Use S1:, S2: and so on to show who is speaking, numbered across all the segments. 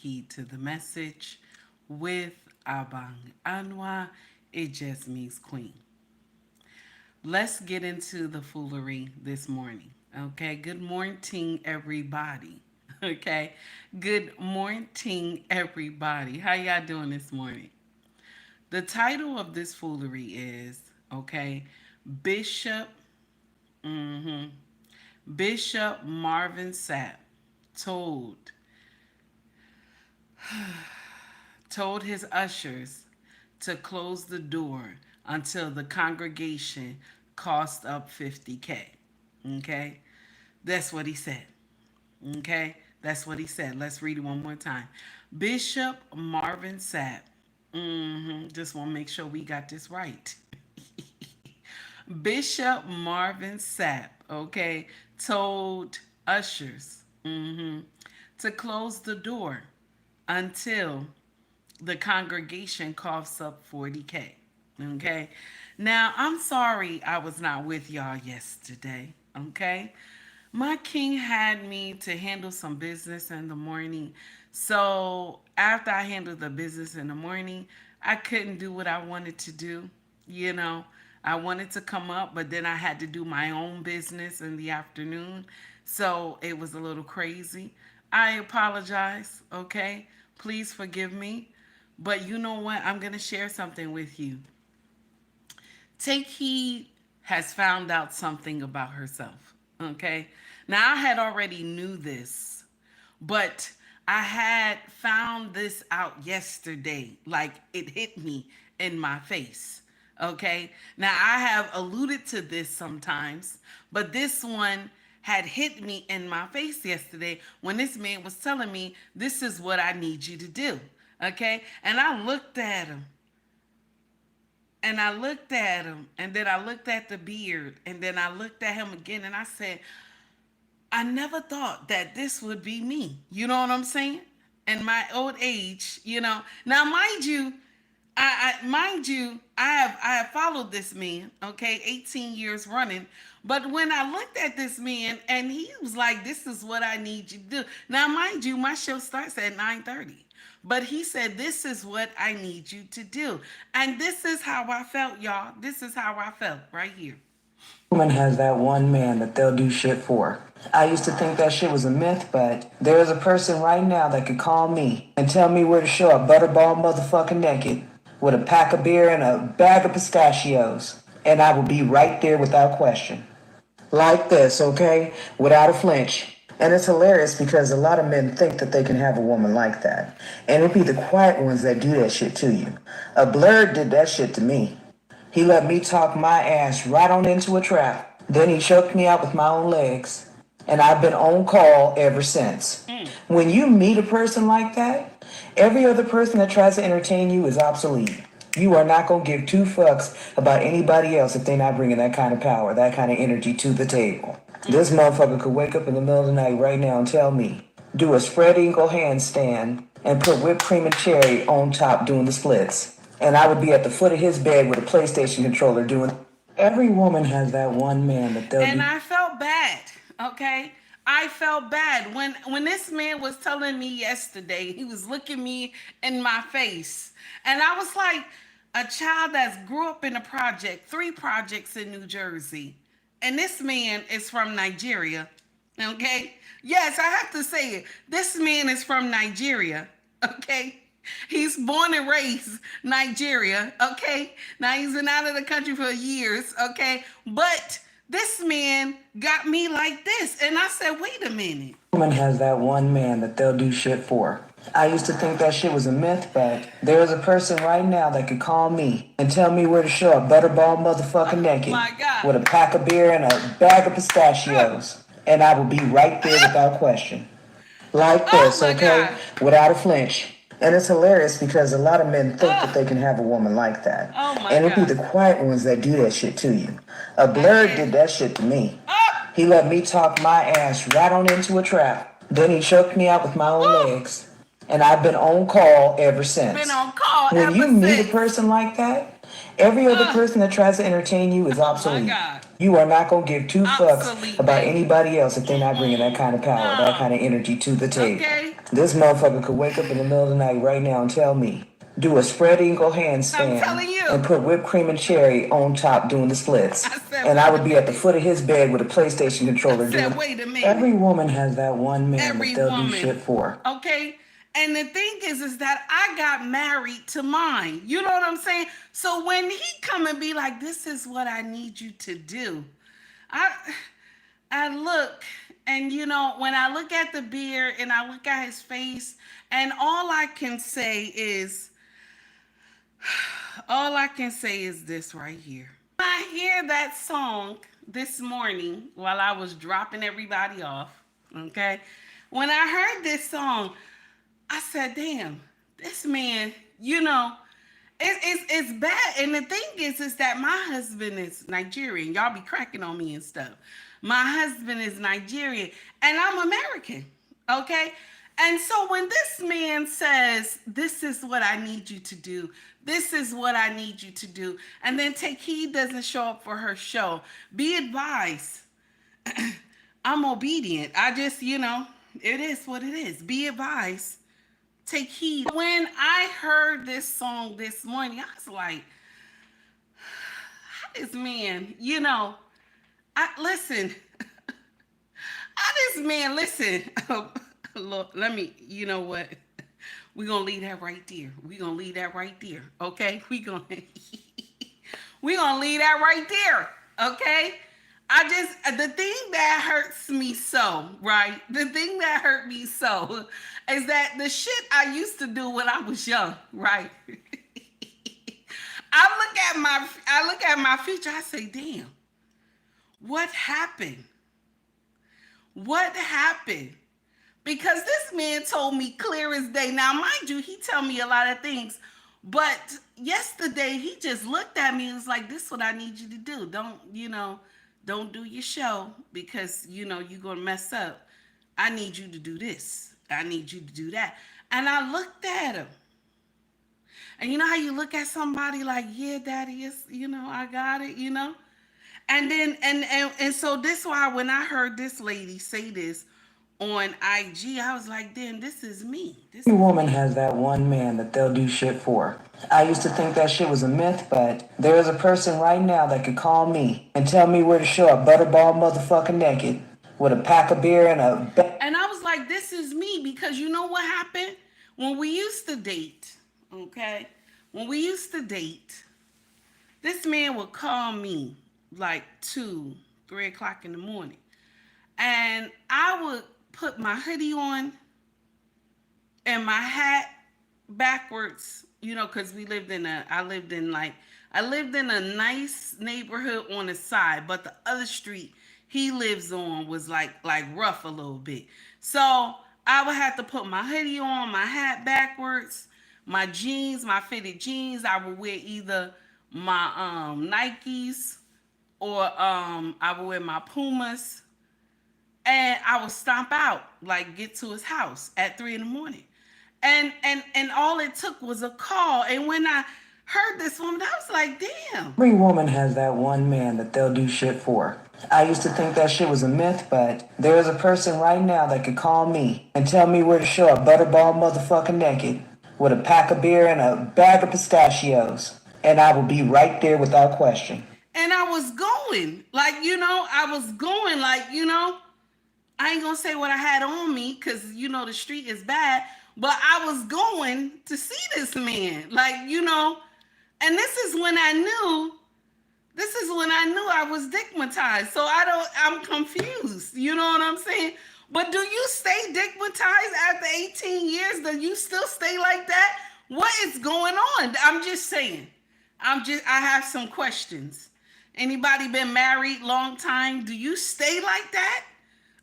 S1: heed to the message with Abang Anwa, it just means queen. Let's get into the foolery this morning. Okay, good morning, everybody. Okay, good morning, everybody. How y'all doing this morning? The title of this foolery is okay, Bishop. mhm, Bishop Marvin Sapp told told his ushers to close the door until the congregation cost up 50K. Okay? That's what he said. Okay? That's what he said. Let's read it one more time. Bishop Marvin Sapp. Just want to make sure we got this right. Bishop Marvin Sapp, okay, told ushers to close the door until the congregation coughs up 40K. Okay. Now, I'm sorry I was not with y'all yesterday. Okay. My king had me to handle some business in the morning. So, after I handled the business in the morning, I couldn't do what I wanted to do. You know, I wanted to come up, but then I had to do my own business in the afternoon. So, it was a little crazy. I apologize. Okay. Please forgive me. But you know what? I'm going to share something with you. Take Heed has found out something about herself. Okay. Now, I had already knew this, but I had found this out yesterday. Like it hit me in my face. Okay. Now, I have alluded to this sometimes, but this one had hit me in my face yesterday when this man was telling me, this is what I need you to do. Okay. And I looked at him and I looked at him and then I looked at the beard and then I looked at him again and I said, I never thought that this would be me. You know what I'm saying? In my old age, you know. Now, I have followed this man, okay, 18 years running. But when I looked at this man and he was like, this is what I need you to do. Now, mind you, my show starts at 9:30. But he said, this is what I need you to do. And this is how I felt, y'all. This is how I felt right here.
S2: Woman has that one man that they'll do shit for. I used to think that shit was a myth, but there is a person right now that could call me and tell me where to show up butterball motherfucking naked with a pack of beer and a bag of pistachios. And I will be right there without question. Like this, okay? Without a flinch. And it's hilarious because a lot of men think that they can have a woman like that. And it'd be the quiet ones that do that shit to you. A Blurred did that shit to me. He let me talk my ass right on into a trap. Then he choked me out with my own legs. And I've been on call ever since. When you meet a person like that, every other person that tries to entertain you is obsolete. You are not going to give two fucks about anybody else if they're not bringing that kind of power, that kind of energy to the table. This motherfucker could wake up in the middle of the night right now and tell me, do a spread eagle handstand and put whipped cream and cherry on top doing the splits. And I would be at the foot of his bed with a PlayStation controller doing. Every woman has that one man that they'll.
S1: And I felt bad, okay? I felt bad when this man was telling me yesterday, he was looking me in my face. And I was like, a child that's grew up in a project, 3 projects in New Jersey. And this man is from Nigeria, okay? Yes, I have to say it. This man is from Nigeria, okay? He's born and raised Nigeria, okay? Now he's been out of the country for years, okay? But this man got me like this. And I said, wait a minute.
S2: Woman has that one man that they'll do shit for. I used to think that shit was a myth, but there is a person right now that could call me and tell me where to show up butterball motherfucking naked with a pack of beer and a bag of pistachios. And I will be right there without question. Like this, okay? Without a flinch. And it's hilarious because a lot of men think that they can have a woman like that. And it'll be the quiet ones that do that shit to you. A Blurred did that shit to me. He let me talk my ass right on into a trap. Then he choked me out with my own legs. And I've been on call ever since. When you meet a person like that, Every other person that tries to entertain you is
S1: Oh my
S2: obsolete.
S1: God.
S2: You are not going to give two fucks
S1: Obsolete,
S2: about
S1: baby.
S2: anybody else if they're not bringing that kind of power, that kind
S1: No.
S2: of energy to the table.
S1: Okay.
S2: This motherfucker could wake up in the middle of the night right now and tell me, do a spread eagle
S1: I'm
S2: handstand
S1: telling you.
S2: and put whipped cream and cherry on top doing the splits.
S1: I said,
S2: And I
S1: wait a
S2: would be at the
S1: minute.
S2: foot of his bed with a PlayStation
S1: I
S2: controller
S1: said,
S2: doing.
S1: wait a minute.
S2: Every woman has that one man
S1: Every
S2: that they'll do
S1: woman.
S2: shit for.
S1: Okay. And the thing is that I got married to mine. You know what I'm saying? So when he come and be like, this is what I need you to do, I look, and when I look at the beard and I look at his face, and all I can say is this right here. I hear that song this morning while I was dropping everybody off, okay? When I heard this song, I said, damn, this man, it's bad. And the thing is that my husband is Nigerian. Y'all be cracking on me and stuff. My husband is Nigerian and I'm American, okay? And so when this man says, this is what I need you to do, this is what I need you to do, and then take heed doesn't show up for her show, be advised, I'm obedient. I just, it is what it is. Be advised. Take heed. When I heard this song this morning, I was like, how this man, listen, how this man, listen, look, let me, you know what? We're going to leave that right there. We're going to leave that right there. Okay? We're going to leave that right there. Okay? The thing that hurts me so, right? The thing that hurt me so is that the shit I used to do when I was young, right? I look at my future, I say, damn, what happened? What happened? Because this man told me clear as day. Now, mind you, he tell me a lot of things, but yesterday he just looked at me and was like, this is what I need you to do. Don't do your show because, you're going to mess up. I need you to do this. I need you to do that. And I looked at him. And you know how you look at somebody like, yeah, daddy, is, I got it, And then, and so this why when I heard this lady say this on IG, I was like, damn, this is me.
S2: Every woman has that one man that they'll do shit for. I used to think that shit was a myth, but there is a person right now that could call me and tell me where to show up butterball motherfucking naked with a pack of beer and
S1: And I was like, this is me, because you know what happened? When we used to date, okay? When we used to date, this man would call me like 2, 3 o'clock in the morning. And I would put my hoodie on and my hat backwards, because I lived in a nice neighborhood on the side, but the other street he lives on was like rough a little bit. So I would have to put my hoodie on, my hat backwards, my jeans, my fitted jeans. I would wear either my Nikes or I would wear my Pumas. And I would stomp out, like get to his house at 3 in the morning. And all it took was a call. And when I heard this woman, I was like, damn.
S2: Every woman has that one man that they'll do shit for. I used to think that shit was a myth, but there is a person right now that could call me and tell me where to show up butterball motherfucking naked with a pack of beer and a bag of pistachios. And I will be right there without question.
S1: And I was going, I ain't gonna say what I had on me because the street is bad, but I was going to see this man, and this is when I knew I was digmatized. So I'm confused. You know what I'm saying? But do you stay digmatized after 18 years? Do you still stay like that? What is going on? I'm just saying. I have some questions. Anybody been married long time? Do you stay like that?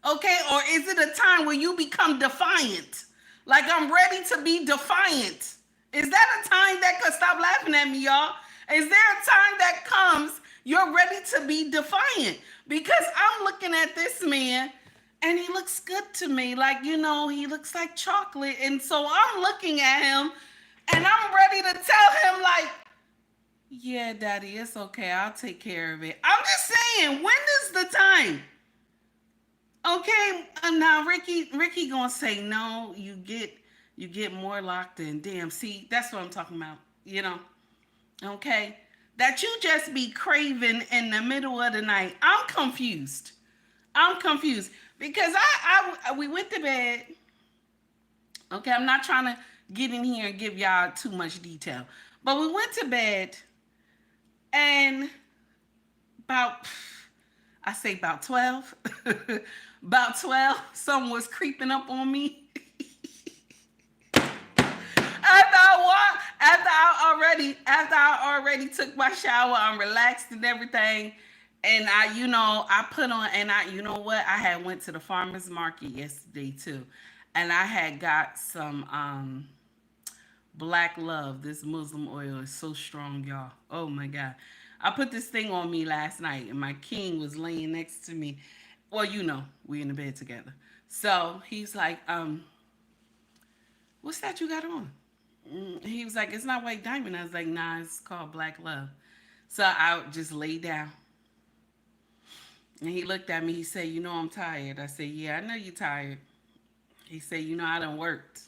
S1: Okay, or is it a time where you become defiant? Like I'm ready to be defiant. Is that a time that could stop laughing at me, y'all? Is there a time that comes you're ready to be defiant? Because I'm looking at this man and he looks good to me. He looks like chocolate. And so I'm looking at him and I'm ready to tell him Yeah, Daddy, it's okay. I'll take care of it. I'm just saying, when is the time? Okay, now Ricky gonna say no. You get more locked in. Damn, see, that's what I'm talking about. You know, okay, that you just be craving in the middle of the night. I'm confused. I'm confused because we went to bed. Okay, I'm not trying to get in here and give y'all too much detail, but we went to bed and about I say about 12. About 12, someone was creeping up on me. After I already took my shower, I'm relaxed and everything. And I put on and you know what? I had went to the farmer's market yesterday too. And I had got some Black Love. This Muslim oil is so strong, y'all. Oh my God. I put this thing on me last night and my king was laying next to me. Well, we in the bed together. So he's like, what's that you got on? He was like, it's not white diamond. I was like, nah, it's called Black Love. So I just laid down. And he looked at me. He said, I'm tired. I said, yeah, I know you're tired. He said, I done worked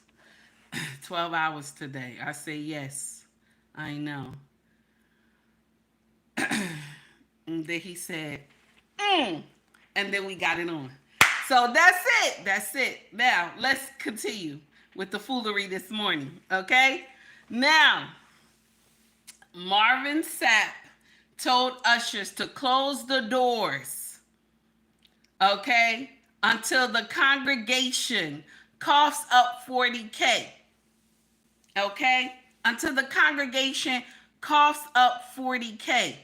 S1: 12 hours today. I said, yes, I know. And then he said, and then we got it on. So that's it. That's it. Now, let's continue with the foolery this morning. Okay? Now, Marvin Sapp told ushers to close the doors, okay, until the congregation coughs up 40K. Okay? Until the congregation coughs up 40K.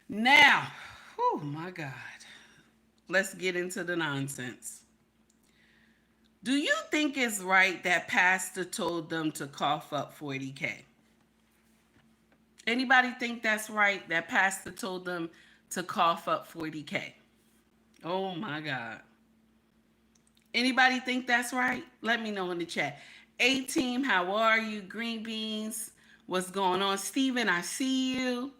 S1: Now, oh my God. Let's get into the nonsense. Do you think it's right that pastor told them to cough up 40K? Anybody think that's right that pastor told them to cough up 40K? Oh my God. Anybody think that's right? Let me know in the chat. A team, how are you? Green beans, what's going on? Steven, I see you.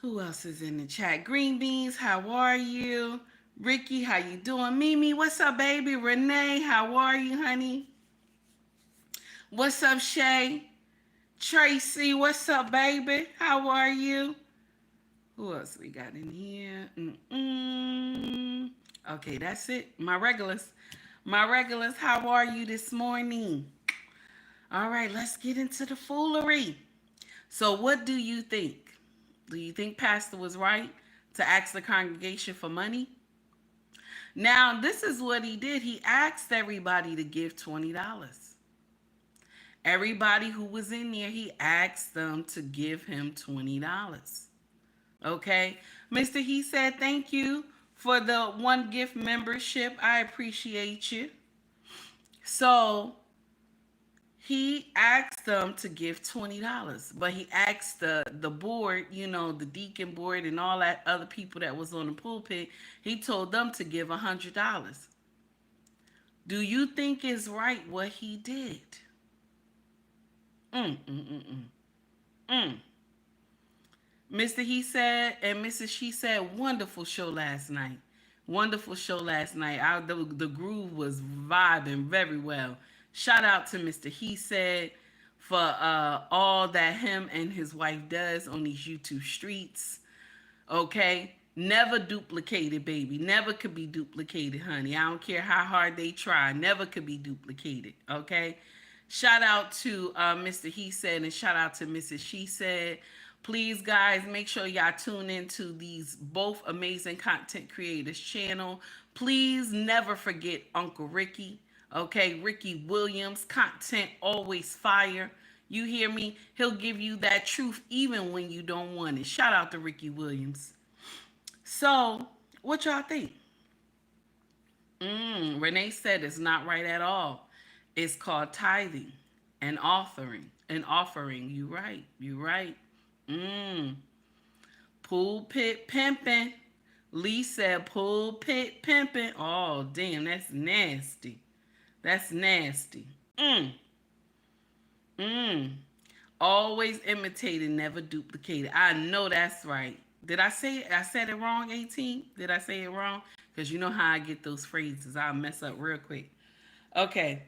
S1: Who else is in the chat? Green beans, how are you? Ricky, how you doing? Mimi, what's up, baby? Renee, how are you, honey? What's up, Shay? Tracy, what's up, baby? How are you? Who else we got in here? Okay, that's it. My regulars. My regulars, how are you this morning? All right, let's get into the foolery. So what do you think? Do you think Pastor was right to ask the congregation for money? Now, this is what he did. He asked everybody to give $20. Everybody who was in there, he asked them to give him $20. Okay? Mr. He said, thank you for the one gift membership. I appreciate you. So he asked them to give $20, but he asked the board, the deacon board and all that other people that was on the pulpit, he told them to give $100. Do you think it's right what he did? Mr. He said and Mrs. She said, wonderful show last night. Wonderful show last night. The groove was vibing very well. Shout out to Mr. He said for all that him and his wife does on these YouTube streets. Okay? Never duplicated, baby. Never could be duplicated, honey. I don't care how hard they try. Never could be duplicated. Okay? Shout out to Mr. He said and shout out to Mrs. She said. Please, guys, make sure y'all tune into these both amazing content creators channel. Please never forget Uncle Ricky. Okay, Ricky Williams, content always fire. You hear me? He'll give you that truth even when you don't want it. Shout out to Ricky Williams. So, what y'all think? Renee said it's not right at all. It's called tithing and offering. You right. You right. Pulpit pimping. Lee said pulpit pimping. Oh, damn, that's nasty. That's nasty. Always imitated, never duplicated. I know that's right. Did I say it? I said it wrong, 18? Did I say it wrong? Because you know how I get those phrases. I'll mess up real quick. Okay.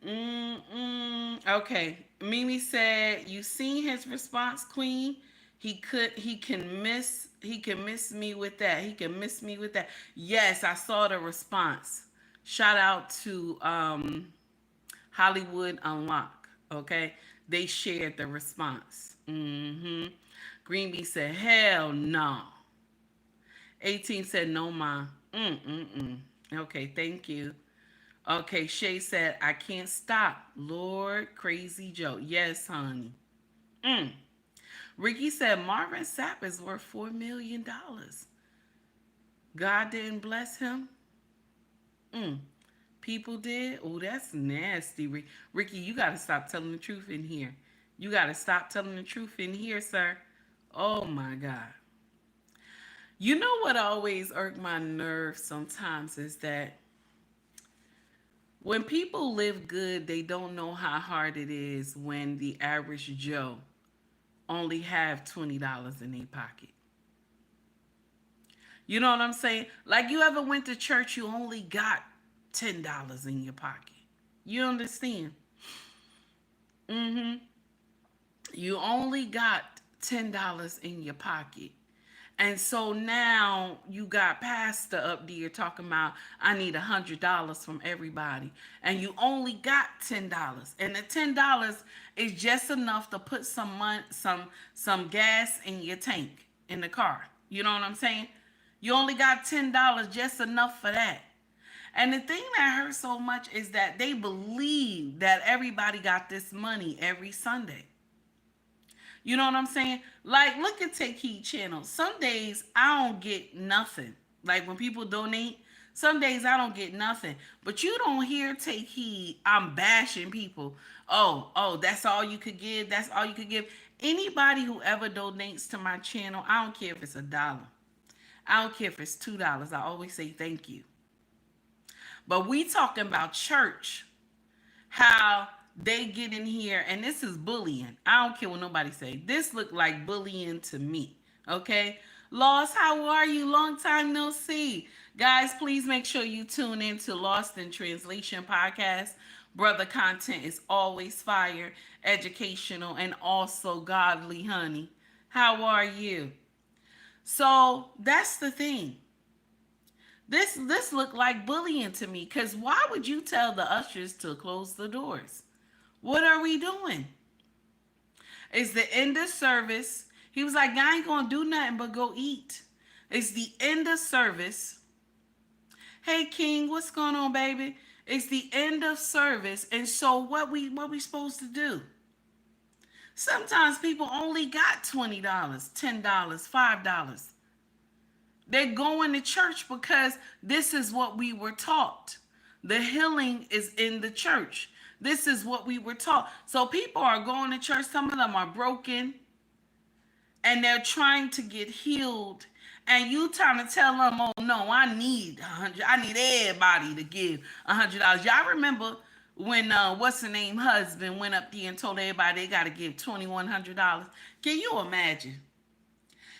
S1: Okay. Mimi said, "You seen his response, Queen? He can miss me with that. He can miss me with that." Yes, I saw the response. Shout out to Hollywood Unlock. Okay, they shared the response. Greenby said, "Hell no." 18 said, "No, ma." Okay, thank you. Okay, Shay said, "I can't stop." Lord, crazy Joe. Yes, honey. Mm. Ricky said, "Marvin Sapp is worth $4 million. God didn't bless him." Mm. People did. Oh, that's nasty. Ricky, you got to stop telling the truth in here. You got to stop telling the truth in here, sir. Oh, my God. You know what always irked my nerves sometimes is that when people live good, they don't know how hard it is when the average Joe only have $20 in their pocket. You know what I'm saying? Like you ever went to church, you only got $10 in your pocket. You understand? Mm-hmm. You only got $10 in your pocket. And so now you got pastor up there talking about I need $100 from everybody, and you only got $10, and the $10 is just enough to put some money, some gas in your tank in the car. You know what I'm saying? You only got $10, just enough for that. And the thing that hurts so much is that they believe that everybody got this money every Sunday. You know what I'm saying? Like, look at Take Heed channel. Some days I don't get nothing. Like when people donate, some days I don't get nothing. But you don't hear Take Heed. I'm bashing people. Oh, that's all you could give. That's all you could give. Anybody who ever donates to my channel, I don't care if it's $1. I don't care if it's $2. I always say thank you. But we talking about church, how they get in here, and this is bullying. I don't care what nobody say. This look like bullying to me. Okay, Lost, how are you? Long time no see. Guys, please make sure you tune in to Lost in Translation podcast. Brother content is always fire, educational, and also godly, honey. How are you? So that's the thing. This looked like bullying to me. Cause why would you tell the ushers to close the doors? What are we doing? It's the end of service. He was like, I ain't gonna do nothing but go eat. It's the end of service. Hey King, what's going on, baby? It's the end of service. And so what we supposed to do? Sometimes people only got $20, $10, $5. They're going to church because this is what we were taught. The healing is in the church. This is what we were taught. So people are going to church. Some of them are broken and they're trying to get healed. And you trying to tell them, oh no, I need 100. I need everybody to give $100. Y'all remember when what's the name husband went up there and told everybody they got to give $2,100? Can you imagine?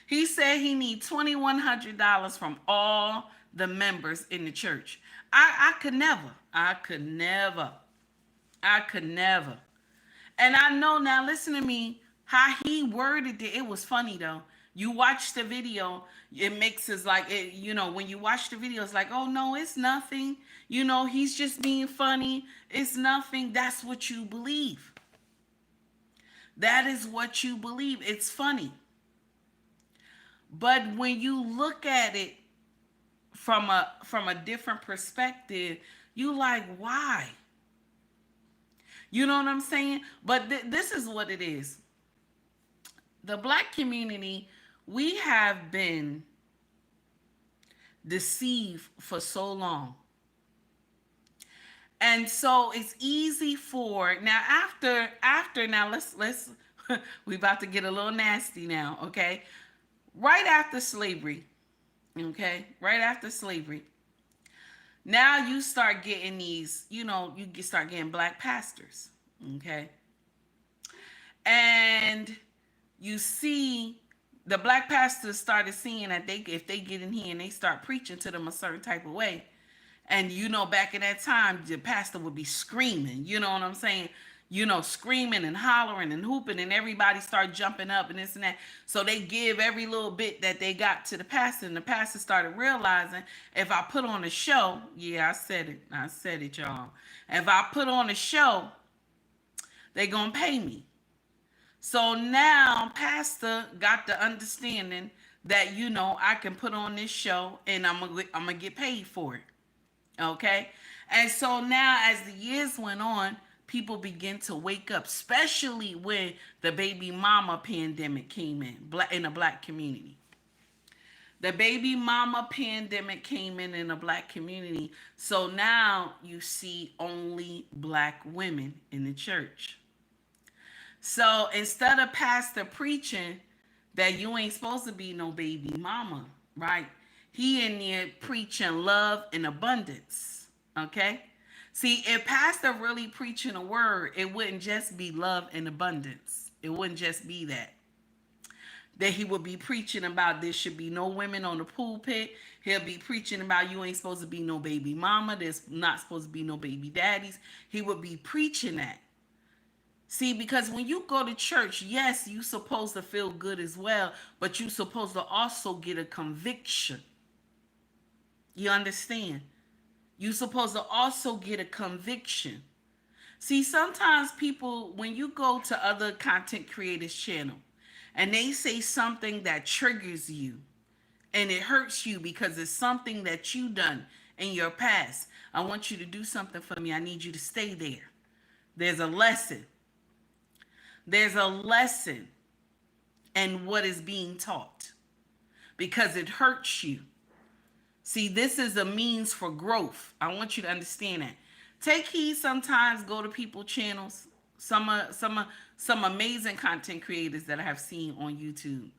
S1: He said he needs $2,100 from all the members in the church. I could never. I could never. I could never. And I know now, listen to me, how he worded it. It was funny though. You watch the video, it makes us like it, when you watch the video, it's like, oh no, it's nothing. He's just being funny. It's nothing. That's what you believe. That is what you believe. It's funny. But when you look at it from a different perspective, you like, why? You know what I'm saying? But this is what it is. The black community, we have been deceived for so long. And so it's easy for now after now let's we about to get a little nasty now, okay? Right after slavery, okay? Right after slavery. Now you start getting these, you start getting black pastors, okay? And you see the black pastors started seeing that they if they get in here and they start preaching to them a certain type of way, and back in that time the pastor would be screaming, you know what I'm saying, screaming and hollering and hooping, and everybody start jumping up and this and that. So they give every little bit that they got to the pastor, and the pastor started realizing, if I put on a show, yeah, I said it, y'all, if I put on a show, they gonna pay me. So now pastor got the understanding that I can put on this show and I'm gonna get paid for it. Okay? And so now as the years went on, people begin to wake up, especially when the baby mama pandemic came in the black community. The baby mama pandemic came in the black community. So now you see only black women in the church. So instead of pastor preaching that you ain't supposed to be no baby mama, right? He in there preaching love and abundance. Okay? See, if pastor really preaching a word, it wouldn't just be love and abundance. It wouldn't just be that. That he would be preaching about there should be no women on the pulpit. He'll be preaching about you ain't supposed to be no baby mama. There's not supposed to be no baby daddies. He would be preaching that. See, because when you go to church, yes, you supposed to feel good as well, but you supposed to also get a conviction. You understand? You supposed to also get a conviction. See, sometimes people, when you go to other content creators' channel and they say something that triggers you and it hurts you because it's something that you done in your past. I want you to do something for me. I need you to stay there. There's a lesson. There's a lesson in what is being taught because it hurts you. See, this is a means for growth. I want you to understand that. Take heed sometimes, go to people's channels. Some amazing content creators that I have seen on YouTube.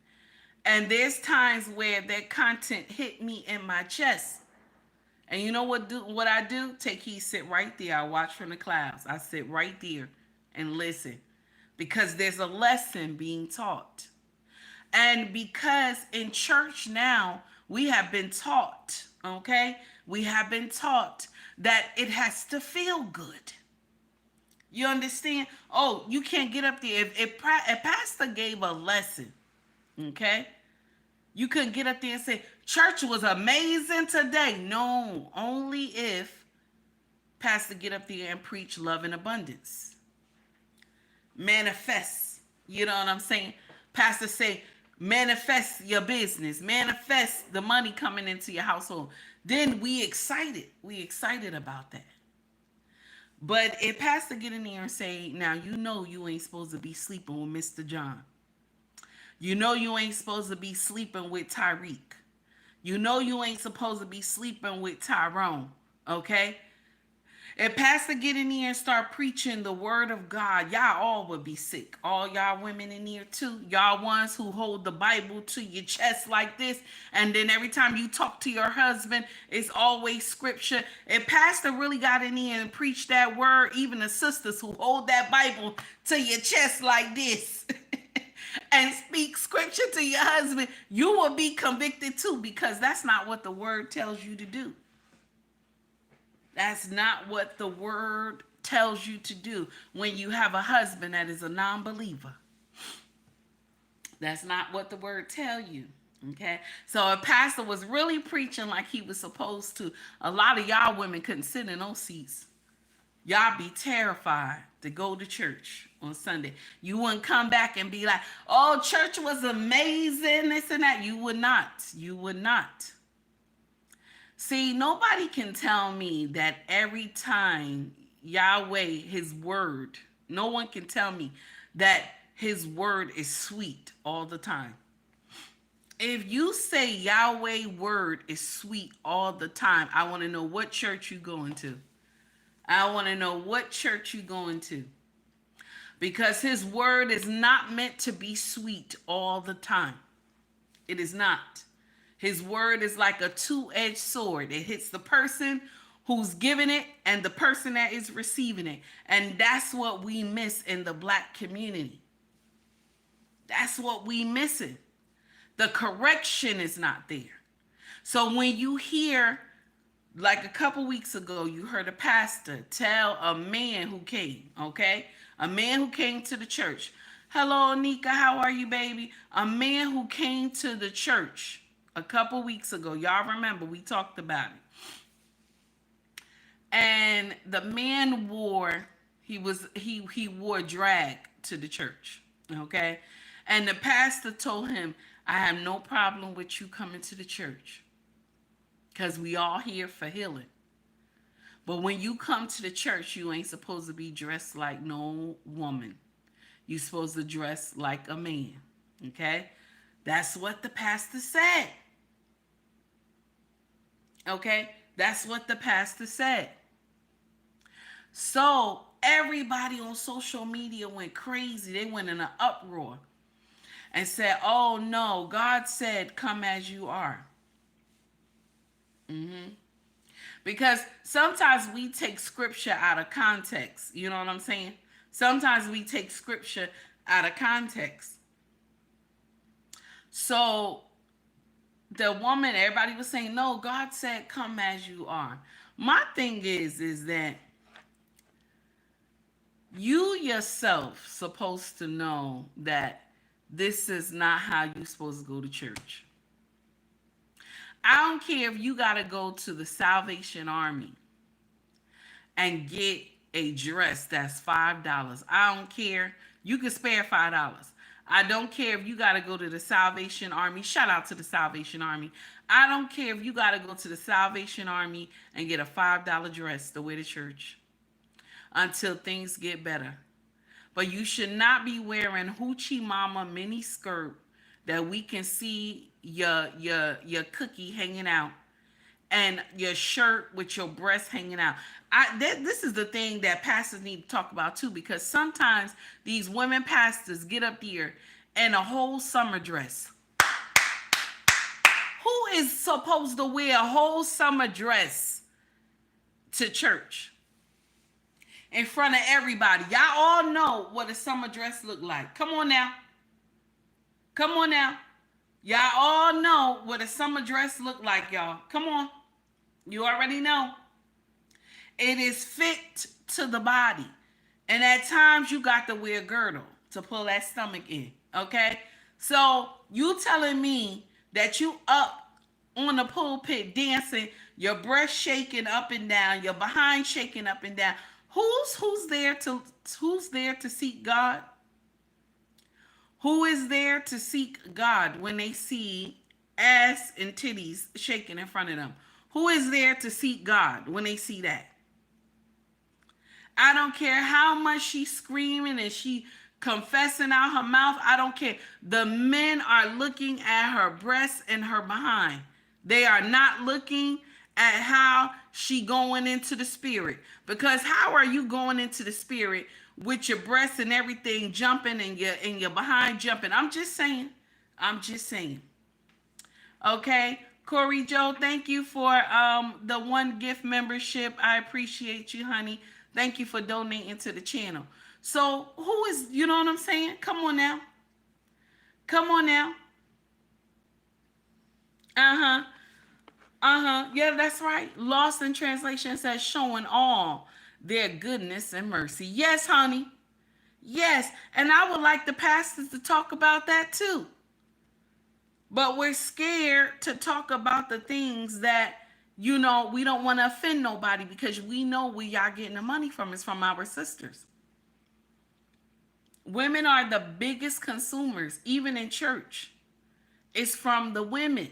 S1: And there's times where their content hit me in my chest. And you know what I do? Take heed, sit right there. I watch from the clouds. I sit right there and listen. Because there's a lesson being taught. And because in church now, we have been taught, okay? We have been taught that it has to feel good. You understand? Oh, you can't get up there. If pastor gave a lesson, okay? You couldn't get up there and say, church was amazing today. No, only if pastor get up there and preach love and abundance. Manifest. You know what I'm saying? Pastor say, manifest your business. Manifest the money coming into your household. Then we excited. We excited about that. But if pastor get in there and say, now you ain't supposed to be sleeping with Mr. John. You ain't supposed to be sleeping with Tyreek. You ain't supposed to be sleeping with Tyrone. Okay? If pastor get in here and start preaching the word of God, y'all all would be sick. All y'all women in here too. Y'all ones who hold the Bible to your chest like this. And then every time you talk to your husband, it's always scripture. If pastor really got in here and preached that word, even the sisters who hold that Bible to your chest like this and speak scripture to your husband, you will be convicted too, because that's not what the word tells you to do. That's not what the word tells you to do when you have a husband that is a non-believer. That's not what the word tell you. Okay? So a pastor was really preaching like he was supposed to. A lot of y'all women couldn't sit in those seats. Y'all be terrified to go to church on Sunday. You wouldn't come back and be like, oh, church was amazing, this and that. You would not. You would not. See, nobody can tell me that every time Yahweh, his word, no one can tell me that his word is sweet all the time. If you say Yahweh word is sweet all the time, I want to know what church you going to. I want to know what church you going to. Because his word is not meant to be sweet all the time. It is not. His word is like a two-edged sword. It hits the person who's giving it and the person that is receiving it. And that's what we miss in the black community. That's what we missing. The correction is not there. So when you hear, like a couple weeks ago, you heard a pastor tell a man who came, okay? A man who came to the church. Hello, Anika, how are you, baby? A man who came to the church a couple weeks ago. Y'all remember, we talked about it. And the man he wore drag to the church, okay? And the pastor told him, I have no problem with you coming to the church because we all here for healing. But when you come to the church, you ain't supposed to be dressed like no woman. You supposed to dress like a man, okay? That's what the pastor said. Okay? That's what the pastor said. So everybody on social media went crazy. They went in an uproar and said, oh no, God said, come as you are. Because sometimes we take scripture out of context. You know what I'm saying? Sometimes we take scripture out of context. So the woman, everybody was saying, no, God said, come as you are. My thing is that you yourself supposed to know that this is not how you supposed to go to church. I don't care if you got to go to the Salvation Army and get a dress that's $5. I don't care. You can spare $5. I don't care if you got to go to the Salvation Army. Shout out to the Salvation Army. I don't care if you got to go to the Salvation Army and get a $5 dress to wear to church until things get better. But you should not be wearing hoochie mama mini skirt that we can see your cookie hanging out and your shirt with your breast hanging out. This is the thing that pastors need to talk about too, because sometimes these women pastors get up here in a whole summer dress. Who is supposed to wear a whole summer dress to church in front of everybody? Y'all all know what a summer dress look like. Come on now. Come on now. Y'all all know what a summer dress look like, y'all. Come on. You already know. It is fit to the body. And at times you got to wear a girdle to pull that stomach in. Okay? So you telling me that you up on the pulpit dancing, your breast shaking up and down, your behind shaking up and down. Who's there to seek God? Who is there to seek God when they see ass and titties shaking in front of them? Who is there to seek God when they see that? I don't care how much she's screaming and she confessing out her mouth. I don't care. The men are looking at her breasts and her behind. They are not looking at how she going into the spirit. Because how are you going into the spirit with your breasts and everything jumping and your behind jumping? I'm just saying. Okay, Corey Joe, thank you for the one gift membership. I appreciate you, honey. Thank you for donating to the channel. So who is, you know what I'm saying? Come on now. Come on now. Yeah, that's right. Lost in Translation says showing all their goodness and mercy. Yes, honey. Yes. And I would like the pastors to talk about that too. But we're scared to talk about the things that, we don't want to offend nobody, because we know where y'all getting the money from is from our sisters. Women are the biggest consumers, even in church. It's from the women.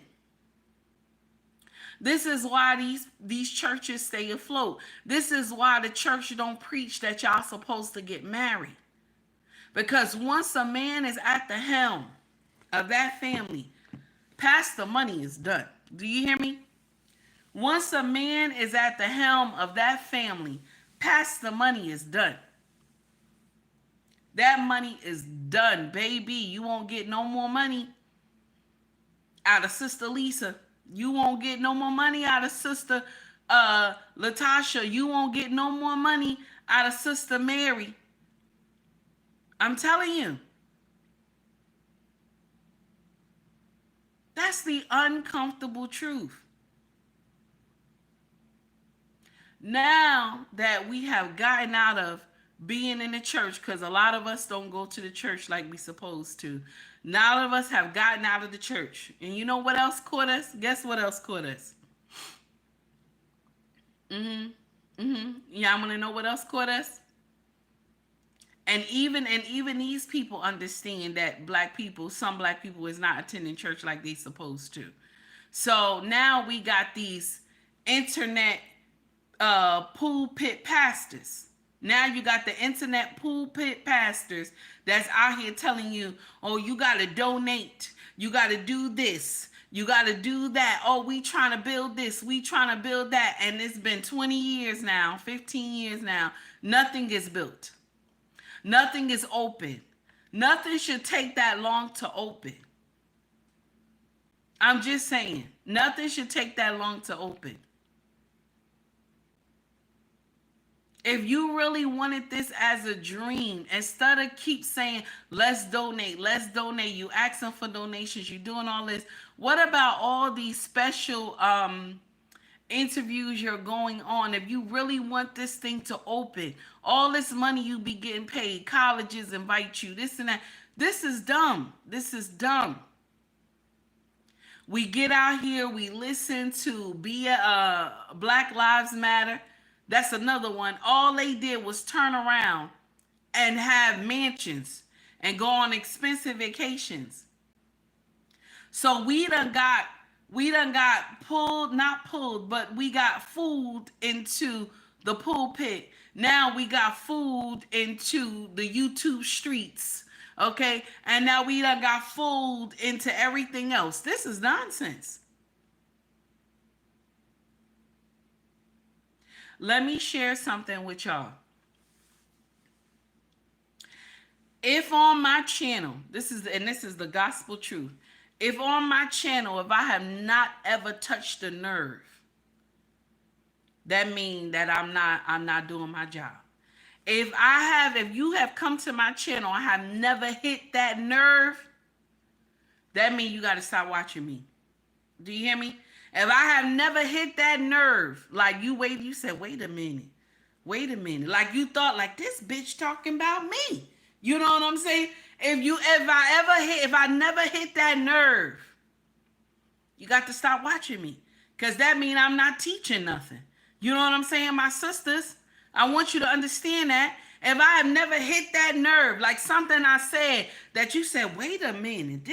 S1: This is why these churches stay afloat. This is why the church don't preach that y'all supposed to get married. Because once a man is at the helm of that family, past the money is done. Do you hear me? Once a man is at the helm of that family, past the money is done. That money is done, baby. You won't get no more money out of Sister Lisa. You won't get no more money out of Sister Latasha. You won't get no more money out of Sister Mary. I'm telling you. That's the uncomfortable truth. Now that we have gotten out of being in the church, because a lot of us don't go to the church like we supposed to. Now of us have gotten out of the church. And you know what else caught us? Guess what else caught us? Yeah, I'm gonna know what else caught us. And even these people understand that some black people is not attending church like they supposed to. So now we got these internet pulpit pastors. Now you got the internet pulpit pastors that's out here telling you, oh, you got to donate. You got to do this. You got to do that. Oh, we trying to build this. We trying to build that. And it's been 20 years now, 15 years now. Nothing is built. Nothing is open. Nothing should take that long to open. I'm just saying, nothing should take that long to open. If you really wanted this as a dream, instead of keep saying, let's donate, you asking for donations, you doing all this, what about all these special interviews you're going on? If you really want this thing to open, all this money you be getting paid, colleges invite you, this and that. This is dumb. This is dumb. We get out here, we listen to Black Lives Matter. That's another one. All they did was turn around and have mansions and go on expensive vacations. So we done got pulled, not pulled, but we got fooled into the pulpit. Now we got fooled into the YouTube streets. Okay? And now we done got fooled into everything else. This is nonsense. Let me share something with y'all. If on my channel, this is the gospel truth. If on my channel, if I have not ever touched a nerve, that means that I'm not doing my job. If you have come to my channel, I have never hit that nerve, that means you got to stop watching me. Do you hear me? If I have never hit that nerve, like you said, wait a minute. Like you thought, like this bitch talking about me. You know what I'm saying? If I never hit that nerve, you got to stop watching me. Because that means I'm not teaching nothing. You know what I'm saying? My sisters, I want you to understand that. If I have never hit that nerve, like something I said that you said, wait a minute.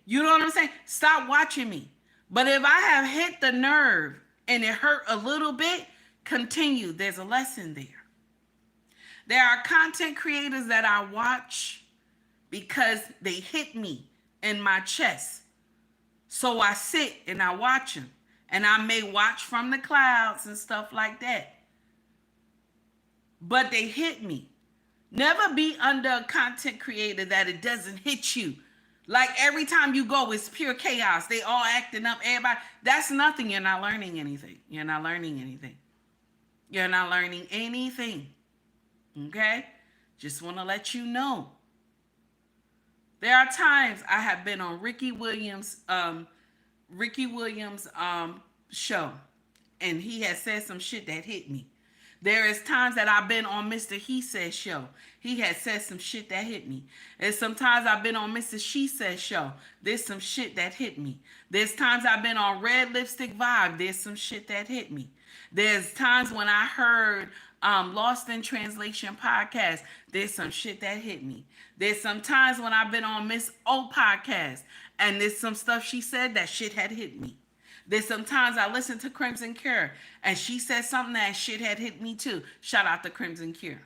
S1: You know what I'm saying? Stop watching me. But if I have hit the nerve and it hurt a little bit, continue. There's a lesson there. There are content creators that I watch because they hit me in my chest. So I sit and I watch them. And I may watch from the clouds and stuff like that. But they hit me. Never be under a content creator that it doesn't hit you. Like every time you go, it's pure chaos. They all acting up, everybody. That's nothing. You're not learning anything. Okay? Just want to let you know. There are times I have been on Ricky Williams' show, and he has said some shit that hit me. There is times that I've been on Mr. He Says show. He has said some shit that hit me. And sometimes I've been on Mr. She Says show. There's some shit that hit me. There's times I've been on Red Lipstick Vibe. There's some shit that hit me. There's times when I heard Lost in Translation podcast. There's some shit that hit me. There's some times when I've been on Miss O podcast, and there's some stuff she said that shit had hit me. There's sometimes I listen to Crimson Cure, and she said something that shit had hit me too. Shout out to Crimson Cure.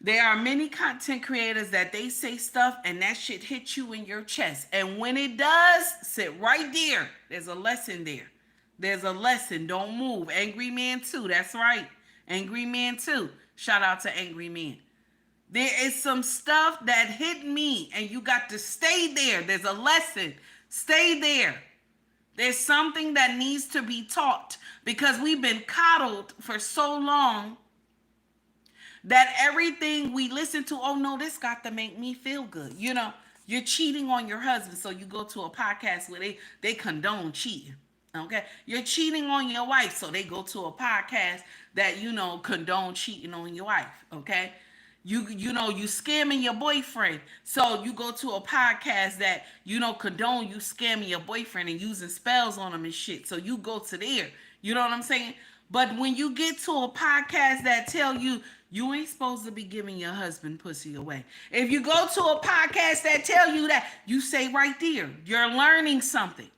S1: There are many content creators that they say stuff and that shit hits you in your chest. And when it does, sit right there. There's a lesson there. There's a lesson. Don't move. Angry Man 2. That's right. Angry Man 2. Shout out to Angry Man. There is some stuff that hit me and you got to stay there. There's a lesson. Stay there. There's something that needs to be taught because we've been coddled for so long that everything we listen to, oh no, this got to make me feel good. You You're cheating on your husband, so you go to a podcast where they condone cheating. Okay, you're cheating on your wife, so they go to a podcast that condone cheating on your wife. Okay, you scamming your boyfriend, so you go to a podcast that condone you scamming your boyfriend and using spells on him and shit. So you go to there. You know what I'm saying? But when you get to a podcast that tell you you ain't supposed to be giving your husband pussy away, if you go to a podcast that tell you that, you say right there, you're learning something.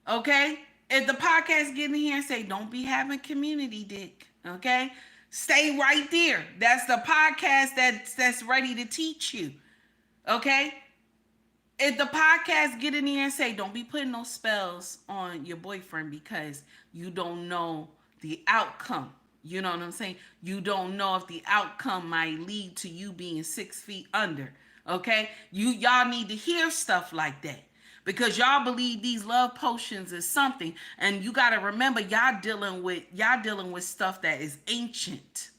S1: Okay? If the podcast get in here and say, don't be having community dick, okay? Stay right there. That's the podcast that's ready to teach you. Okay? If the podcast get in here and say, don't be putting no spells on your boyfriend because you don't know the outcome. You know what I'm saying? You don't know if the outcome might lead to you being 6 feet under. Okay? Y'all need to hear stuff like that. Because y'all believe these love potions is something. And you gotta remember, y'all dealing with stuff that is ancient.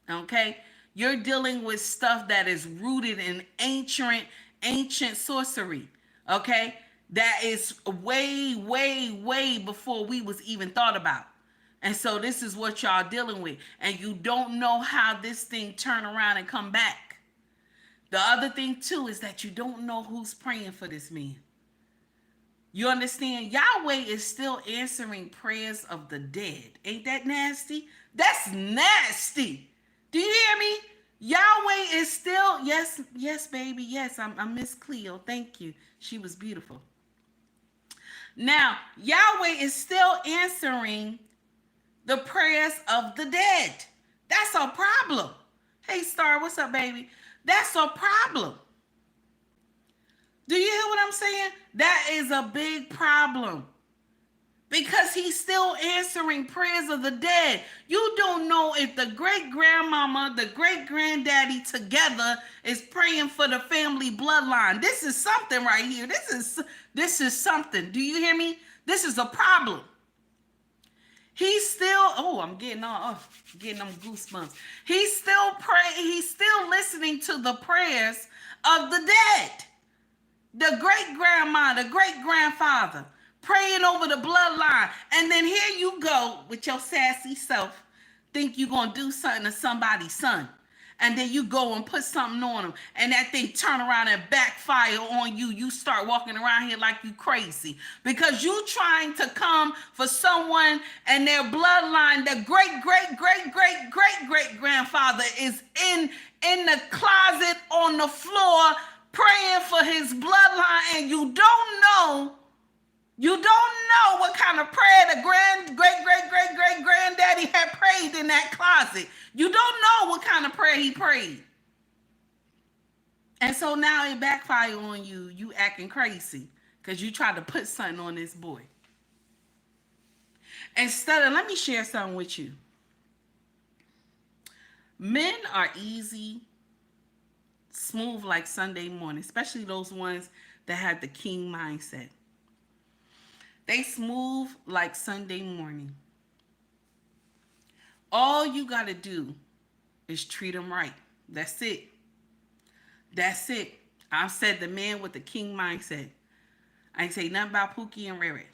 S1: Okay? You're dealing with stuff that is rooted in ancient sorcery. Okay? That is way, way, way before we was even thought about. And so this is what y'all dealing with. And you don't know how this thing turn around and come back. The other thing too is that you don't know who's praying for this man. You understand? Yahweh is still answering prayers of the dead. Ain't that nasty? That's nasty. Do you hear me? Yahweh is still, yes, baby, yes, I'm Miss Cleo. Thank you. She was beautiful. Now, Yahweh is still answering the prayers of the dead. That's a problem. Hey, Star, what's up, baby? That's a problem. Do you hear what I'm saying? That is a big problem. Because he's still answering prayers of the dead. You don't know if the great-grandmama, the great-granddaddy together is praying for the family bloodline. This is something right here. This is something. Do you hear me? This is a problem. He's still, I'm getting them goosebumps. He's still praying. He's still listening to the prayers of the dead. The great-grandma, the great-grandfather, praying over the bloodline. And then here you go with your sassy self, think you're going to do something to somebody's son. And then you go and put something on them. And that thing turn around and backfire on you. You start walking around here like you crazy. Because you trying to come for someone and their bloodline, the great-great-great-great-great-great-grandfather is in the closet on the floor praying for his bloodline, and you don't know what kind of prayer the great-great-great-great-granddaddy had prayed in that closet. You don't know what kind of prayer he prayed. And so now it backfire on you. You acting crazy because you tried to put something on this boy. Let me share something with you. Men are easy, smooth like Sunday morning, especially those ones that have the king mindset. They smooth like Sunday morning. All you got to do is treat them right. That's it. That's it. I said the man with the king mindset. I ain't say nothing about Pookie and Riri.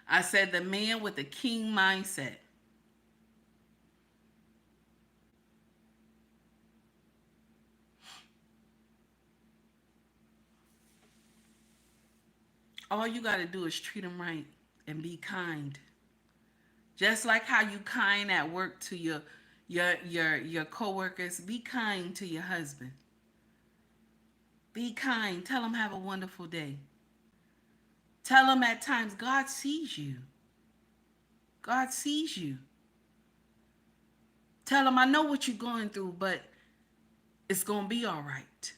S1: I said the man with the king mindset. All you got to do is treat them right and be kind. Just like how you kind at work to your coworkers, be kind to your husband. Be kind. Tell him have a wonderful day. Tell him at times God sees you. God sees you. Tell him I know what you're going through, but it's going to be all right.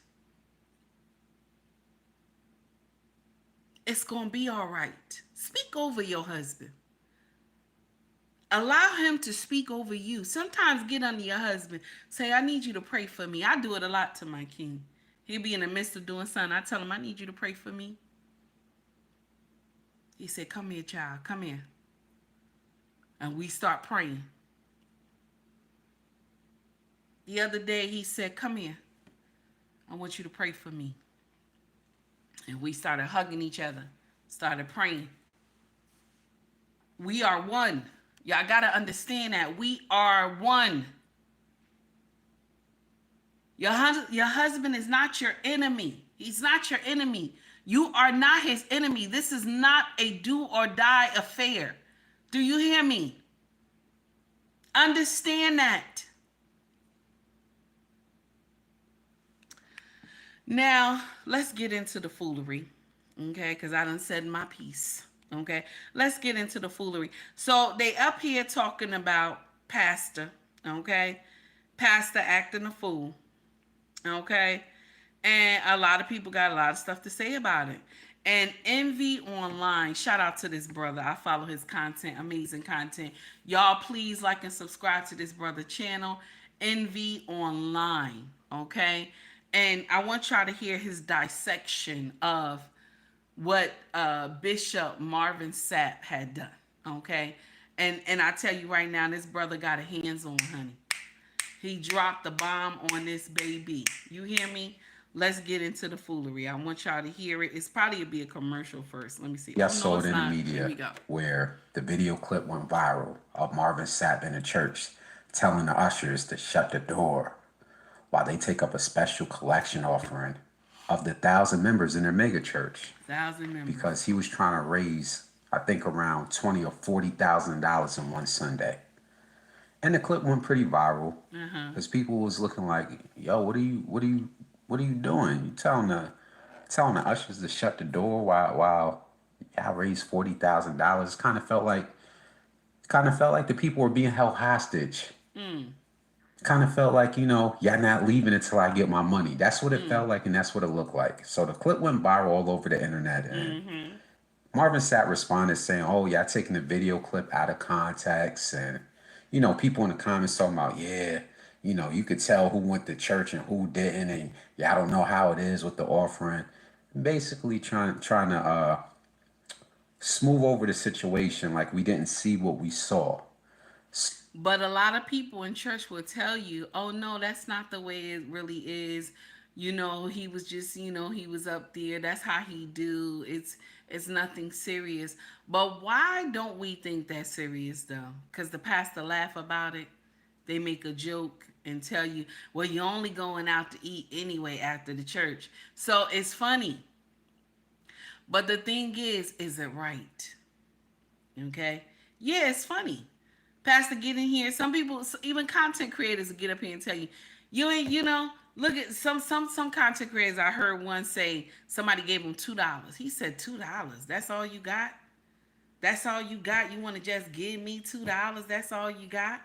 S1: It's going to be all right. Speak over your husband. Allow him to speak over you. Sometimes get under your husband. Say, I need you to pray for me. I do it a lot to my king. He'll be in the midst of doing something. I tell him, I need you to pray for me. He said, come here, child. Come here. And we start praying. The other day he said, come here. I want you to pray for me. And we started hugging each other, started praying. We are one. Y'all got to understand that we are one. Your husband is not your enemy. He's not your enemy. You are not his enemy. This is not a do or die affair. Do you hear me? Understand that. Now, let's get into the foolery, okay? Because I done said my piece, okay? Let's get into the foolery. So they up here talking about pastor, okay? Pastor acting a fool, okay? And a lot of people got a lot of stuff to say about it. And Envy Online, shout out to this brother. I follow his content, amazing content. Y'all please like and subscribe to this brother channel, Envy Online, okay? And I want y'all to hear his dissection of what Bishop Marvin Sapp had done, okay? And I tell you right now, this brother got a hands on, honey. He dropped the bomb on this baby. You hear me? Let's get into the foolery. I want y'all to hear it. It's probably be a commercial first. Let me see.
S3: I saw it in the media where the video clip went viral of Marvin Sapp in a church telling the ushers to shut the door while they take up a special collection offering of the 1,000 members in their mega church.
S1: 1,000 members.
S3: Because he was trying to raise, I think, around $20,000 or $40,000 in one Sunday. And the clip went pretty viral because people was looking like, "Yo, what are you doing? You telling the ushers to shut the door while y'all raised $40,000?" Kind of felt like the people were being held hostage. Kind of felt like, y'all not leaving until I get my money. That's what it felt like, and that's what it looked like. So the clip went viral all over the internet, and Marvin Sapp responded saying, "Oh, y'all taking the video clip out of context," and people in the comments talking about, "Yeah, you could tell who went to church and who didn't, and y'all don't know how it is with the offering." Basically trying to smooth over the situation like we didn't see what we saw.
S1: But a lot of people in church will tell you, "Oh no, that's not the way it really is. He was just, he was up there. That's how he do. It's nothing serious." But why don't we think that's serious though? Because the pastor laugh about it. They make a joke and tell you, "Well, you're only going out to eat anyway after the church." So it's funny. But the thing is it right? Okay? Yeah, it's funny. Pastor get in here. Some people, even content creators, get up here and tell you, "You ain't, look at some content creators." I heard one say somebody gave him $2. He said, $2? That's all you got? That's all you got? You want to just give me $2? That's all you got?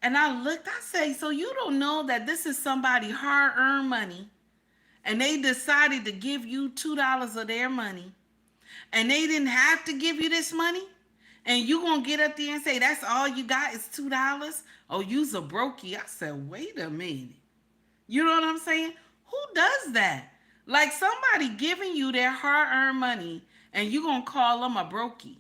S1: And I looked, I say, so you don't know that this is somebody hard-earned money, and they decided to give you $2 of their money, and they didn't have to give you this money? And you gonna get up there and say, "That's all you got is $2? Oh, you's a brokey." I said, wait a minute. You know what I'm saying? Who does that? Like somebody giving you their hard-earned money and you gonna call them a brokey.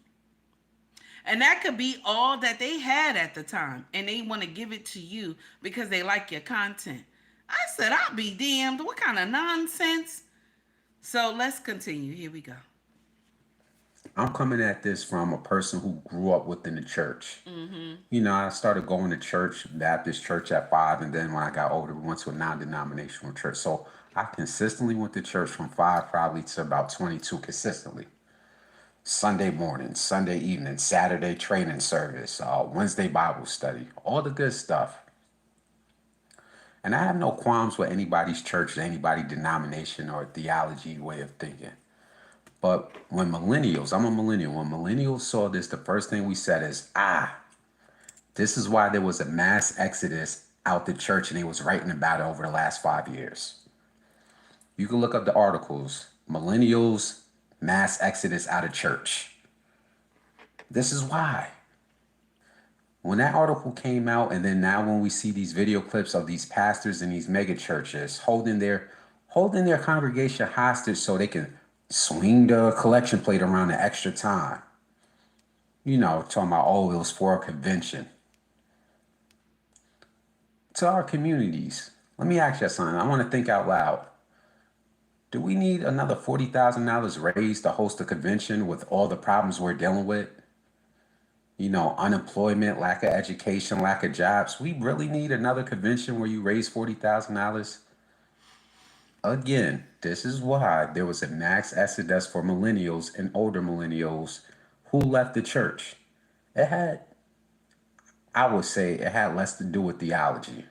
S1: And that could be all that they had at the time, and they want to give it to you because they like your content. I said, I'll be damned. What kind of nonsense? So let's continue. Here we go.
S3: I'm coming at this from a person who grew up within the church. I started going to church, Baptist church at 5, and then when I got older, we went to a non-denominational church. So I consistently went to church from 5 probably to about 22 consistently. Sunday morning, Sunday evening, Saturday training service, Wednesday Bible study, all the good stuff. And I have no qualms with anybody's church, anybody's denomination or theology way of thinking. But when millennials, I'm a millennial, when millennials saw this, the first thing we said is, this is why there was a mass exodus out the church, and they was writing about it over the last 5 years. You can look up the articles, millennials, mass exodus out of church. This is why. When that article came out, and then now when we see these video clips of these pastors in these mega churches holding their congregation hostage so they can swing the collection plate around the extra time. Talking about, it was for a convention. to our communities. Let me ask you something. I want to think out loud. Do we need another $40,000 raised to host a convention with all the problems we're dealing with? Unemployment, lack of education, lack of jobs. We really need another convention where you raise $40,000? Again, this is why there was a max exodus for millennials and older millennials who left the church. It had, I would say, it had less to do with theology.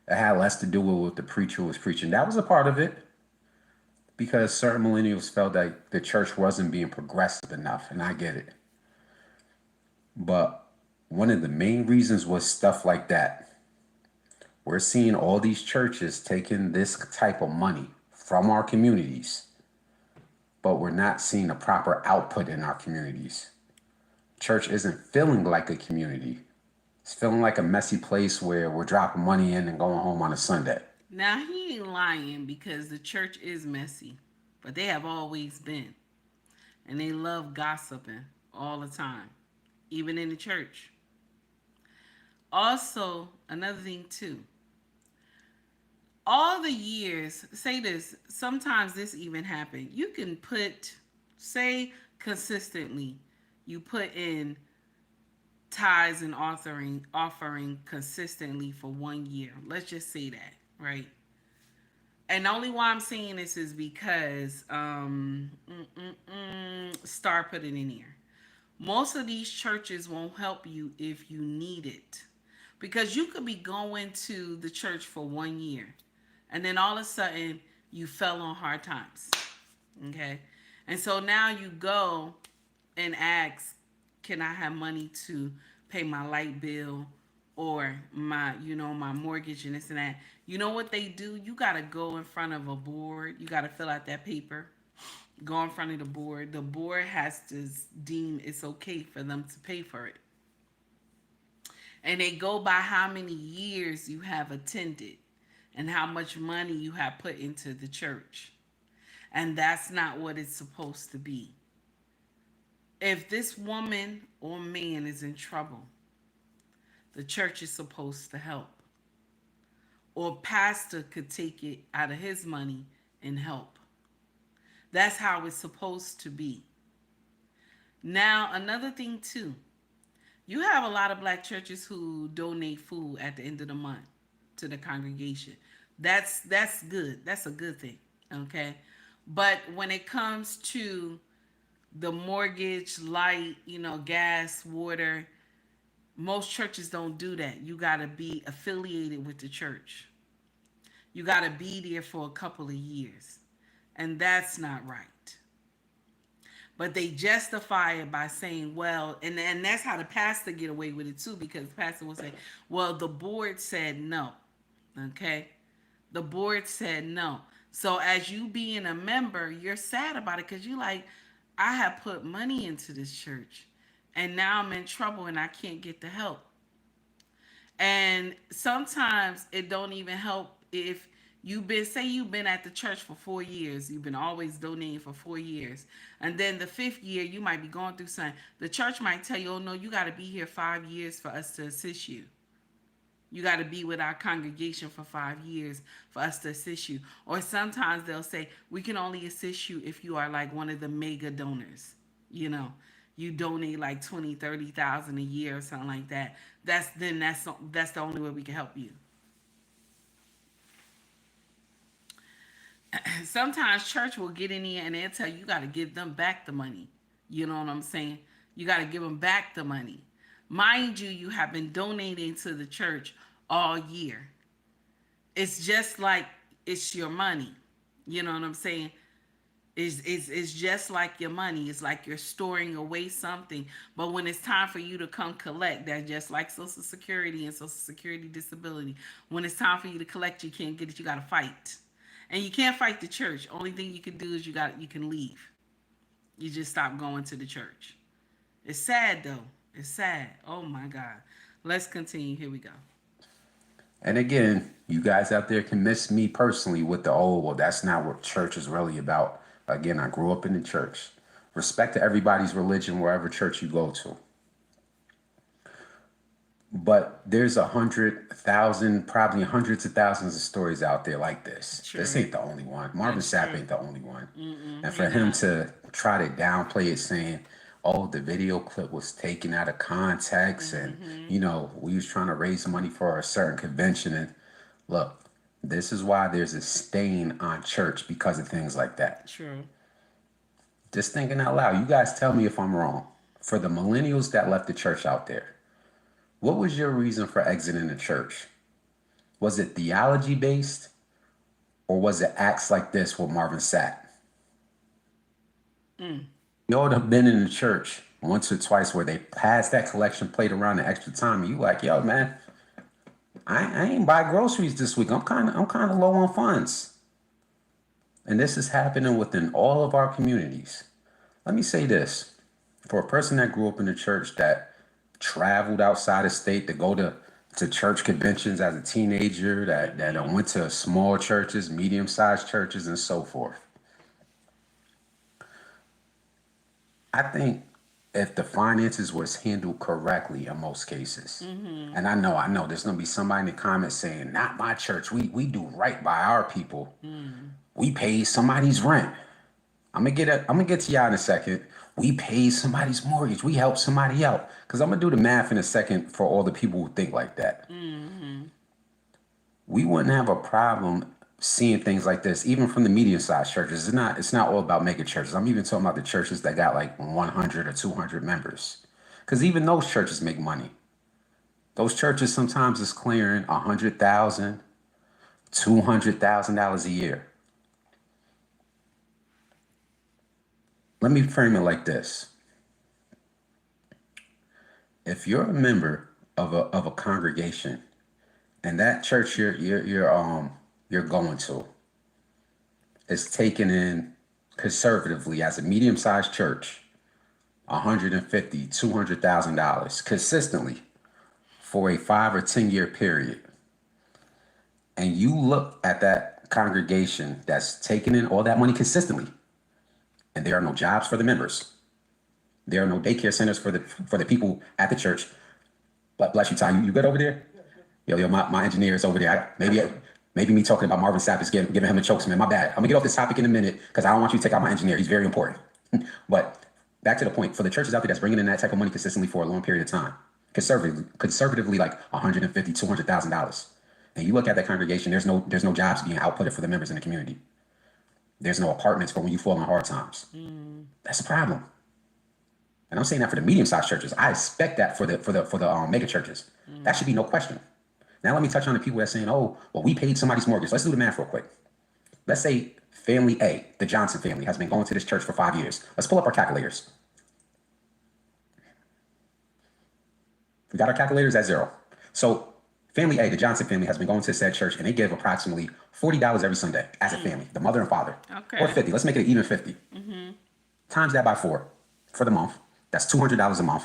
S3: It had less to do with what the preacher was preaching. That was a part of it, because certain millennials felt that the church wasn't being progressive enough, and I get it. But one of the main reasons was stuff like that. We're seeing all these churches taking this type of money from our communities, but we're not seeing a proper output in our communities. Church isn't feeling like a community. It's feeling like a messy place where we're dropping money in and going home on a Sunday.
S1: Now, he ain't lying, because the church is messy, but they have always been. And they love gossiping all the time, even in the church. Also, another thing, too. All the years, say this, sometimes this even happened. You can put, say consistently, you put in tithes and offering consistently for 1 year. Let's just say that, right? And the only why I'm saying this is because Star put it in here. Most of these churches won't help you if you need it. Because you could be going to the church for 1 year, and then all of a sudden you fell on hard times. Okay? And so now you go and ask, can I have money to pay my light bill or my mortgage and this and that? You know what they do? You got to go in front of a board. You got to fill out that paper. Go in front of the board. The board has to deem it's okay for them to pay for it. And they go by how many years you have attended and how much money you have put into the church. And that's not what it's supposed to be. If this woman or man is in trouble, the church is supposed to help. Or pastor could take it out of his money and help. That's how it's supposed to be. Now, another thing too. You have a lot of black churches who donate food at the end of the month to the congregation. That's good. That's a good thing. Okay? But when it comes to the mortgage, light, gas, water, most churches don't do that. You got to be affiliated with the church. You got to be there for a couple of years. And that's not right. But they justify it by saying, well, and that's how the pastor get away with it too, because the pastor will say, well, the board said no. Okay? The board said no. So as you being a member, you're sad about it, because you're like, I have put money into this church and now I'm in trouble and I can't get the help. And sometimes it don't even help if you've been at the church for 4 years. You've been always donating for 4 years. And then the 5th year, you might be going through something. The church might tell you, oh no, you got to be here 5 years for us to assist you. You got to be with our congregation for 5 years for us to assist you. Or sometimes they'll say, we can only assist you if you are like one of the mega donors. You donate like 20, 30,000 a year or something like that. That's the only way we can help you. Sometimes church will get in here and they'll tell you, you got to give them back the money. You know what I'm saying? You got to give them back the money. Mind you, you have been donating to the church all year. It's just like it's your money. You know what I'm saying? It's just like your money. It's like you're storing away something. But when it's time for you to come collect, that's just like Social Security and Social Security disability. When it's time for you to collect, you can't get it. You got to fight. And you can't fight the church. Only thing you can do is you can leave. You just stop going to the church. It's sad though. It's sad. Oh my God. Let's continue. Here we go.
S3: And again, you guys out there can miss me personally with the, oh, well, that's not what church is really about. Again, I grew up in the church. Respect to everybody's religion, wherever church you go to. But there's 100,000, probably hundreds of thousands of stories out there like this. This
S1: True.
S3: ain't the only one. Marvin
S1: That's
S3: Sapp
S1: true.
S3: ain't the only one. And
S1: He
S3: for him
S1: not.
S3: to try to downplay it, saying, "Oh, the video clip was taken out of context, and we was trying to raise money for a certain convention." And look, this is why there's a stain on church because of things like that.
S1: True.
S3: Just thinking out loud. You guys tell me if I'm wrong. For the millennials that left the church out there, what was your reason for exiting the church? Was it theology based, or was it acts like this with Marvin Sapp? You all have been in the church once or twice where they passed that collection plate around the extra time, and you like, yo, man, I ain't buy groceries this week. I'm kind of low on funds. And this is happening within all of our communities. Let me say this. For a person that grew up in the church, that traveled outside of state to go to church conventions as a teenager, that went to small churches, medium-sized churches, and so forth. I think if the finances was handled correctly in most cases, and I know there's gonna be somebody in the comments saying, not my church, we do right by our people. We pay somebody's rent. I'm gonna get to y'all in a second. We paid somebody's mortgage. We helped somebody out. Because I'm gonna do the math in a second for all the people who think like that. We wouldn't have a problem seeing things like this, even from the medium-sized churches. It's not all about mega churches. I'm even talking about the churches that got like 100 or 200 members. Because even those churches make money. Those churches sometimes is clearing $100,000, $200,000 a year. Let me frame it like this. If you're a member of a congregation, and that church you're going to is taking in conservatively as a medium-sized church $150,000, $200,000 consistently for a 5 or 10 year period, and you look at that congregation that's taking in all that money consistently, and there are no jobs for the members, there are no daycare centers for the people at the church. But bless you, Ty. You good over there? Yo, my engineer is over there. Maybe me talking about Marvin Sapp is giving him a chokesman. My bad. I'm gonna get off this topic in a minute because I don't want you to take out my engineer. He's very important. But back to the point. For the churches out there that's bringing in that type of money consistently for a long period of time, conservatively like $150,000, $200,000, and you look at that congregation, there's no jobs being outputted for the members in the community. There's no apartments for when you fall in hard times. That's a problem. And I'm saying that for the medium-sized churches. I expect that for the mega churches. That should be no question. Now let me touch on the people that are saying, "Oh, well, we paid somebody's mortgage." Let's do the math real quick. Let's say family A, the Johnson family, has been going to this church for 5 years. Let's pull up our calculators. We got our calculators at 0. So family A, the Johnson family, has been going to said church, and they give approximately $40 every Sunday as a family, the mother and father.
S1: Okay.
S3: Or 50. Let's make it even 50. Times that by 4 for the month. That's $200 a month.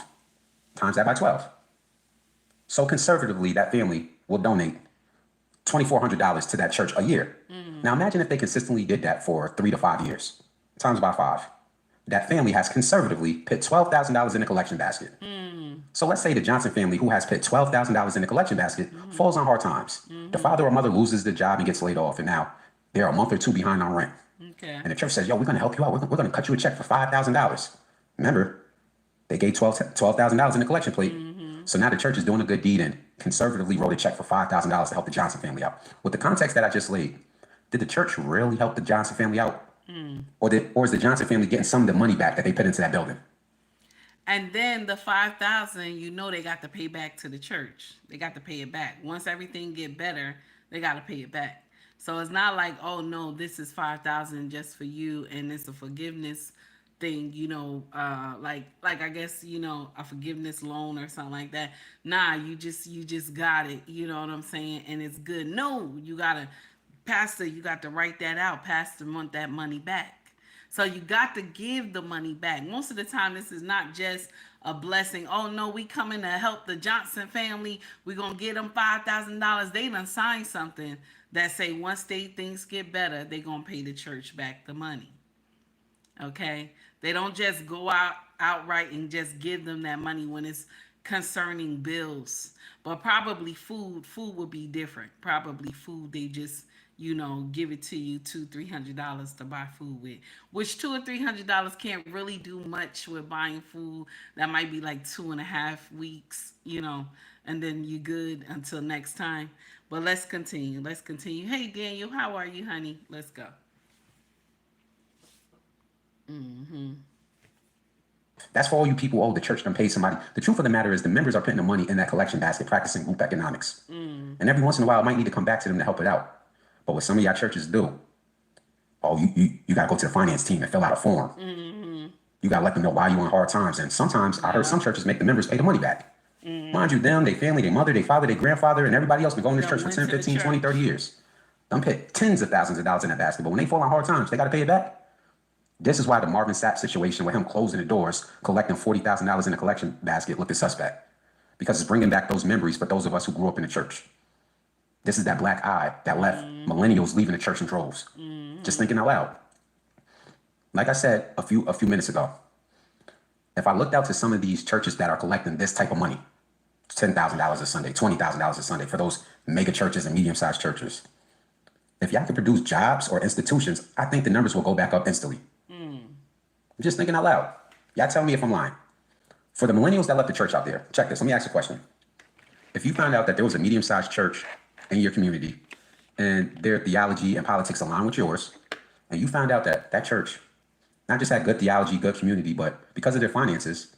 S3: Times that by 12. So conservatively, that family will donate $2,400 to that church a year. Now imagine if they consistently did that for 3 to 5 years. Times by 5. That family has conservatively put $12,000 in the collection basket. So let's say the Johnson family, who has put $12,000 in the collection basket, falls on hard times. The father or mother loses the job and gets laid off, and now they're a month or two behind on rent.
S1: Okay.
S3: And the church says, "Yo, we're going to help you out. We're going to cut you a check for $5,000. Remember, they gave $12,000 in the collection plate. So now the church is doing a good deed and conservatively wrote a check for $5,000 to help the Johnson family out. With the context that I just laid, did the church really help the Johnson family out? Or is the Johnson family getting some of the money back that they put into that building?
S1: And then the 5,000, they got to pay back to the church. They got to pay it back. Once everything get better, they got to pay it back. So it's not like, oh no, this is 5,000 just for you, and it's a forgiveness thing, like I guess, a forgiveness loan or something like that. Nah, you just got it, you know what I'm saying? And it's good. No, Pastor, you got to write that out. Pastor want that money back. So you got to give the money back. Most of the time, this is not just a blessing. Oh no, we coming to help the Johnson family. We're gonna get them $5,000. They done signed something that say once things get better, they gonna pay the church back the money. Okay, they don't just go outright and just give them that money when concerning bills, but probably food would be different. Probably food, they just, give it to you $200-300 to buy food with, which $200 or $300 can't really do much with buying food. That might be like 2.5 weeks, and then you good until next time. But let's continue. Hey Daniel, how are you, honey? Let's go.
S3: That's for all you people, oh, the church done paid somebody. The truth of the matter is the members are putting the money in that collection basket, practicing group economics. And every once in a while, it might need to come back to them to help it out. But what some of y'all churches do, oh, you got to go to the finance team and fill out a form. You got to let them know why you in hard times. And sometimes I heard some churches make the members pay the money back. Mind you, them, their family, their mother, their father, their grandfather, and everybody else been going to this church for 10, 15, 20, 30 years. Them put tens of thousands of dollars in that basket. But when they fall on hard times, they got to pay it back. This is why the Marvin Sapp situation with him closing the doors, collecting $40,000 in the collection basket looked suspect. Because it's bringing back those memories for those of us who grew up in the church. This is that black eye that left millennials leaving the church in droves. Just thinking out loud. Like I said a few minutes ago, if I looked out to some of these churches that are collecting this type of money, $10,000 a Sunday, $20,000 a Sunday for those mega churches and medium-sized churches, if y'all could produce jobs or institutions, I think the numbers will go back up instantly. I'm just thinking out loud. Y'all tell me if I'm lying. For the millennials that left the church out there, check this. Let me ask you a question. If you found out that there was a medium-sized church in your community and their theology and politics align with yours, and you found out that that church not just had good theology, good community, but because of their finances,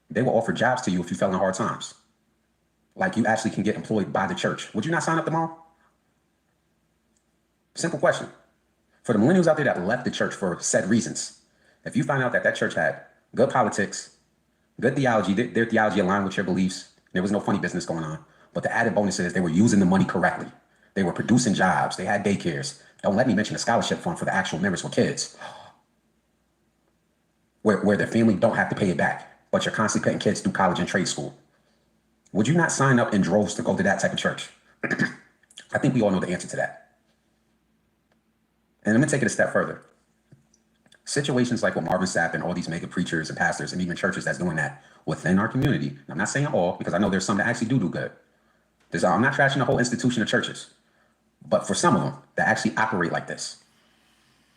S3: they will offer jobs to you if you fell in hard times. Like you actually can get employed by the church. Would you not sign up tomorrow? Simple question. For the millennials out there that left the church for said reasons, if you find out that that church had good politics, good theology, their theology aligned with your beliefs, there was no funny business going on, but the added bonus is they were using the money correctly. They were producing jobs. They had daycares. Don't let me mention the scholarship fund for the actual members with kids, where their family don't have to pay it back, but you're constantly putting kids through college and trade school. Would you not sign up in droves to go to that type of church? I think we all know the answer to that. And I'm going to take it a step further. Situations like with Marvin Sapp and all these mega preachers and pastors and even churches that's doing that within our community. I'm not saying all, because I know there's some that actually do good. I'm not trashing the whole institution of churches, but for some of them that actually operate like this,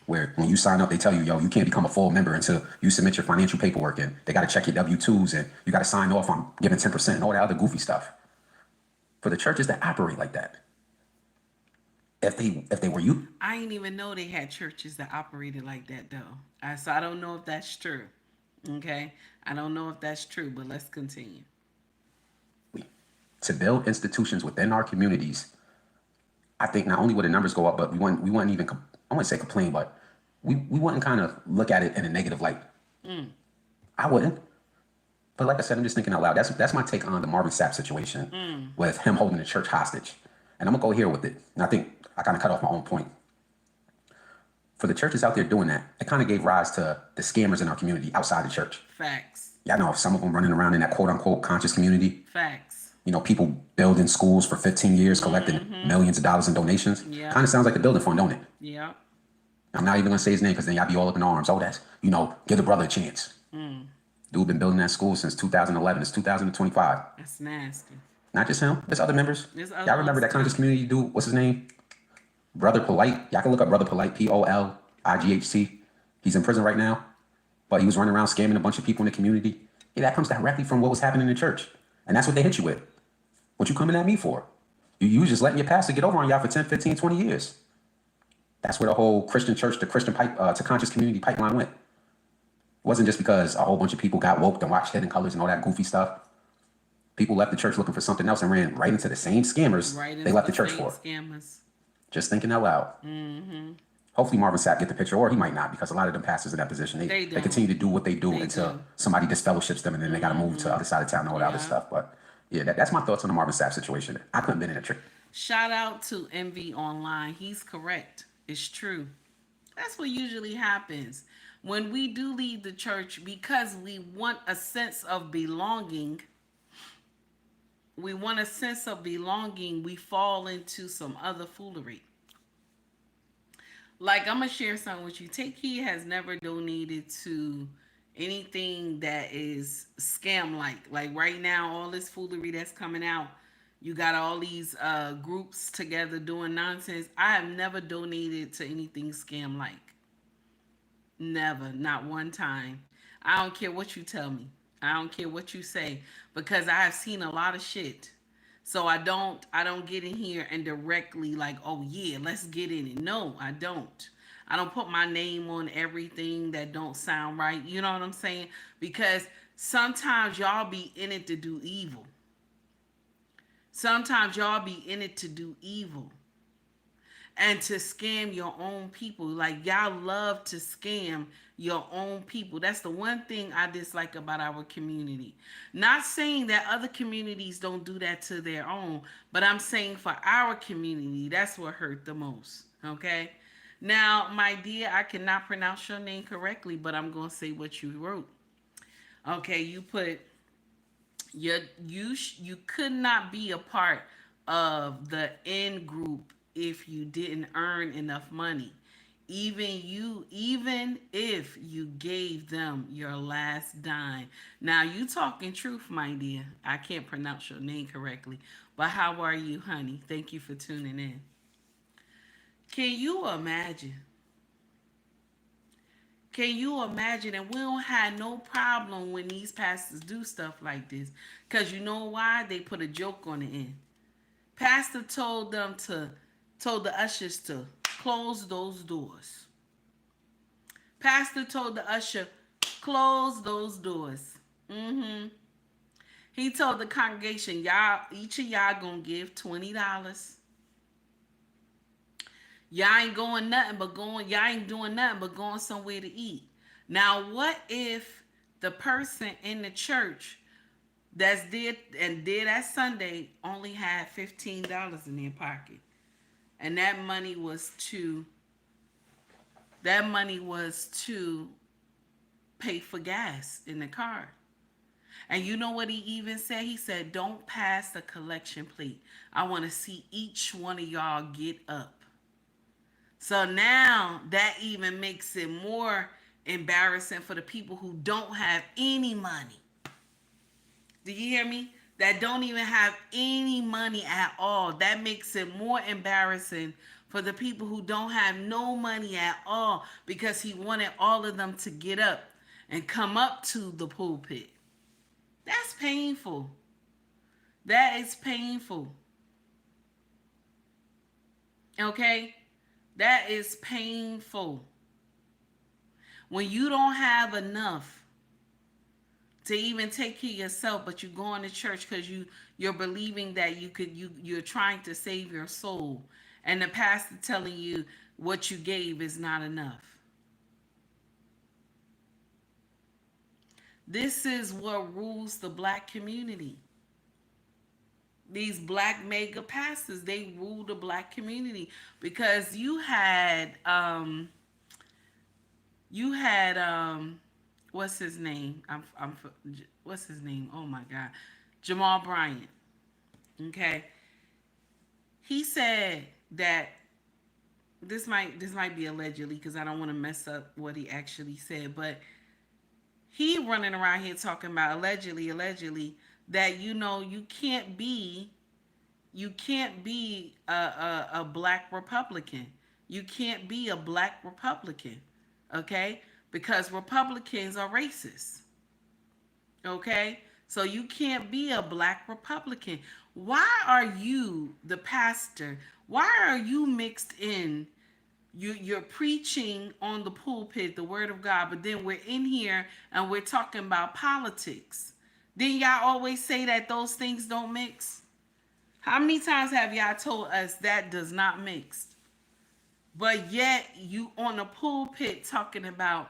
S3: where when you sign up, they tell you, yo, you can't become a full member until you submit your financial paperwork and they got to check your W-2s and you got to sign off on giving 10% and all that other goofy stuff. For the churches that operate like that, if they were you,
S1: I didn't even know they had churches that operated like that though. So I don't know if that's true. Okay, I don't know if that's true, but let's continue.
S3: to build institutions within our communities, I think not only would the numbers go up, but we wouldn't even, I wouldn't say complain, but we wouldn't kind of look at it in a negative light. I wouldn't. But like I said, I'm just thinking out loud. That's my take on the Marvin Sapp situation with him holding the church hostage. And I'm going to go here with it. And I think I kind of cut off my own point. For the churches out there doing that, it kind of gave rise to the scammers in our community outside the church.
S1: Facts.
S3: Y'all know some of them running around in that quote unquote conscious community.
S1: Facts.
S3: You know, people building schools for 15 years, collecting millions of dollars in donations.
S1: Yeah.
S3: Kind of sounds like the building fund, don't it?
S1: Yeah.
S3: I'm not even going to say his name because then y'all be all up in arms. Oh, that's, give the brother a chance. Dude been building that school since 2011. It's 2025.
S1: That's nasty.
S3: Not just him. There's other members. Y'all remember that conscious
S1: too.
S3: community dude? What's his name? Brother Polite. Y'all can look up Brother Polite, Polighc. He's in prison right now, but he was running around scamming a bunch of people in the community. Yeah, that comes directly from what was happening in the church. And that's what they hit you with. What you coming at me for? You was just letting your pastor get over on y'all for 10, 15, 20 years. That's where the whole Christian church to Christian to conscious community pipeline went. It wasn't just because a whole bunch of people got woke and watched Hidden Colors and all that goofy stuff. People left the church looking for something else and ran right into the same scammers they left the church for.
S1: Scammers.
S3: Just thinking out loud. Hopefully Marvin Sapp get the picture, or he might not, because a lot of them pastors in that position, they continue to do what they do until somebody disfellowships them and then they got to move to the other side of town and all that other stuff. But yeah, that's my thoughts on the Marvin Sapp situation. I couldn't have been in a church.
S1: Shout out to Envy Online. He's correct. It's true. That's what usually happens. When we do leave the church because we want a sense of belonging, we fall into some other foolery. Like, I'm going to share something with you. Take Heed has never donated to anything that is scam like right now, all this foolery that's coming out, you got all these groups together doing nonsense. I have never donated to anything scam like. Never, not one time. I don't care what you tell me. I don't care what you say because I have seen a lot of shit. So I don't get in here and directly like, "Oh yeah, let's get in it." No, I don't. I don't put my name on everything that don't sound right. You know what I'm saying? Because sometimes y'all be in it to do evil. Sometimes y'all be in it to do evil and to scam your own people. Like y'all love to scam your own people. That's the one thing I dislike about our community. Not saying that other communities don't do that to their own, but I'm saying for our community, that's what hurt the most. Okay? Now, my dear, I cannot pronounce your name correctly, but I'm going to say what you wrote. Okay, you put you could not be a part of the in group if you didn't earn enough money, even if you gave them your last dime. Now you talking truth, my dear. I can't pronounce your name correctly, but how are you, honey? Thank you for tuning in. Can you imagine? Can you imagine? And we don't have no problem when these pastors do stuff like this. Because you know why? They put a joke on the end. Pastor told the ushers to close those doors. Pastor told the usher, close those doors. He told the congregation, y'all, each of y'all gonna give $20. Y'all ain't doing nothing but going somewhere to eat. Now, what if the person in the church that's did that Sunday only had $15 in their pocket, and that money was to pay for gas in the car. And you know what he even said? He said, "Don't pass the collection plate. I want to see each one of y'all get up." So now that even makes it more embarrassing for the people who don't have any money. Do you hear me? That don't even have any money at all. That makes it more embarrassing for the people who don't have no money at all, because he wanted all of them to get up and come up to the pulpit. That's painful. That is painful. Okay? That is painful. When you don't have enough to even take care of yourself, but you going to church because you're believing that you're trying to save your soul, and the pastor telling you what you gave is not enough. This is what rules the black community. These black mega pastors, they rule the black community because you had what's his name? What's his name? Oh my God, Jamal Bryant. Okay, he said that this might be allegedly because I don't want to mess up what he actually said, but he running around here talking about allegedly that you can't be a black Republican. You can't be a black Republican, okay? Because Republicans are racist, okay? So you can't be a black Republican. Why are you the pastor? Why are you mixed in? You're preaching on the pulpit the word of God, but then we're in here and we're talking about politics. Then y'all always say that those things don't mix. How many times have y'all told us that does not mix? But yet you on the pulpit talking about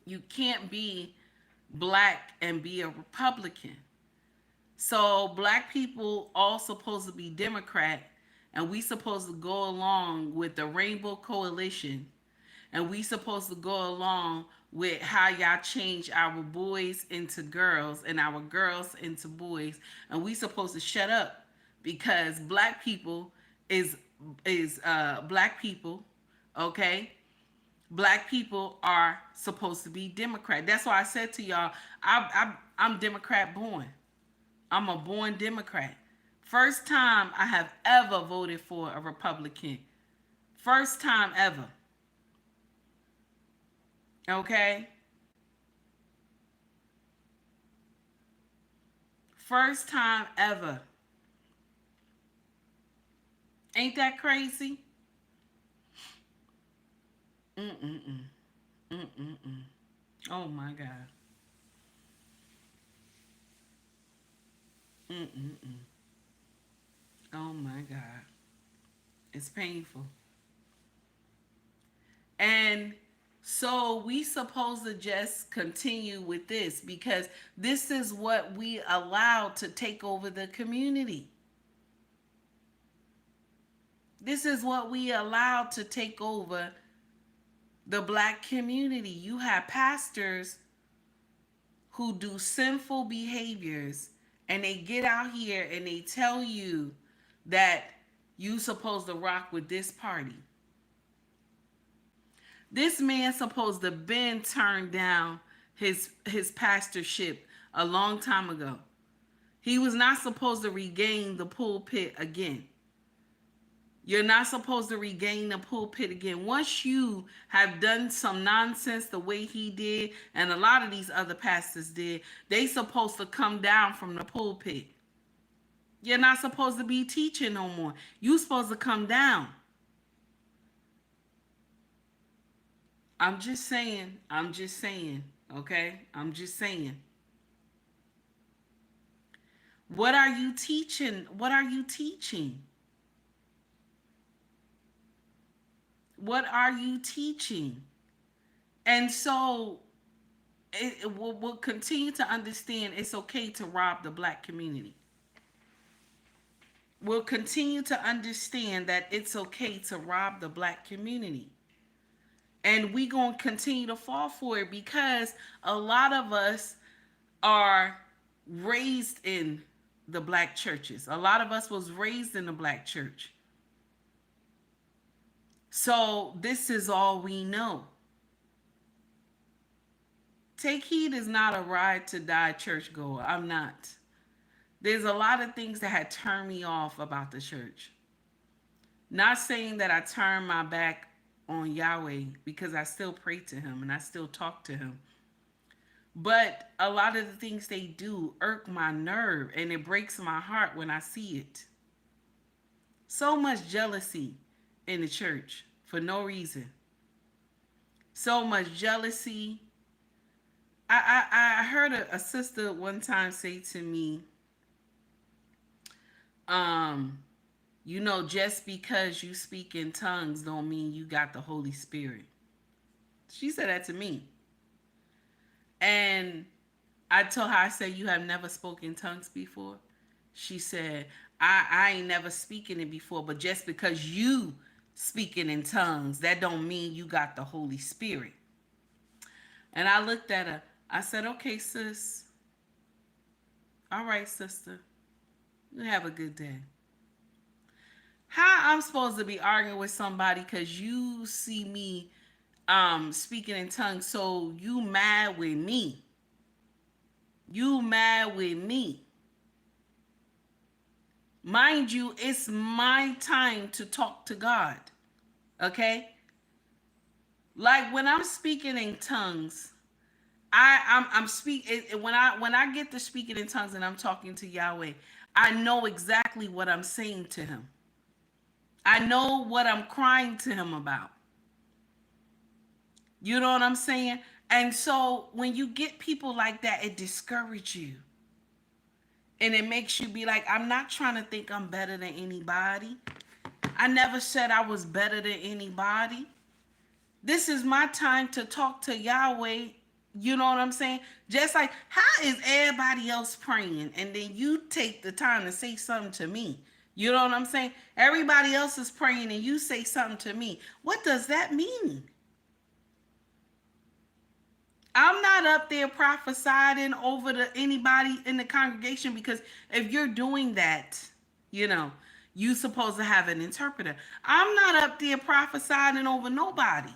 S1: you can't be black and be a Republican. So black people all supposed to be Democrat, and we supposed to go along with the Rainbow Coalition, and we supposed to go along with how y'all change our boys into girls and our girls into boys, and we supposed to shut up because black people is black people, okay? Black people are supposed to be Democrat. That's why I said to y'all, I'm Democrat born. I'm a born Democrat. First time I have ever voted for a Republican. First time ever. Okay? First time ever. Ain't that crazy? Mm-mm-mm. Mm-mm-mm. Oh my God. Mm-mm-mm. Oh my God. It's painful. And so we supposed to just continue with this because this is what we allowed to take over the community. This is what we allowed to take over the black community. You have pastors who do sinful behaviors and they get out here and they tell you that you supposed to rock with this party. This man supposed to been turned down his pastorship a long time ago. He was not supposed to regain the pulpit again. You're not supposed to regain the pulpit again. Once you have done some nonsense the way he did, and a lot of these other pastors did, they supposed to come down from the pulpit. You're not supposed to be teaching no more. You supposed to come down. I'm just saying, okay? I'm just saying. What are you teaching? What are you teaching? What are you teaching? And so we'll continue to understand it's okay to rob the black community. We'll continue to understand that it's okay to rob the black community. And we going to continue to fall for it because a lot of us are raised in the black churches. A lot of us was raised in the black church. So this is all we know. Take Heed is not a ride to die churchgoer. I'm not. There's a lot of things that had turned me off about the church. Not saying that I turned my back on Yahweh because I still pray to him and I still talk to him. But a lot of the things they do irk my nerve and it breaks my heart when I see it. So much jealousy in the church for no reason. So much jealousy. I heard a sister one time say to me, just because you speak in tongues don't mean you got the Holy Spirit. She said that to me. And I told her, I said, you have never spoken tongues before? She said, I ain't never speaking it before, but just because you speaking in tongues, that don't mean you got the Holy Spirit. And I looked at her. I said, okay, sis. All right, sister. You have a good day. How I'm supposed to be arguing with somebody because you see me speaking in tongues, so you mad with me? You mad with me? Mind you, it's my time to talk to God. Okay? Like when I'm speaking in tongues, I'm speaking when I get to speaking in tongues and I'm talking to Yahweh, I know exactly what I'm saying to him. I know what I'm crying to him about. You know what I'm saying? And so when you get people like that, it discourages you. And it makes you be like, I'm not trying to think I'm better than anybody. I never said I was better than anybody. This is my time to talk to Yahweh. You know what I'm saying? Just like, how is everybody else praying? And then you take the time to say something to me. You know what I'm saying? Everybody else is praying and you say something to me. What does that mean? I'm not up there prophesying over to anybody in the congregation because if you're doing that, you supposed to have an interpreter. I'm not up there prophesying over nobody.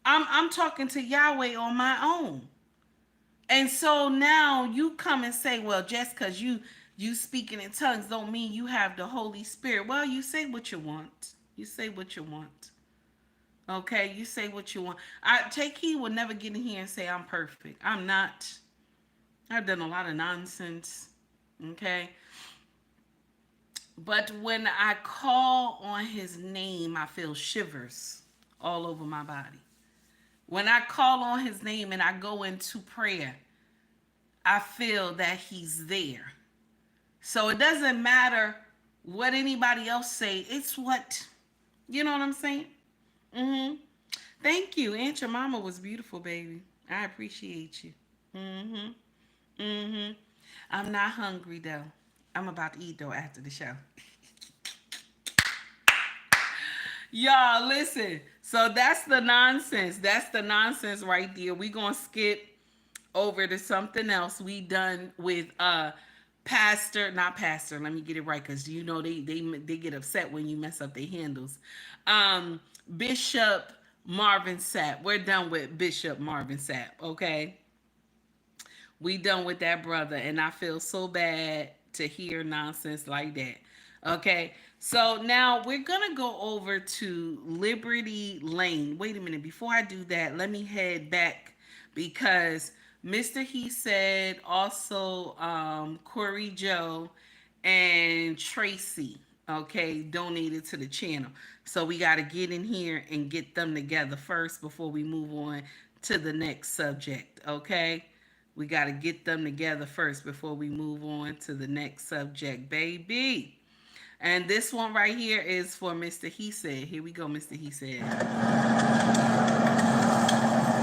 S1: I'm talking to Yahweh on my own. And so now you come and say, well, just because you speaking in tongues don't mean you have the Holy Spirit. Well, you say what you want. You say what you want. Okay, you say what you want. I take heed will never get in here and say I'm perfect. I'm not. I've done a lot of nonsense. Okay. But when I call on his name, I feel shivers all over my body. When I call on his name and I go into prayer, I feel that he's there. So it doesn't matter what anybody else say. It's what, you know what I'm saying? Mm-hmm. Thank you. Aunt your mama was beautiful, baby. I appreciate you. Mm-hmm. Mm-hmm. I'm not hungry though. I'm about to eat though after the show. Y'all, listen. So that's the nonsense. That's the nonsense right there. We gonna skip over to something else. We done with pastor, not pastor. Let me get it right, because you know they get upset when you mess up their handles. Bishop Marvin Sapp. We're done with Bishop Marvin Sapp. Okay, we done with that brother, and I feel so bad to hear nonsense like that. Okay, so now we're gonna go over to Liberty Lane. Wait a minute, before I do that, let me head back because Mr. He said also Corey Joe and Tracy, okay, donated to the channel. So we got to get in here and get them together first before we move on to the next subject, okay? We got to get them together first before we move on to the next subject, baby. And this one right here is for Mr. He Said. Here we go, Mr. He Said.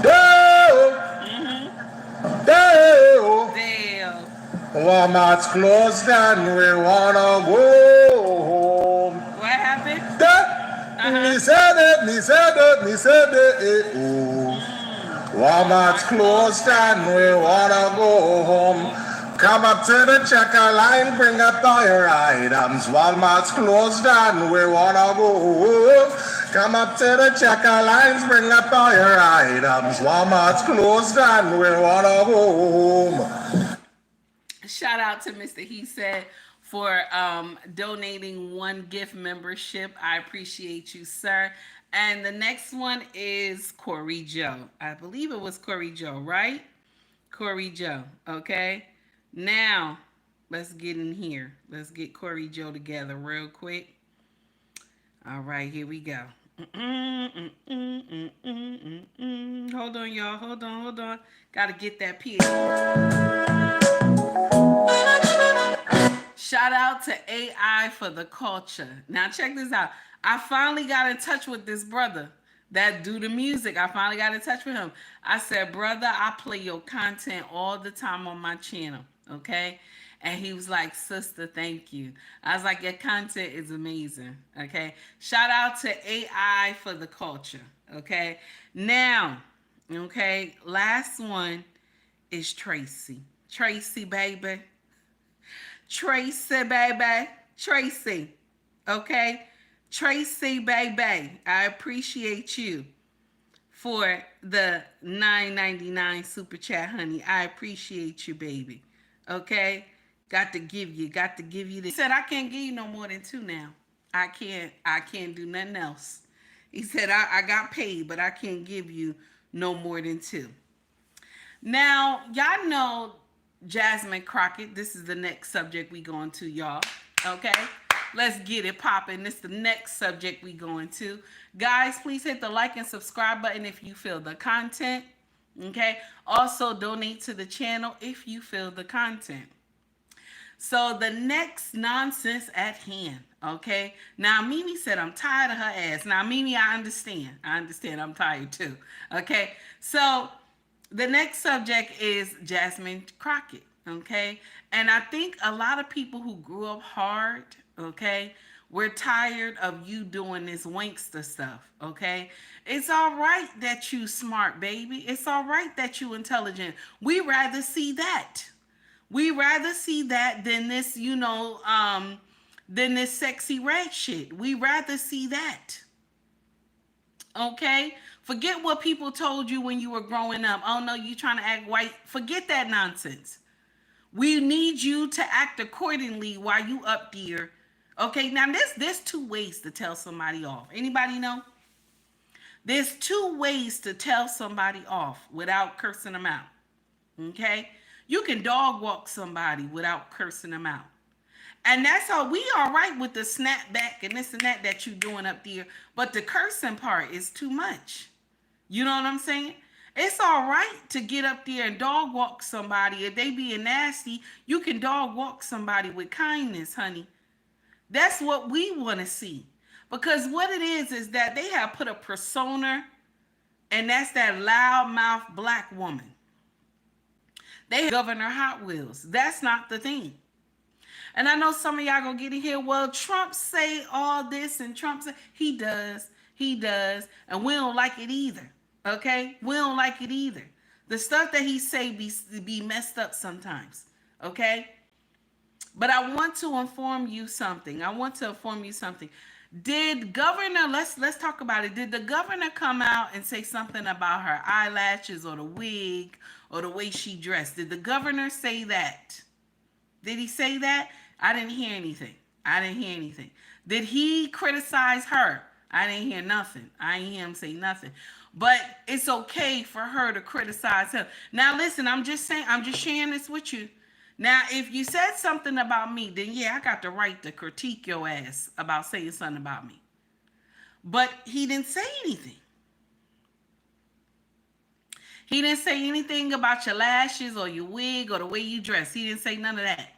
S4: Dale,
S1: Dale.
S4: Walmart's closed and we wanna go home.
S1: What happened?
S4: Me said it, me said it, me said it. Walmart's closed and we wanna go home. Come up to the checker line, bring up all your items. Walmart's closed and we wanna go home. Come up to the checker lines, bring up all your items. Walmart's closed and we wanna go home.
S1: Shout out to Mr. He Said for donating one gift membership. I appreciate you, sir. And the next one is Corey Joe. I believe it was Corey Joe, right? Corey Joe. Okay. Now, let's get in here. Let's get Corey Joe together real quick. All right, here we go. Hold on, y'all. Hold on. Gotta get that PA. Shout out to AI for the culture. Now check this out. I finally got in touch with this brother that do the music. I finally got in touch with him. I said, brother, I play your content all the time on my channel. Okay. And he was like, sister, thank you. I was like, your content is amazing. Okay. Shout out to AI for the culture. Okay. Now, okay, last one is Tracy. Tracy, baby. Tracy, baby. Tracy. Okay. Tracy, baby. I appreciate you for the $9.99 super chat, honey. I appreciate you, baby. Okay. Got to give you this. He said, I can't give you no more than 2 now. I can't do nothing else. He said, I got paid, but I can't give you no more than 2. Now, y'all know Jasmine Crockett. This is the next subject we going to, y'all. Okay? Let's get it popping. This is the next subject we going to. Guys, please hit the like and subscribe button if you feel the content. Okay? Also, donate to the channel if you feel the content. So the next nonsense at hand, okay? Now, Mimi said, I'm tired of her ass. Now, Mimi, I understand. I'm tired too, okay? So the next subject is Jasmine Crockett, okay? And I think a lot of people who grew up hard, okay, we're tired of you doing this wankster stuff, okay? It's all right that you smart, baby. It's all right that you intelligent. We rather see that. We rather see that than this, than this sexy red shit. We rather see that. Okay? Forget what people told you when you were growing up. Oh no, you trying to act white. Forget that nonsense. We need you to act accordingly while you up there. Okay, now there's two ways to tell somebody off. Anybody know? There's two ways to tell somebody off without cursing them out. Okay? You can dog walk somebody without cursing them out. And that's all. We all right with the snapback and this and that you doing up there. But the cursing part is too much. You know what I'm saying? It's all right to get up there and dog walk somebody. If they being nasty, you can dog walk somebody with kindness, honey. That's what we want to see. Because what it is that they have put a persona, and that's that loudmouth black woman. They Governor Hot Wheels. That's not the thing. And I know some of y'all gonna get in here, well, Trump say all this and Trump say, he does, and we don't like it either, okay? We don't like it either. The stuff that he say be messed up sometimes, okay? But I want to inform you something. Did Governor, let's talk about it. Did the governor come out and say something about her eyelashes or the wig or the way she dressed? Did the governor say that? Did he say that? I didn't hear anything. Did he criticize her? I didn't hear nothing. I didn't hear him say nothing. But it's okay for her to criticize him. Now listen, I'm just sharing this with you. Now, if you said something about me, then yeah, I got the right to critique your ass about saying something about me. But he didn't say anything. He didn't say anything about your lashes or your wig or the way you dress. He didn't say none of that.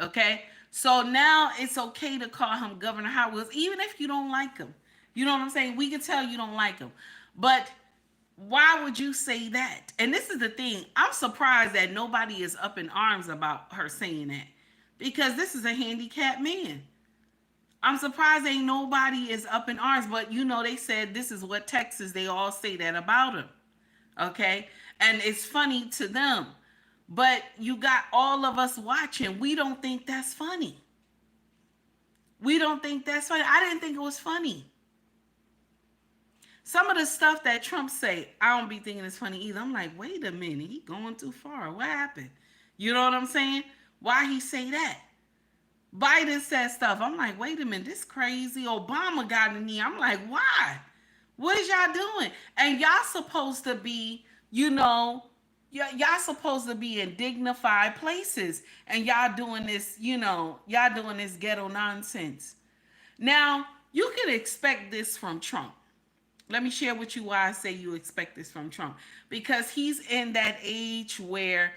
S1: Okay? So now it's okay to call him Governor Hot Wheels, even if you don't like him. You know what I'm saying? We can tell you don't like him. But why would you say that? And this is the thing. I'm surprised that nobody is up in arms about her saying that. Because this is a handicapped man. I'm surprised ain't nobody is up in arms. But you know, they said this is what Texas, they all say that about him. Okay? And it's funny to them. But you got all of us watching. We don't think that's funny. I didn't think it was funny. Some of the stuff that Trump say, I don't be thinking it's funny either. I'm like, wait a minute, he going too far. What happened? You know what I'm saying? Why he say that? Biden said stuff. I'm like, wait a minute, this crazy. Obama got in here. I'm like, why? What is y'all doing? And y'all supposed to be, y'all supposed to be in dignified places. And y'all doing this, y'all doing this ghetto nonsense. Now, you can expect this from Trump. Let me share with you why I say you expect this from Trump. Because he's in that age where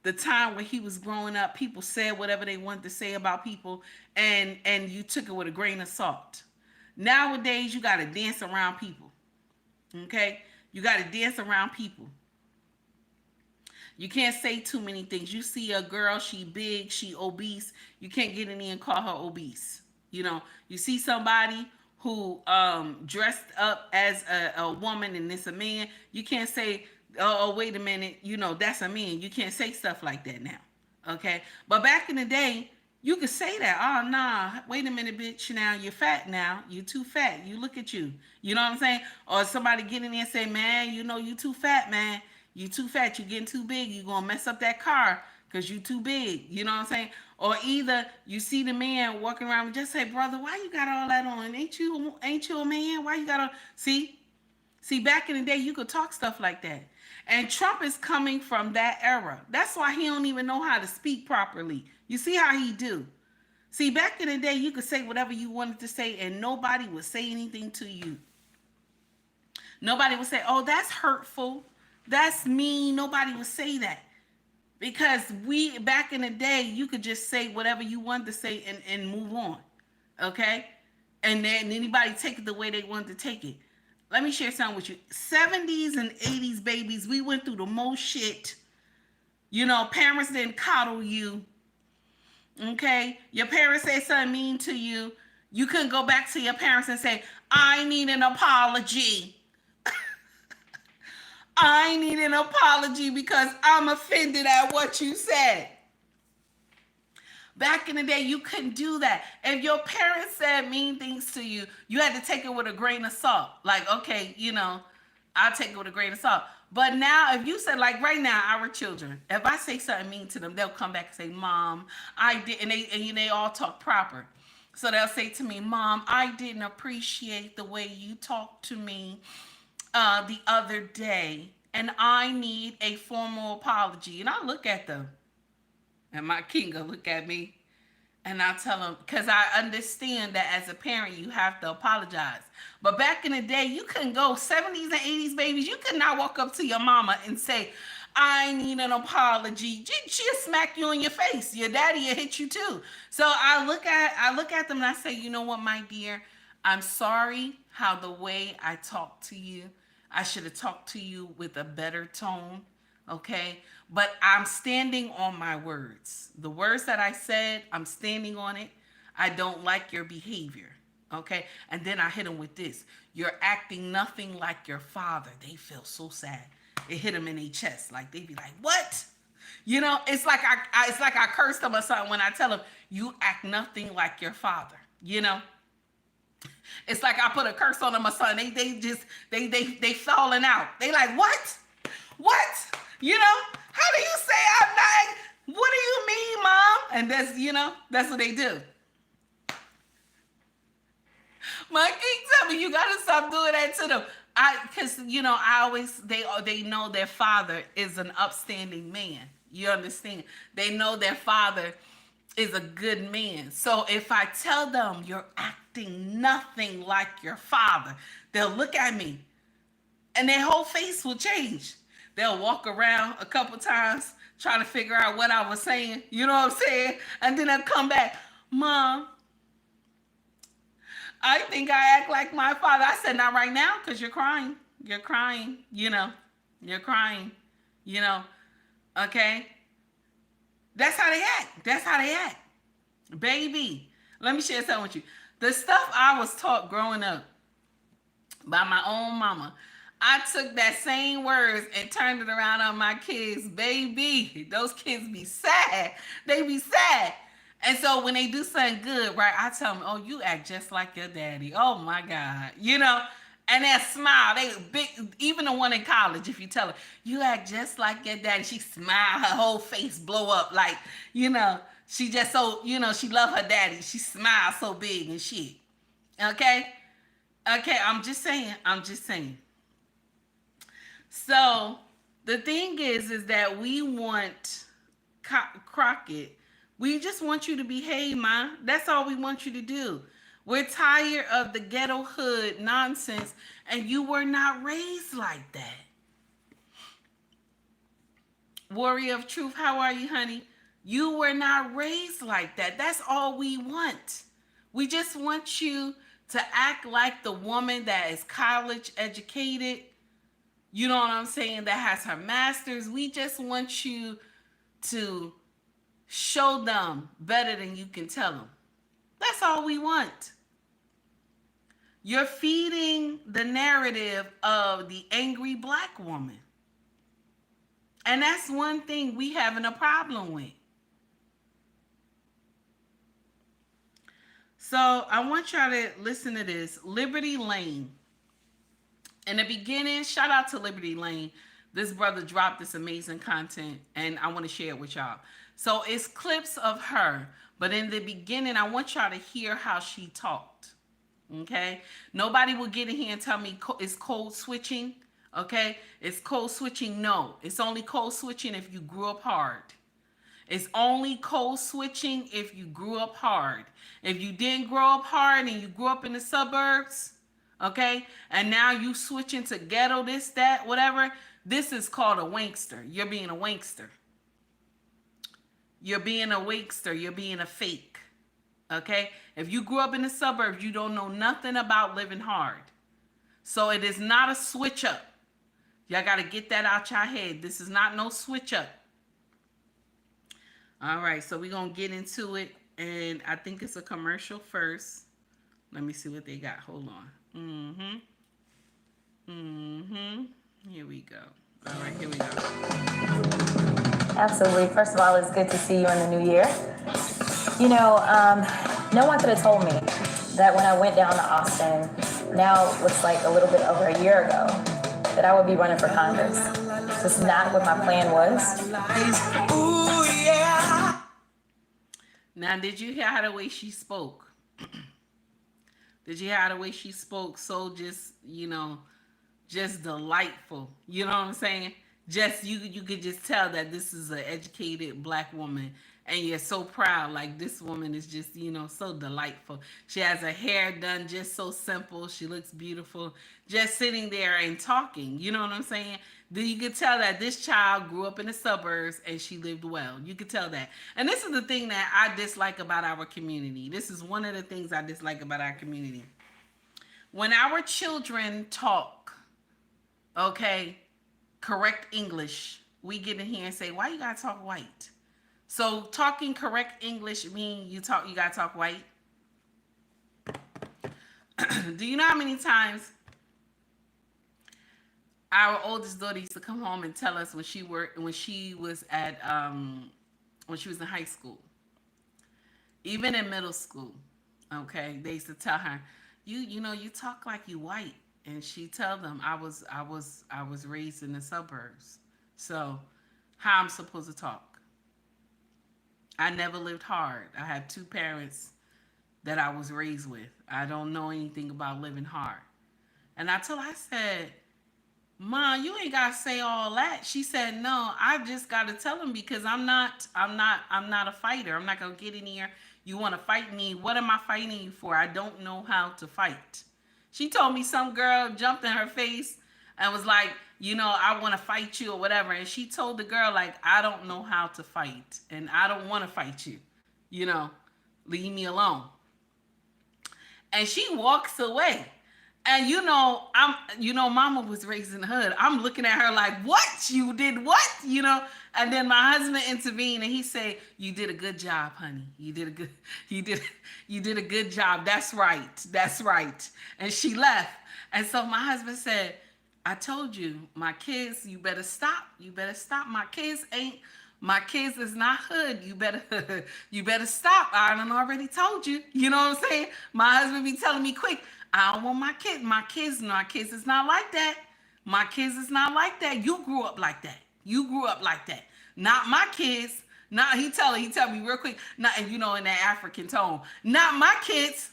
S1: the time when he was growing up, people said whatever they wanted to say about people, and you took it with a grain of salt. Nowadays, you got to dance around people. Okay? You got to dance around people. You can't say too many things. You see a girl, she big, she obese. You can't get in there and call her obese. You see somebody who dressed up as a woman and it's a man, you can't say, oh, wait a minute, that's a man. You can't say stuff like that now, okay? But back in the day, you could say that. Oh, nah, wait a minute, bitch, now you're fat now. You too fat. You look at you. You know what I'm saying? Or somebody get in there and say, man, you too fat, man. You too fat. You getting too big. You going to mess up that car because you too big. You know what I'm saying? Or either you see the man walking around and just say, brother, why you got all that on? Ain't you a man? Why you got all... See, back in the day, you could talk stuff like that. And Trump is coming from that era. That's why he don't even know how to speak properly. You see how he do. See, back in the day, you could say whatever you wanted to say and nobody would say anything to you. Nobody would say, oh, that's hurtful. That's mean. Nobody would say that. Because back in the day, you could just say whatever you wanted to say and move on. Okay? And then anybody take it the way they wanted to take it. Let me share something with you. 70s and 80s babies, we went through the most shit. Parents didn't coddle you. Okay? Your parents said something mean to you. You couldn't go back to your parents and say, I need an apology. I need an apology because I'm offended at what you said. Back in the day, you couldn't do that. If your parents said mean things to you, you had to take it with a grain of salt. Like, okay, I'll take it with a grain of salt. But now, if you said, like right now, our children, if I say something mean to them, they'll come back and say, "Mom, I did," and they all talk proper. So they'll say to me, "Mom, I didn't appreciate the way you talked to me the other day, and I need a formal apology." And I look at them, and my king will look at me, and I tell them, because I understand that as a parent, you have to apologize. But back in the day, you couldn't go 70s and 80s babies. You could not walk up to your mama and say, "I need an apology." She'll smack you in your face. Your daddy will hit you too. So I look at them and I say, "You know what, my dear? I'm sorry how the way I talked to you. I should have talked to you with a better tone. Okay, but I'm standing on my words. The words that I said, I'm standing on it. I don't like your behavior." Okay, and then I hit them with this: "You're acting nothing like your father." They feel so sad. It hit them in their chest, like they be like, "What?" You know, it's like I curse them or something when I tell them, "You act nothing like your father." You know, it's like I put a curse on them or something. They falling out. They like, "What? What?" You know, "How do you say I'm not? What do you mean, Mom?" And that's what they do. My king tell me, "You gotta stop doing that to them." Because I always they know their father is an upstanding man. You understand? They know their father is a good man. So if I tell them, "You're acting nothing like your father," they'll look at me, and their whole face will change. They'll walk around a couple times trying to figure out what I was saying. You know what I'm saying? And then they'll come back, "Mom, I think I act like my father." I said, "Not right now, because you're crying. You're crying. You're crying. Okay?" That's how they act. That's how they act. Baby, let me share something with you. The stuff I was taught growing up by my own mama, I took that same words and turned it around on my kids. Baby, those kids be sad. They be sad. And so when they do something good, right, I tell them, "Oh, you act just like your daddy." Oh my God. And they smile. They big, even the one in college, if you tell her, "You act just like your daddy," she smile, her whole face blow up like, she just so, she love her daddy. She smiles so big and shit. Okay? Okay, I'm just saying. So the thing is that we want Crockett. We just want you to behave, ma. That's all we want you to do. We're tired of the ghetto hood nonsense, and you were not raised like that. Warrior of Truth, how are you, honey? You were not raised like that. That's all we want. We just want you to act like the woman that is college educated. You know what I'm saying? That has her master's. We just want you to show them better than you can tell them. That's all we want. You're feeding the narrative of the angry black woman. And that's one thing we having a problem with. So I want y'all to listen to this. Liberty Lane. In the beginning, shout out to Liberty Lane. This brother dropped this amazing content, and I want to share it with y'all. So it's clips of her, but in the beginning, I want y'all to hear how she talked. Okay? Nobody will get in here and tell me it's code switching. Okay? It's code switching. No. It's only code switching if you grew up hard. It's only code switching if you grew up hard. If you didn't grow up hard and you grew up in the suburbs, okay, and now you switching to ghetto, this, that, whatever, this is called a wankster. You're being a wankster. You're being a wankster. You're being a fake. Okay? If you grew up in the suburbs, you don't know nothing about living hard. So it is not a switch up. Y'all got to get that out your head. This is not no switch up. All right, so we're going to get into it. And I think it's a commercial first. Let me see what they got. Hold on. Here we go. All right, here we go.
S5: Absolutely. First of all, it's good to see you in the new year. No one could have told me that when I went down to Austin, now looks like a little bit over a year ago, that I would be running for Congress. That's not what my plan was.
S1: Now, did you hear how the way she spoke? Did you hear how the way she spoke? So just, just delightful. You know what I'm saying? Just you could just tell that this is an educated black woman, and you're so proud. Like, this woman is just, so delightful. She has her hair done just so simple. She looks beautiful. Just sitting there and talking. You know what I'm saying? Then you could tell that this child grew up in the suburbs and she lived well. You could tell that. And this is the thing that I dislike about our community. This is one of the things I dislike about our community. When our children talk, okay, correct English, we get in here and say, why you gotta talk white? So talking correct English mean you gotta talk white? Do you know how many times our oldest daughter used to come home and tell us when she was in high school, even in middle school, okay, they used to tell her, you talk like you white. And she tell them, I was raised in the suburbs. So how I'm supposed to talk? I never lived hard. I have 2 parents that I was raised with. I don't know anything about living hard. And I said, Ma, you ain't gotta say all that. She said, no, I just gotta tell them because I'm not a fighter. I'm not gonna get in here. You wanna fight me? What am I fighting you for? I don't know how to fight. She told me some girl jumped in her face and was like, I want to fight you or whatever. And she told the girl, like, I don't know how to fight and I don't want to fight you. Leave me alone. And she walks away. And mama was raised in the hood. I'm looking at her like, what? You did what? And then my husband intervened and he said, you did a good job, honey. You did a good job. That's right. And she left. And so my husband said, I told you, my kids, you better stop. My kids is not hood. You better stop. I done already told you. You know what I'm saying? My husband be telling me quick, I don't want my kids. My kids is not like that. My kids is not like that. You grew up like that. Not my kids. Not he tell me real quick. Not in that African tone. Not my kids.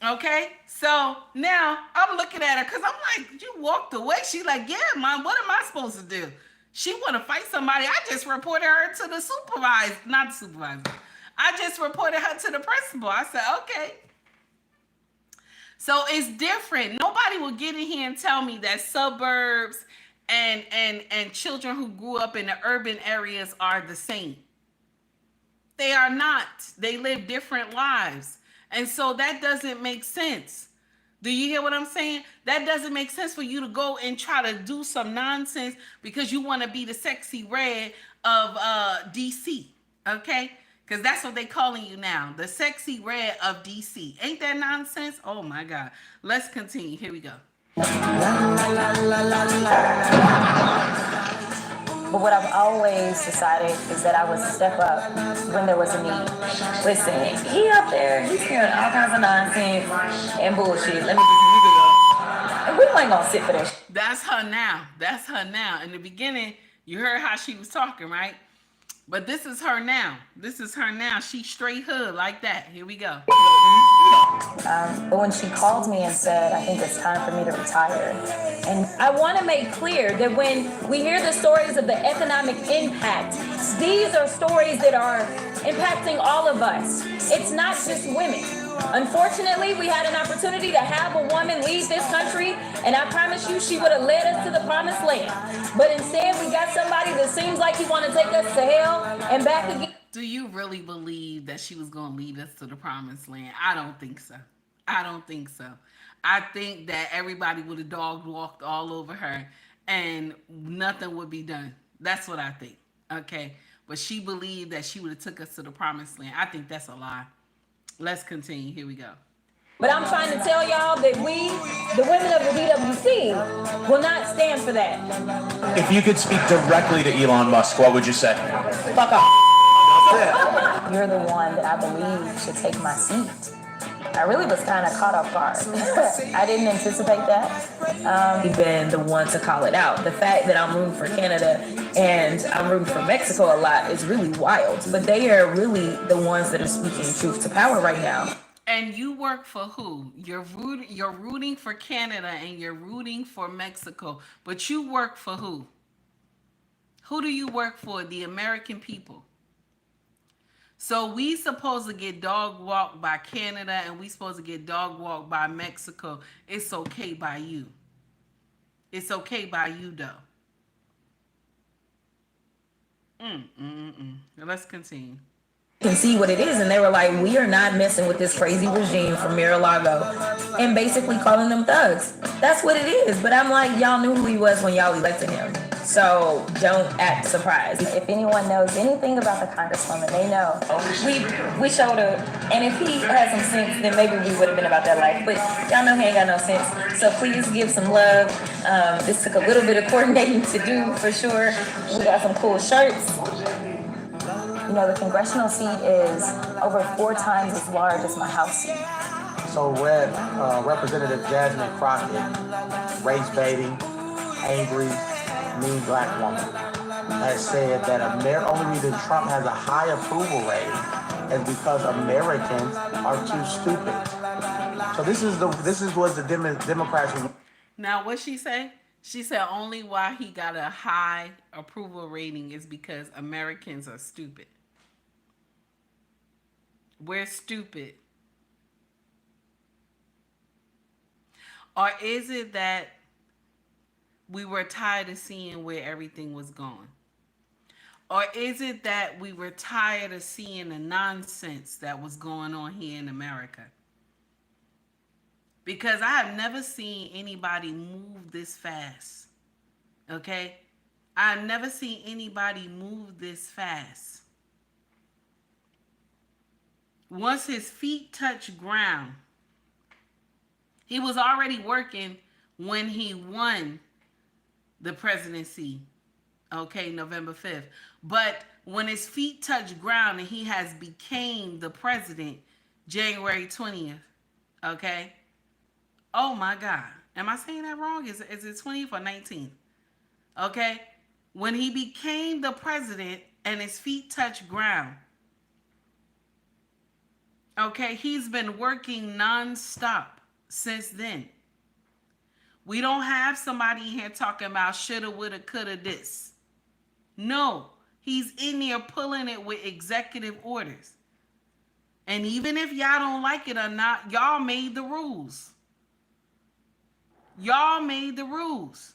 S1: Okay. So now I'm looking at her because I'm like, you walked away. She like, yeah, Mom. What am I supposed to do? She want to fight somebody. I just reported her to the supervisor. Not the supervisor. I just reported her to the principal. I said, okay. So it's different. Nobody will get in here and tell me that suburbs and children who grew up in the urban areas are the same. They are not. They live different lives. And so that doesn't make sense. Do you hear what I'm saying? That doesn't make sense for you to go and try to do some nonsense because you want to be the sexy red of DC. Okay? Because that's what they calling you now. The sexy red of DC. Ain't that nonsense? Oh my God. Let's continue. Here we go.
S5: But what I've always decided is that I would step up when there was a need. Listen, he up there, he's hearing all kinds of nonsense and bullshit. Let me just, and we ain't gonna sit for this.
S1: That's her now. In the beginning, you heard how she was talking, right? But this is her now. She's straight hood like that. Here we go.
S5: But when she called me and said, I think it's time for me to retire. And I want to make clear that when we hear the stories of the economic impact, these are stories that are impacting all of us. It's not just women. Unfortunately, we had an opportunity to have a woman leave this country, and I promise you she would have led us to the promised land. But instead, we got somebody that seems like he want to take us to hell and back again.
S1: Do you really believe that she was going to lead us to the promised land? I don't think so. I think that everybody would have dog walked all over her and nothing would be done. That's what I think. Okay. But she believed that she would have took us to the promised land. I think that's a lie. Let's continue. Here we go.
S5: But I'm trying to tell y'all that we, the women of the BWC, will not stand for that.
S6: If you could speak directly to Elon Musk, what would you say?
S5: Fuck off. You're the one that I believe should take my seat. I really was kind of caught off guard. I didn't anticipate that. We've been the one to call it out. The fact that I'm rooting for Canada and I'm rooting for Mexico a lot is really wild. But they are really the ones that are speaking truth to power right now.
S1: And you work for who? You're rooting for Canada and you're rooting for Mexico. But you work for who? Who do you work for? The American people. So we supposed to get dog walked by Canada and we supposed to get dog walked by Mexico. It's okay by you. It's okay by you though. Let's continue.
S5: Can see what it is, and they were like, we are not messing with this crazy regime from Mar-a-Lago, and basically calling them thugs. That's what it is. But I'm like, y'all knew who he was when y'all elected him, so don't act surprised. If anyone knows anything about the congresswoman, they know we showed her, and if he had some sense, then maybe we would have been about that life. But y'all know he ain't got no sense, so please give some love. This took a little bit of coordinating to do for sure. We got some cool shirts. You know, the congressional seat is over 4 times as large as my House seat.
S7: So Representative Jasmine Crockett, race baiting, angry, mean black woman, has said that only reason Trump has a high approval rating is because Americans are too stupid. So this is what the Democrats.
S1: Now, what she say? She said only why he got a high approval rating is because Americans are stupid. We're stupid. Or is it that we were tired of seeing where everything was going? Or is it that we were tired of seeing the nonsense that was going on here in America? Because I have never seen anybody move this fast. Okay? I've never seen anybody move this fast. Once his feet touched ground, he was already working when he won the presidency, okay, November 5th. But when his feet touched ground and he has became the president January 20th, okay? Oh my God. Am I saying that wrong? Is it 20th or 19th? Okay? When he became the president and his feet touched ground, okay, he's been working nonstop since then. We don't have somebody here talking about shoulda, woulda, coulda, this. No, he's in there pulling it with executive orders. And even if y'all don't like it or not, y'all made the rules. Y'all made the rules.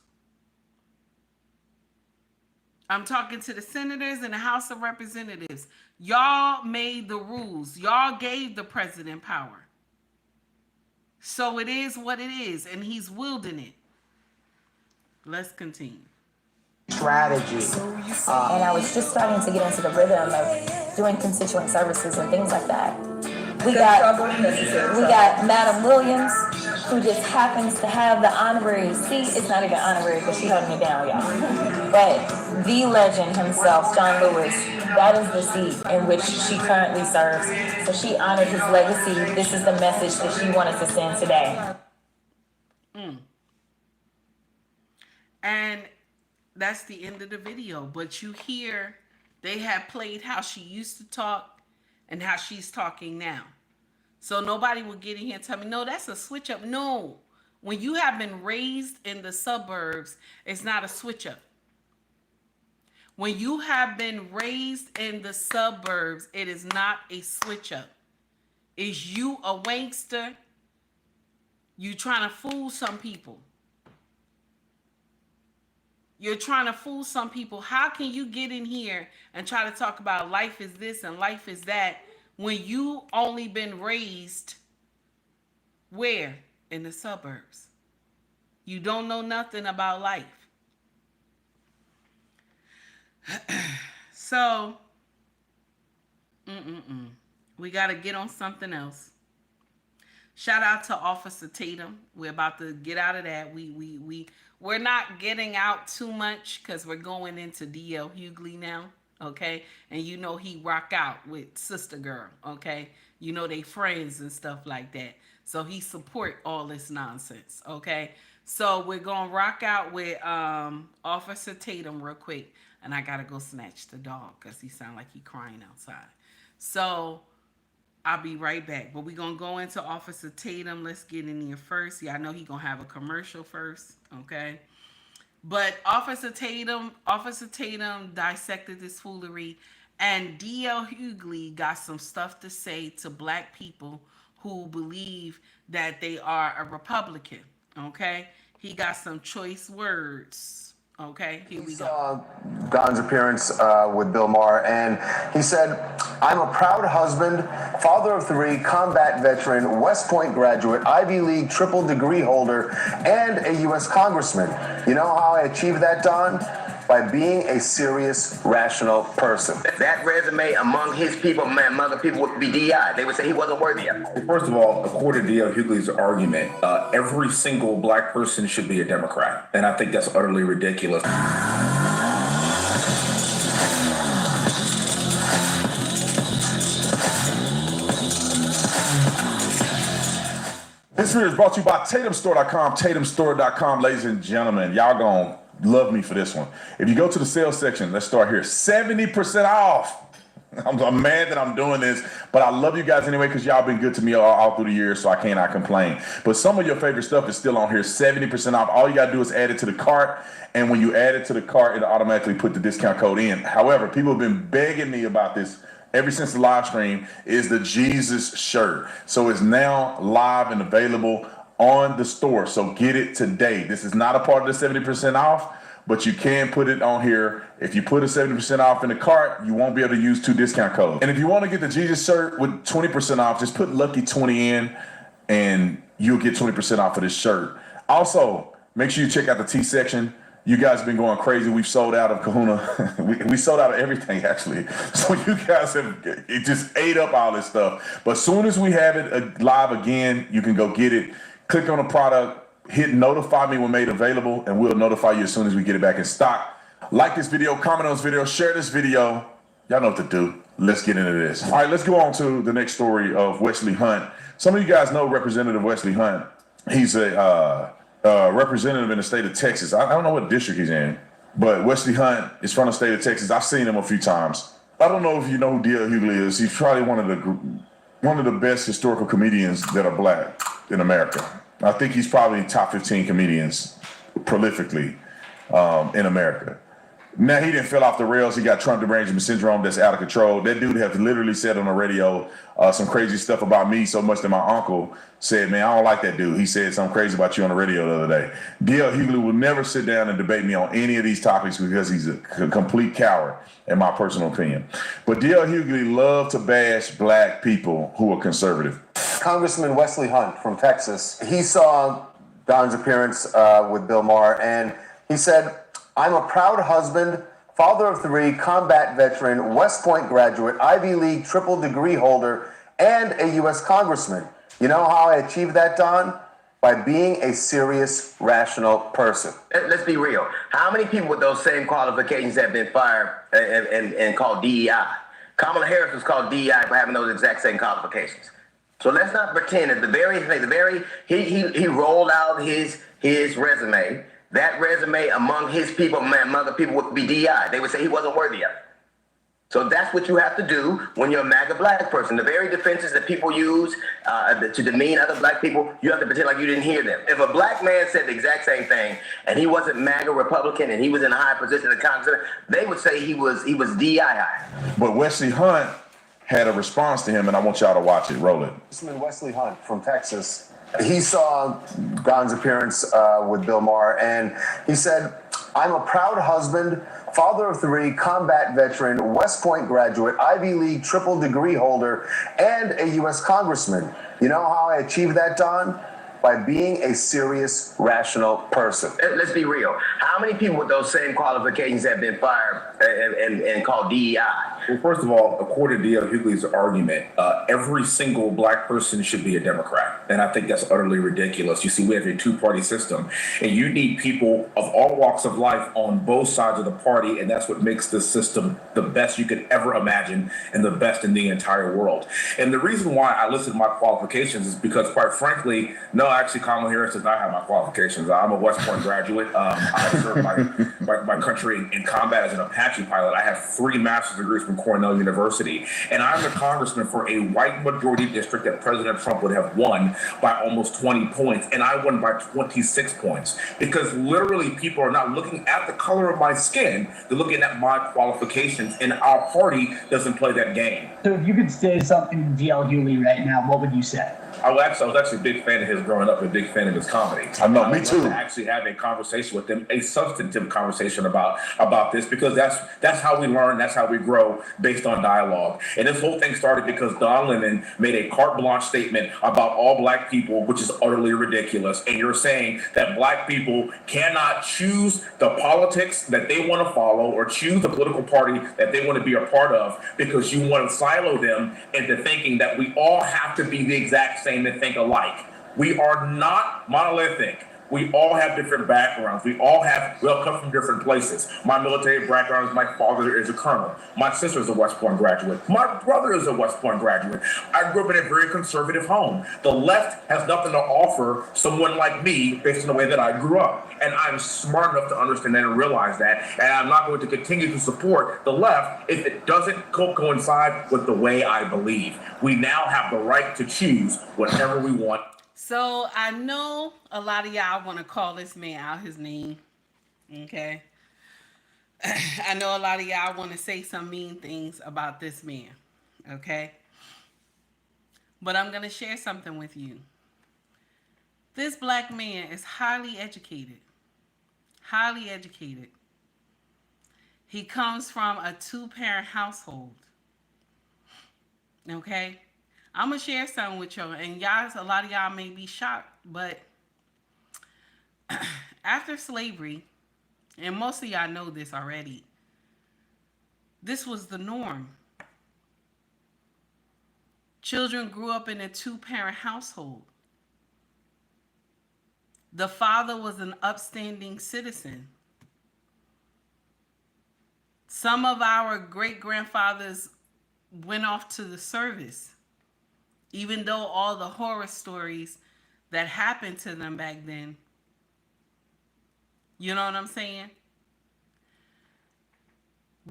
S1: I'm talking to the senators and the House of Representatives. Y'all made the rules. Y'all gave the president power. So it is what it is, and he's wielding it. Let's continue.
S7: Strategy.
S5: And I was just starting to get into the rhythm of doing constituent services and things like that. We got Madam Williams, who just happens to have the honorary seat. It's not even honorary because she's holding it down, y'all. But the legend himself, John Lewis, that is the seat in which she currently serves. So she honored his legacy. This is the message that she wanted to send today.
S1: And that's the end of the video. But you hear they have played how she used to talk and how she's talking now. So nobody will get in here and tell me, no, that's a switch up. No, when you have been raised in the suburbs, it's not a switch up. When you have been raised in the suburbs, it is not a switch up. Is you a wankster? You trying to fool some people. You're trying to fool some people. How can you get in here and try to talk about life is this and life is that when you only been raised where? In the suburbs. You don't know nothing about life. So, we got to get on something else. Shout out to Officer Tatum. We're about to get out of that. We're not getting out too much because we're going into DL Hugley now. okay? And you know he rock out with Sister Girl, okay? You know they friends and stuff like that. So he support all this nonsense, okay? So we're gonna rock out with Officer Tatum real quick, and I gotta go snatch the dog because he sound like he crying outside. So I'll be right back. But we're gonna go into Officer Tatum. Let's get in here first. Yeah, I know he gonna have a commercial first, okay? But Officer Tatum dissected this foolery, and DL Hugley got some stuff to say to black people who believe that they are a Republican. Okay, he got some choice words. Okay, here we go.
S4: Don's appearance with Bill Maher, and he said, "I'm a proud husband, father of 3, combat veteran, West Point graduate, Ivy League triple degree holder, and a U.S. congressman. You know how I achieved that, Don? By being a serious, rational person."
S8: That resume among his people, among other people, would be DI. They would say he wasn't worthy of it.
S9: First of all, according to D.L. Hugley's argument, every single black person should be a Democrat. And I think that's utterly ridiculous.
S10: This video is brought to you by TatumStore.com, TatumStore.com, ladies and gentlemen. Y'all gonna love me for this one. If you go to the sales section, let's start here. 70% off. I'm mad that I'm doing this, but I love you guys anyway because y'all been good to me all through the years, so I cannot complain. But some of your favorite stuff is still on here, 70% off. All you gotta do is add it to the cart, and when you add it to the cart, it'll automatically put the discount code in. However, people have been begging me about this ever since the live stream, is the Jesus shirt. So it's now live and available on the store. So get it today. This is not a part of the 70% off, but you can put it on here. If you put a 70% off in the cart, you won't be able to use 2 discount codes. And if you want to get the Jesus shirt with 20% off, just put Lucky 20 in and you'll get 20% off of this shirt. Also, make sure you check out the T section. You guys have been going crazy. We've sold out of Kahuna. we sold out of everything, actually. So you guys it just ate up all this stuff. But as soon as we have it live again, you can go get it. Click on the product, hit notify me when made available, and we'll notify you as soon as we get it back in stock. Like this video, comment on this video, share this video. Y'all know what to do. Let's get into this. All right, let's go on to the next story of Wesley Hunt. Some of you guys know Representative Wesley Hunt. He's a representative in the state of Texas. I don't know what district he's in, but Wesley Hunt is from the state of Texas. I've seen him a few times. I don't know if you know who D.L. Hugley is. He's probably one of the best historical comedians that are black in America. I think he's probably top 15 comedians prolifically in America. Now, he didn't fell off the rails. He got Trump derangement syndrome that's out of control. That dude has literally said on the radio some crazy stuff about me so much that my uncle said, man, I don't like that dude. He said something crazy about you on the radio the other day. D.L. Hugley will never sit down and debate me on any of these topics because he's a complete coward, in my personal opinion. But D.L. Hugley loved to bash black people who are conservative.
S4: Congressman Wesley Hunt from Texas, he saw Don's appearance with Bill Maher, and he said, "I'm a proud husband, father of 3, combat veteran, West Point graduate, Ivy League triple degree holder, and a U.S. congressman. You know how I achieved that, Don? By being a serious, rational person."
S8: Let's be real. How many people with those same qualifications have been fired and called DEI? Kamala Harris was called DEI for having those exact same qualifications. So let's not pretend that he rolled out his resume. That resume among his people, among other people, would be DI. They would say he wasn't worthy of it. So that's what you have to do when you're a MAGA black person. The very defenses that people use to demean other black people, you have to pretend like you didn't hear them. If a black man said the exact same thing and he wasn't MAGA Republican and he was in a high position in Congress, they would say he was DII.
S10: But Wesley Hunt had a response to him, and I want y'all to watch it. Roll it.
S4: Congressman Wesley Hunt from Texas, he saw Don's appearance with Bill Maher, and he said, "I'm a proud husband, father of 3, combat veteran, West Point graduate, Ivy League triple degree holder, and a U.S. congressman. You know how I achieved that, Don?
S8: by being a serious, rational person. Let's be real. How many people with those same qualifications have been fired and called DEI?
S9: Well, first of all, according to D.L. Hugley's argument, every single black person should be a Democrat. And I think that's utterly ridiculous. You see, we have a two-party system, and you need people of all walks of life on both sides of the party, and that's what makes this system the best you could ever imagine and the best in the entire world. And the reason why I listed my qualifications is because, quite frankly, no, actually, Kamala Harris does not have my qualifications. I'm a West Point graduate. I served my country in combat as an Apache pilot. I have 3 master's degrees from Cornell University, and I'm a congressman for a white majority district that President Trump would have won by almost 20 points, and I won by 26 points, because literally people are not looking at the color of my skin, they're looking at my qualifications, and our party doesn't play that game.
S11: So if you could say something to D.L. Hugley right now, what would you say?
S9: I was actually a big fan of his growing up, a big fan of his comedy.
S10: I know, me too.
S9: To actually have a conversation with him, a substantive conversation about this, because that's how we learn, that's how we grow, based on dialogue. And this whole thing started because Don Lemon made a carte blanche statement about all black people, which is utterly ridiculous. And you're saying that black people cannot choose the politics that they want to follow or choose the political party that they want to be a part of, because you want to silo them into thinking that we all have to be the exact same and think alike. We are not monolithic. We all have different backgrounds. We all come from different places. My military background is my father is a colonel. My sister is a West Point graduate. My brother is a West Point graduate. I grew up in a very conservative home. The left has nothing to offer someone like me based on the way that I grew up. And I'm smart enough to understand that and realize that. And I'm not going to continue to support the left if it doesn't coincide with the way I believe. We now have the right to choose whatever we want.
S1: So I know a lot of y'all want to call this man out his name, okay? I know a lot of y'all want to say some mean things about this man, okay? But I'm going to share something with you. This black man is highly educated, highly educated. He comes from a 2-parent household, okay? I'm going to share something with y'all, and y'all, a lot of y'all may be shocked, but after slavery, and most of y'all know this already, this was the norm. Children grew up in a 2-parent household. The father was an upstanding citizen. Some of our great-grandfathers went off to the service, even though all the horror stories that happened to them back then. You know what I'm saying?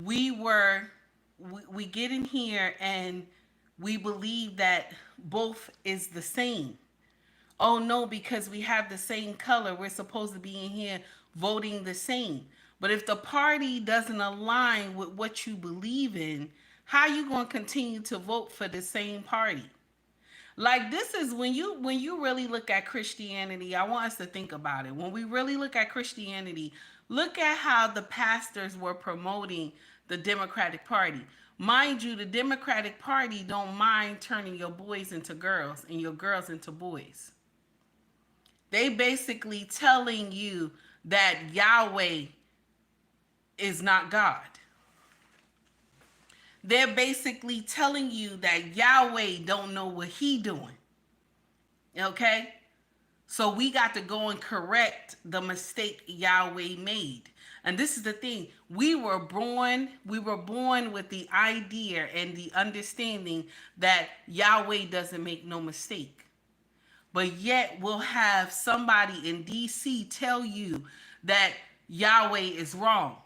S1: We get in here and we believe that both is the same. Oh no, because we have the same color, we're supposed to be in here voting the same. But if the party doesn't align with what you believe in, how are you going to continue to vote for the same party? Like, this is when you really look at Christianity, I want us to think about it. When we really look at Christianity, look at how the pastors were promoting the Democratic Party. Mind you, the Democratic Party don't mind turning your boys into girls and your girls into boys. They basically telling you that Yahweh is not God. They're basically telling you that Yahweh don't know what he doing. Okay? So we got to go and correct the mistake Yahweh made. And this is the thing. We were born with the idea and the understanding that Yahweh doesn't make no mistake. But yet we'll have somebody in DC tell you that Yahweh is wrong.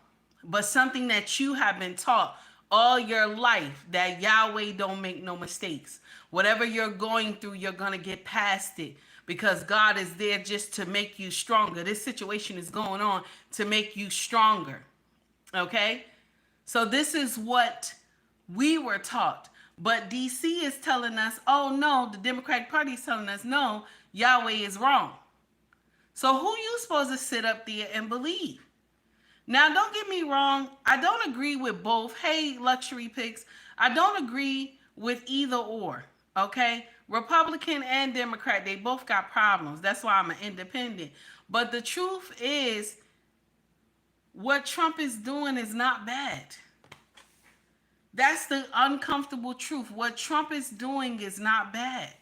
S1: But something that you have been taught all your life, that Yahweh don't make no mistakes. Whatever you're going through, you're going to get past it, because God is there just to make you stronger. This situation is going on to make you stronger. Okay? So this is what we were taught. But DC is telling us, oh no, the Democratic Party is telling us, no, Yahweh is wrong. So who you supposed to sit up there and believe? Now, don't get me wrong. I don't agree with both. Hey, luxury picks. I don't agree with either or, okay? Republican and Democrat, they both got problems. That's why I'm an independent. But the truth is, what Trump is doing is not bad. That's the uncomfortable truth. What Trump is doing is not bad.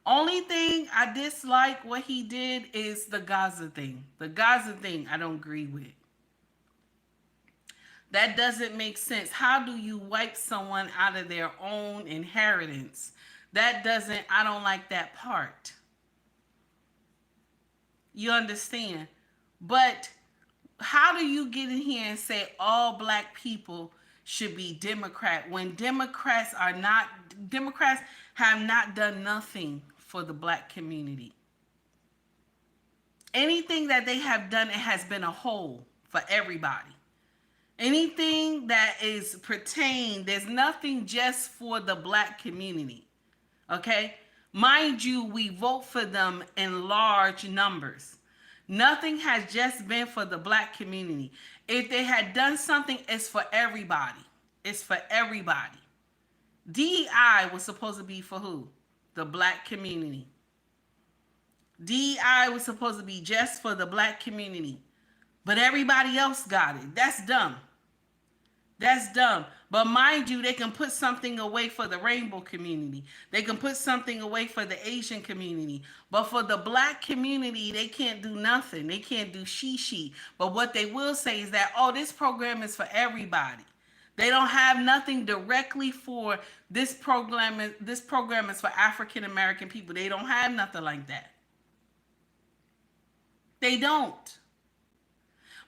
S1: Only thing I dislike what he did is the Gaza thing. The Gaza thing I don't agree with. That doesn't make sense. How do you wipe someone out of their own inheritance? I don't like that part. You understand? But how do you get in here and say all black people should be Democrat when Democrats have not done nothing for the black community? Anything that they have done, it has been a whole for everybody. Anything that is pertained, there's nothing just for the black community. Okay? Mind you, we vote for them in large numbers. Nothing has just been for the black community. If they had done something, it's for everybody. It's for everybody. DEI was supposed to be for who? The black community. DEI was supposed to be just for the black community. But everybody else got it. That's dumb. That's dumb. But mind you, they can put something away for the rainbow community. They can put something away for the Asian community. But for the black community, they can't do nothing. They can't do she. But what they will say is that, oh, this program is for everybody. They don't have nothing directly for this program. This program is for African American people. They don't have nothing like that. They don't.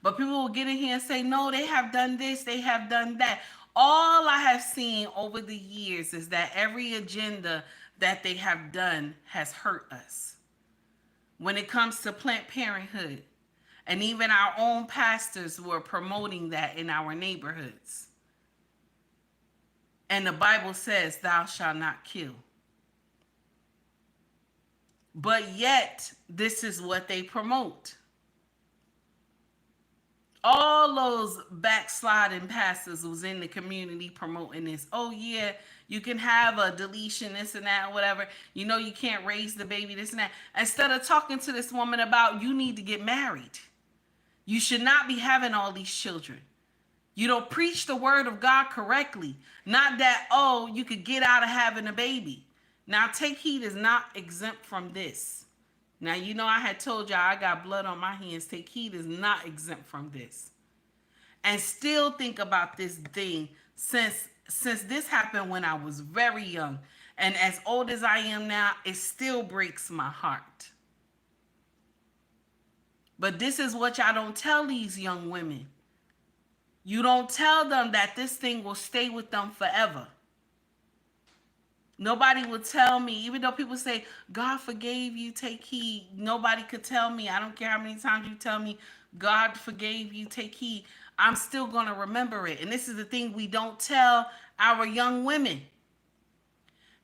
S1: But people will get in here and say, no, they have done this, they have done that. All I have seen over the years is that every agenda that they have done has hurt us. When it comes to Planned Parenthood, and even our own pastors were promoting that in our neighborhoods. And the Bible says, thou shalt not kill. But yet, this is what they promote. All those backsliding pastors who's in the community promoting this. Oh, yeah, you can have a deletion, this and that, whatever. You know, you can't raise the baby, this and that. Instead of talking to this woman about you need to get married. You should not be having all these children. You don't preach the word of God correctly. Not that, oh, you could get out of having a baby. Now, Take Heed is not exempt from this. Now, you know, I had told y'all I got blood on my hands. Take Heed is not exempt from this. And still think about this thing since this happened when I was very young. And as old as I am now, it still breaks my heart. But this is what y'all don't tell these young women. You don't tell them that this thing will stay with them forever. Nobody would tell me, even though people say, God forgave you, take heed. Nobody could tell me. I don't care how many times you tell me, God forgave you, take heed. I'm still going to remember it. And this is the thing we don't tell our young women.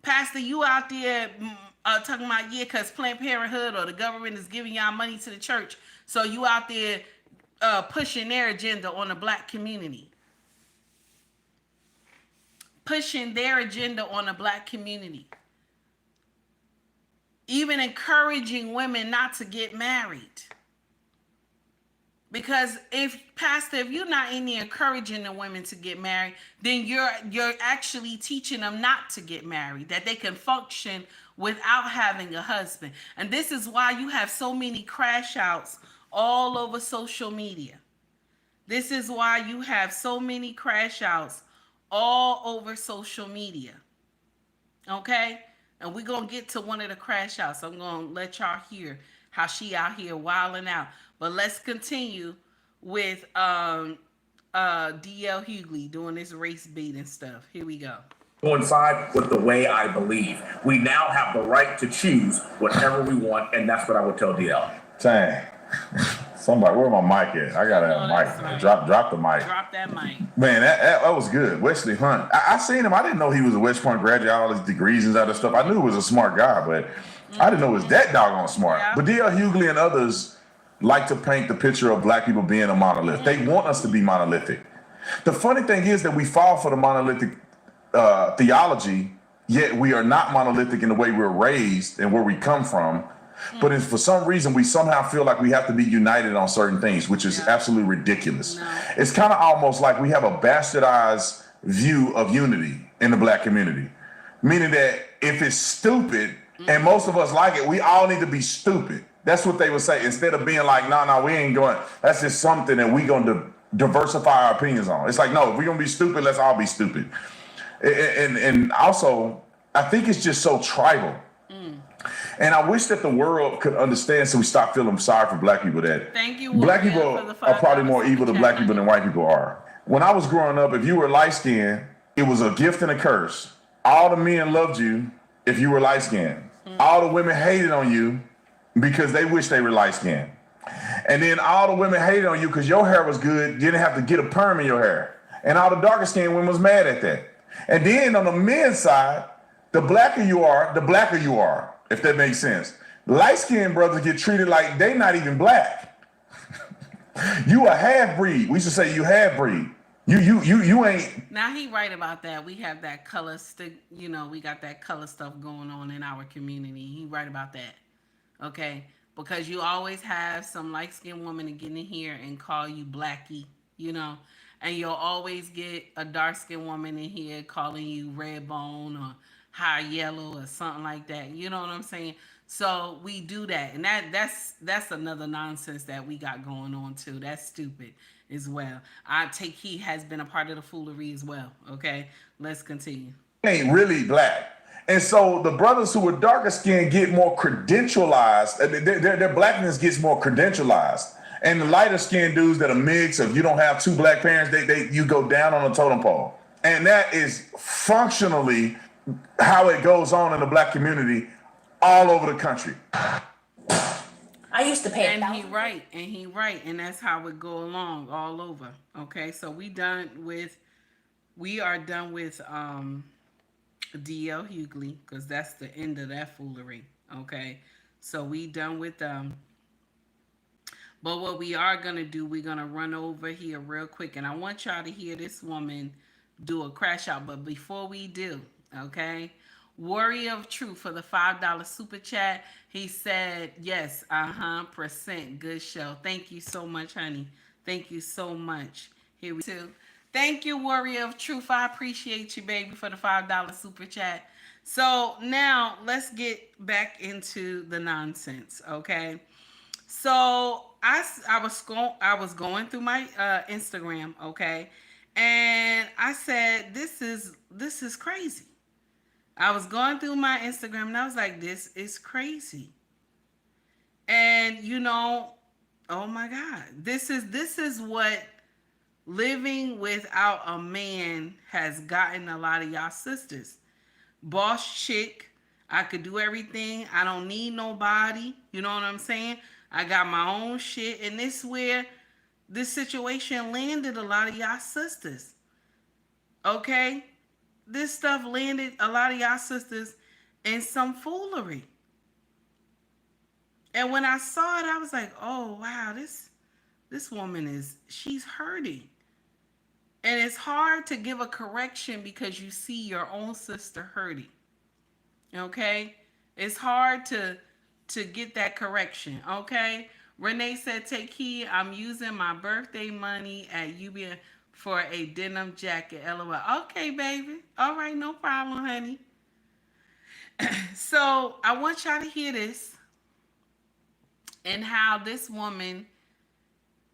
S1: Pastor, you out there talking about, yeah, because Planned Parenthood or the government is giving y'all money to the church. So you out there pushing their agenda on the black community. Pushing their agenda on the black community. Even encouraging women not to get married. Because if you're not in there encouraging the women to get married, then you're actually teaching them not to get married, that they can function without having a husband. And this is why you have so many crash outs all over social media. This is why you have so many crash outs all over social media. Okay? And we're going to get to one of the crash outs. I'm going to let y'all hear how she out here wilding out. But let's continue with D.L. Hugley doing this race baiting stuff. Here we go.
S9: Coincide with the way I believe. We now have the right to choose whatever we want, and that's what I would tell DL.
S10: Dang. Somebody, where my mic at? I got a mic. Right. Drop the mic.
S1: Drop that mic.
S10: Man, that was good. Wesley Hunt. I seen him. I didn't know he was a West Point graduate, all his degrees and other stuff. I knew he was a smart guy, but I didn't know he was that doggone smart. Yeah. But D.L. Hugley and others like to paint the picture of black people being a monolith. They want us to be monolithic. The funny thing is that we fall for the monolithic theology, yet we are not monolithic in the way we're raised and where we come from. But if for some reason we somehow feel like we have to be united on certain things, which is absolutely ridiculous. It's kind of almost like we have a bastardized view of unity in the black community. Meaning that if it's stupid, and most of us like it, we all need to be stupid. That's what they would say. Instead of being like, no, we ain't going, that's just something that we going to diversify our opinions on. It's like, no, if we're going to be stupid, let's all be stupid. And also, I think it's just so tribal. And I wish that the world could understand, so we stop feeling sorry for black people, that black people are probably more evil to black people than white people are. When I was growing up, if you were light-skinned, it was a gift and a curse. All the men loved you if you were light-skinned. All the women hated on you because they wish they were light-skinned. And then all the women hated on you because your hair was good. You didn't have to get a perm in your hair. And all the darker-skinned women was mad at that. And then on the men's side, the blacker you are, the blacker you are. If that makes sense. Light-skinned brothers get treated like they not even black. You a half-breed. We used to say you half-breed. You ain't.
S1: Now he right about that. We have that color we got that color stuff going on in our community. He right about that. Okay? Because you always have some light-skinned woman to get in here and call you blackie, and you'll always get a dark-skinned woman in here calling you red bone or high yellow or something like that. You know what I'm saying? So we do that. And that's another nonsense that we got going on too. That's stupid as well. I take he has been a part of the foolery as well. Okay, let's continue.
S10: Ain't really black. And so the brothers who are darker skinned get more credentialized. Their blackness gets more credentialized. And the lighter skinned dudes that are mixed, if you don't have two black parents, you go down on the totem pole. And that is functionally how it goes on in the black community all over the country.
S5: I used to pay.
S1: And he right, and that's how it go along all over. Okay, so we are done with D.L. Hugley, because that's the end of that foolery. Okay, so we done with them. But what we are gonna do, we're gonna run over here real quick, and I want y'all to hear this woman do a crash out. But before we do, okay, Warrior of Truth for the $5 super chat. He said, yes, %. Good show. Thank you so much, honey. Thank you so much. Here we go. Thank you, Warrior of Truth. I appreciate you, baby, for the $5 super chat. So now let's get back into the nonsense, okay? So I was going through my Instagram, okay, and I said, this is crazy. I was going through my Instagram and I was like, this is crazy. And oh my God, this is what living without a man has gotten a lot of y'all sisters. Boss chick, I could do everything. I don't need nobody. You know what I'm saying? I got my own shit. And this is where this situation landed a lot of y'all sisters. Okay? This stuff landed a lot of y'all sisters in some foolery. And when I saw it, I was like, oh, wow, this woman she's hurting. And it's hard to give a correction because you see your own sister hurting. Okay? It's hard to get that correction. Okay? Renee said, take heed. I'm using my birthday money at UBA for a denim jacket. LOL. Okay, baby. All right, no problem, honey. So I want y'all to hear this and how this woman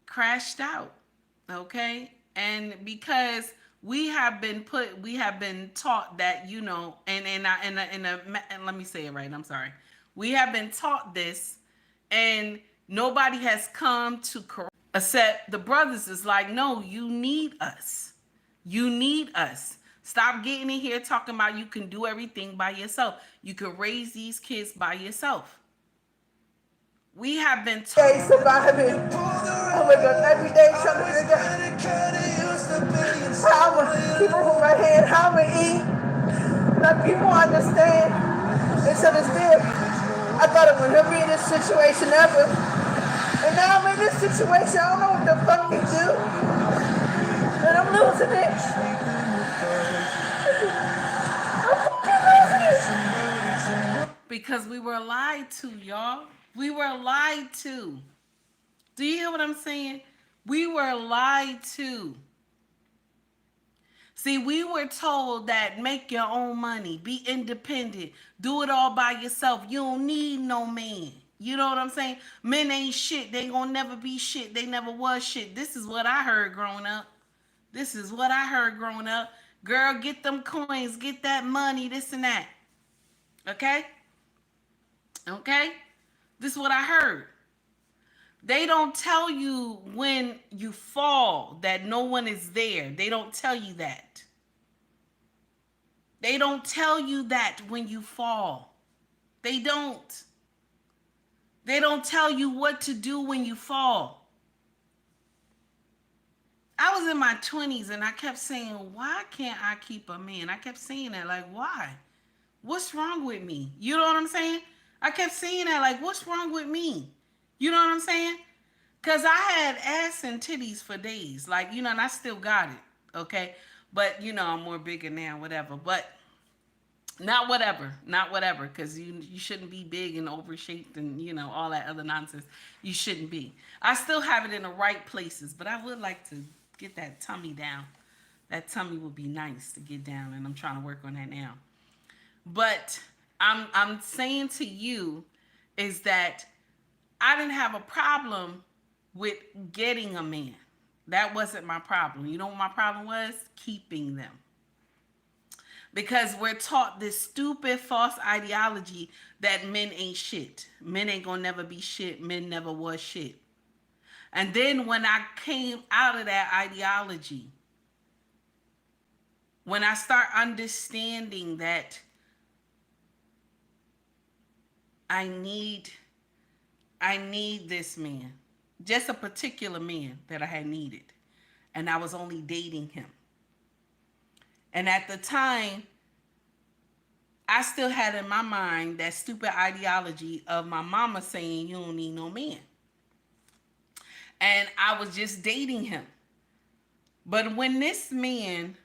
S1: crashed out. Okay? And because we have been taught that, and let me say it right. I'm sorry. We have been taught this, and nobody has come to correct. Except the brothers is like, no, you need us. You need us. Stop getting in here talking about you can do everything by yourself. You can raise these kids by yourself. We have been taught.
S2: Surviving. Oh my God, every day trying to figure out how I'm going to keep over my head, how I'm going to eat. Let people understand. Instead of still, I thought it would never be in this situation ever. And now I'm in this situation, I don't know what the fuck to do. And I'm losing it. I'm fucking losing
S1: because we were lied to, y'all. We were lied to. Do you hear what I'm saying? We were lied to. See, we were told that make your own money, be independent, do it all by yourself. You don't need no man. You know what I'm saying? Men ain't shit. They gonna never be shit. They never was shit. This is what I heard growing up. This is what I heard growing up. Girl, get them coins, get that money, this and that. Okay? Okay? This is what I heard. They don't tell you when you fall that no one is there. They don't tell you that. They don't tell you that when you fall. They don't. They don't tell you what to do when you fall. I was in my 20s and I kept saying, why can't I keep a man? I kept saying that, like, why? What's wrong with me? You know what I'm saying? I kept saying that, like, what's wrong with me? You know what I'm saying? Because I had ass and titties for days. Like, you know, and I still got it, okay? But, you know, I'm more bigger now, whatever. But not whatever, because you shouldn't be big and overshaped and, you know, all that other nonsense. You shouldn't be. I still have it in the right places, but I would like to get that tummy down. That tummy would be nice to get down, and I'm trying to work on that now. But I'm saying to you is that I didn't have a problem with getting a man. That wasn't my problem. You know what my problem was? Keeping them. Because we're taught this stupid false ideology that men ain't shit. Men ain't gonna never be shit. Men never was shit. And then when I came out of that ideology, when I start understanding that I need this man, just a particular man that I had needed, and I was only dating him. And at the time, I still had in my mind that stupid ideology of my mama saying you don't need no man. And I was just dating him. But when this man,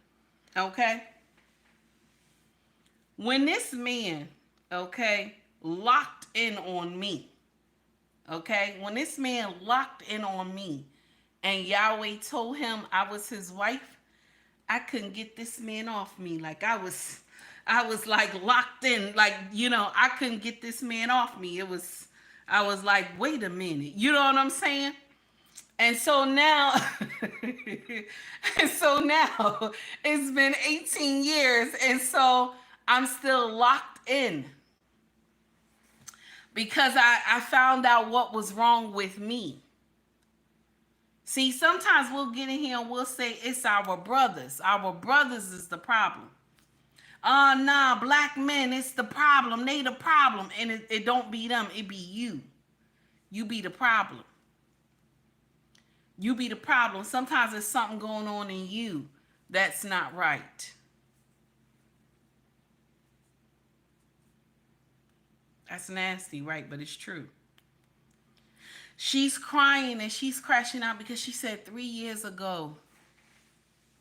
S1: okay, locked in on me, okay, when this man locked in on me and Yahweh told him I was his wife, I couldn't get this man off me. Like I was like locked in, like, you know, I couldn't get this man off me. I was like, wait a minute, you know what I'm saying? And so now, it's been 18 years, and so I'm still locked in because I found out what was wrong with me. See, sometimes we'll get in here and we'll say it's our brothers. Our brothers is the problem. Nah, black men, it's the problem. They the problem. And it don't be them, it be you. You be the problem. You be the problem. Sometimes there's something going on in you that's not right. That's nasty, right? But it's true. She's crying and she's crashing out because she said 3 years ago,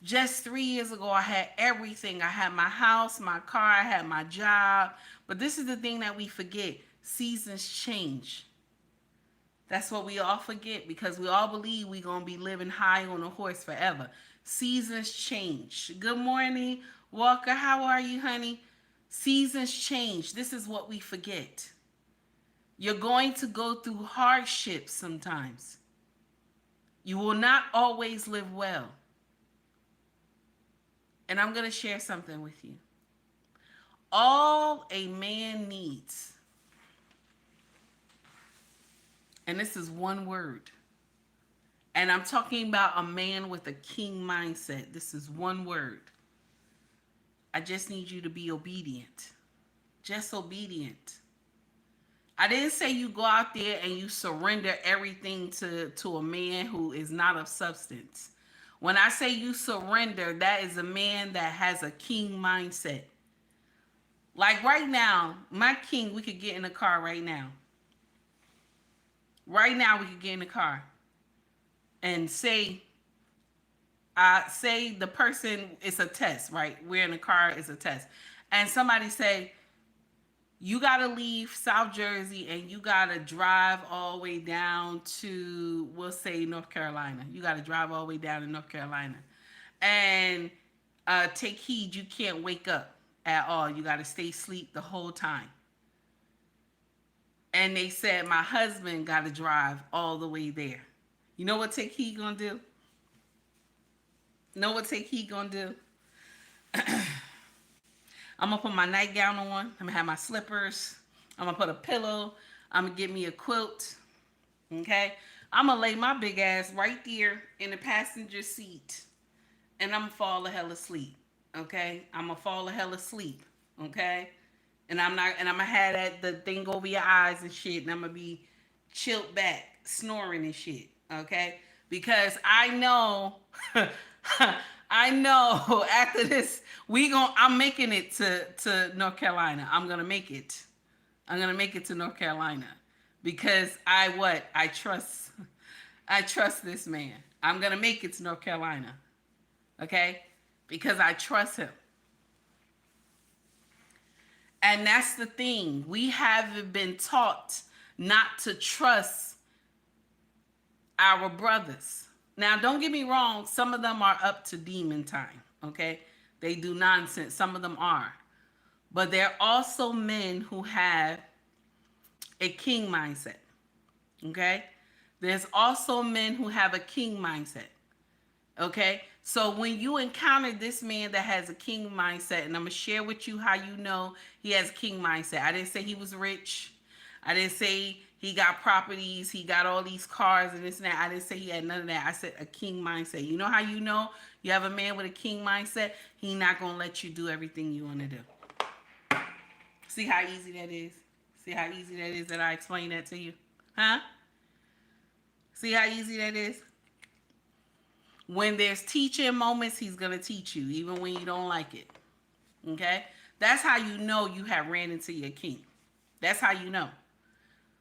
S1: just 3 years ago, I had everything. I had my house, my car, I had my job. But this is the thing that we forget. Seasons change. That's what we all forget because we all believe we're going to be living high on a horse forever. Seasons change. Good morning, Walker. How are you, honey? Seasons change. This is what we forget. You're going to go through hardships sometimes. You will not always live well. And I'm going to share something with you. All a man needs, and this is one word, and I'm talking about a man with a king mindset. This is one word. I just need you to be obedient. Just obedient. I didn't say you go out there and you surrender everything to a man who is not of substance. When I say you surrender, that is a man that has a king mindset. Like right now, my king, we could get in the car right now. Right now, we could get in the car and say the person, it's a test, right? We're in the car, it's a test. And somebody say, You gotta leave South Jersey and you gotta drive all the way down to, we'll say, North Carolina. You gotta drive all the way down to North Carolina. And take heed, you can't wake up at all. You gotta stay asleep the whole time. And they said my husband gotta drive all the way there. You know what take heed gonna do? Know what take heed gonna do? I'm gonna put my nightgown on. I'm gonna have my slippers. I'm gonna put a pillow. I'm gonna get me a quilt. Okay? I'm gonna lay my big ass right there in the passenger seat. And I'm gonna fall the hell asleep. Okay? I'm gonna fall the hell asleep. Okay? And I'm gonna have the thing over your eyes and shit. And I'm gonna be chilled back, snoring and shit. Okay? Because I know I know after this I'm making it to North Carolina. I'm gonna make it. I'm gonna make it to North Carolina. Because I trust this man. I'm gonna make it to North Carolina. Okay? Because I trust him. And that's the thing. We haven't been taught not to trust our brothers. Now, don't get me wrong. Some of them are up to demon time. Okay? They do nonsense. Some of them are. But there are also men who have a king mindset. Okay? There's also men who have a king mindset. Okay? So when you encounter this man that has a king mindset, and I'm going to share with you how you know he has a king mindset. I didn't say he was rich. I didn't say he got properties. He got all these cars and this and that. I didn't say he had none of that. I said a king mindset. You know how you know you have a man with a king mindset? He's not going to let you do everything you want to do. See how easy that is? See how easy that is that I explained that to you? Huh? See how easy that is? When there's teaching moments, he's going to teach you, even when you don't like it. Okay? That's how you know you have ran into your king. That's how you know.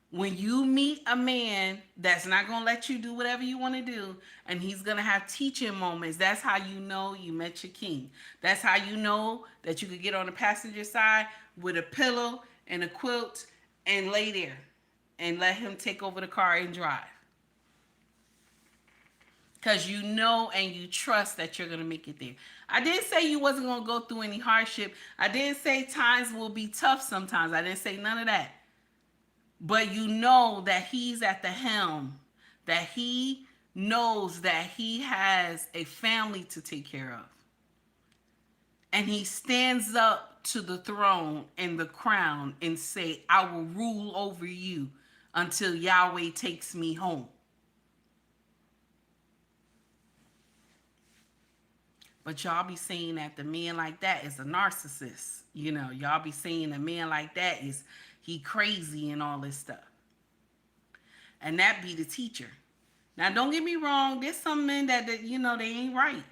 S1: When you meet a man that's not going to let you do whatever you want to do, and he's going to have teaching moments, that's how you know you met your king. That's how you know that you could get on the passenger side with a pillow and a quilt and lay there and let him take over the car and drive. Because you know and you trust that you're going to make it there. I didn't say you wasn't going to go through any hardship. I didn't say times will be tough sometimes. I didn't say none of that. But you know that he's at the helm. That he knows that he has a family to take care of. And he stands up to the throne and the crown and say, I will rule over you until Yahweh takes me home. But y'all be saying that the man like that is a narcissist. You know, y'all be saying a man like that is he crazy and all this stuff. And that be the teacher. Now, don't get me wrong. There's some men that you know, they ain't right.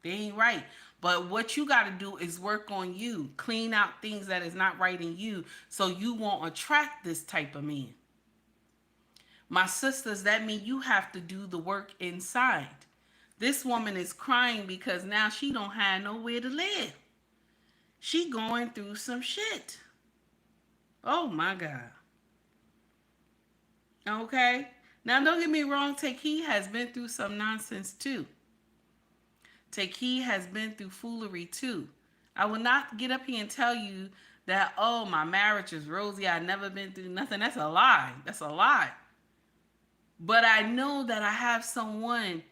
S1: They ain't right. But what you got to do is work on you. Clean out things that is not right in you so you won't attract this type of man. My sisters, that means you have to do the work inside. This woman is crying because now she don't have nowhere to live. She going through some shit. Oh my God. Okay? Now don't get me wrong, Taki has been through some nonsense too. Taki has been through foolery too. I will not get up here and tell you that, oh, my marriage is rosy. I've never been through nothing. That's a lie. That's a lie. But I know that I have someone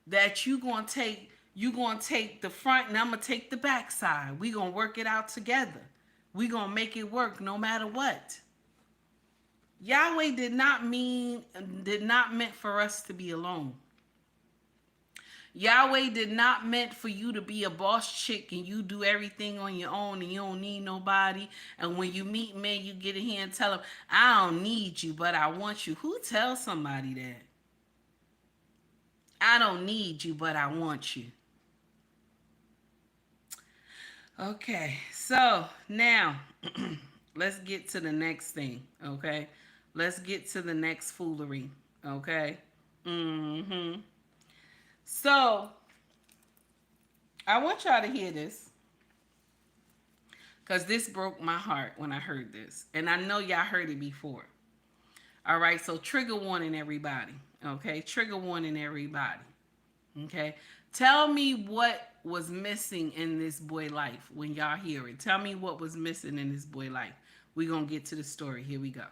S1: that you gonna take the front and I'm gonna take the back side. We gonna work it out together. We gonna make it work no matter what. Yahweh did not meant for us to be alone. Yahweh did not meant for you to be a boss chick and you do everything on your own and you don't need nobody. And when you meet men, you get in here and tell them, I don't need you, but I want you. Who tells somebody that? I don't need you, but I want you. Okay, so now let's get to the next thing, okay? Let's get to the next foolery, okay? So, I want y'all to hear this. because this broke my heart when I heard this. And I know y'all heard it before. All right, so trigger warning, everybody. Okay, trigger warning, everybody. Okay, tell me what was missing in this boy life when y'all hear it. Tell me what was missing in this boy life. We're going to get to the story. Here we go.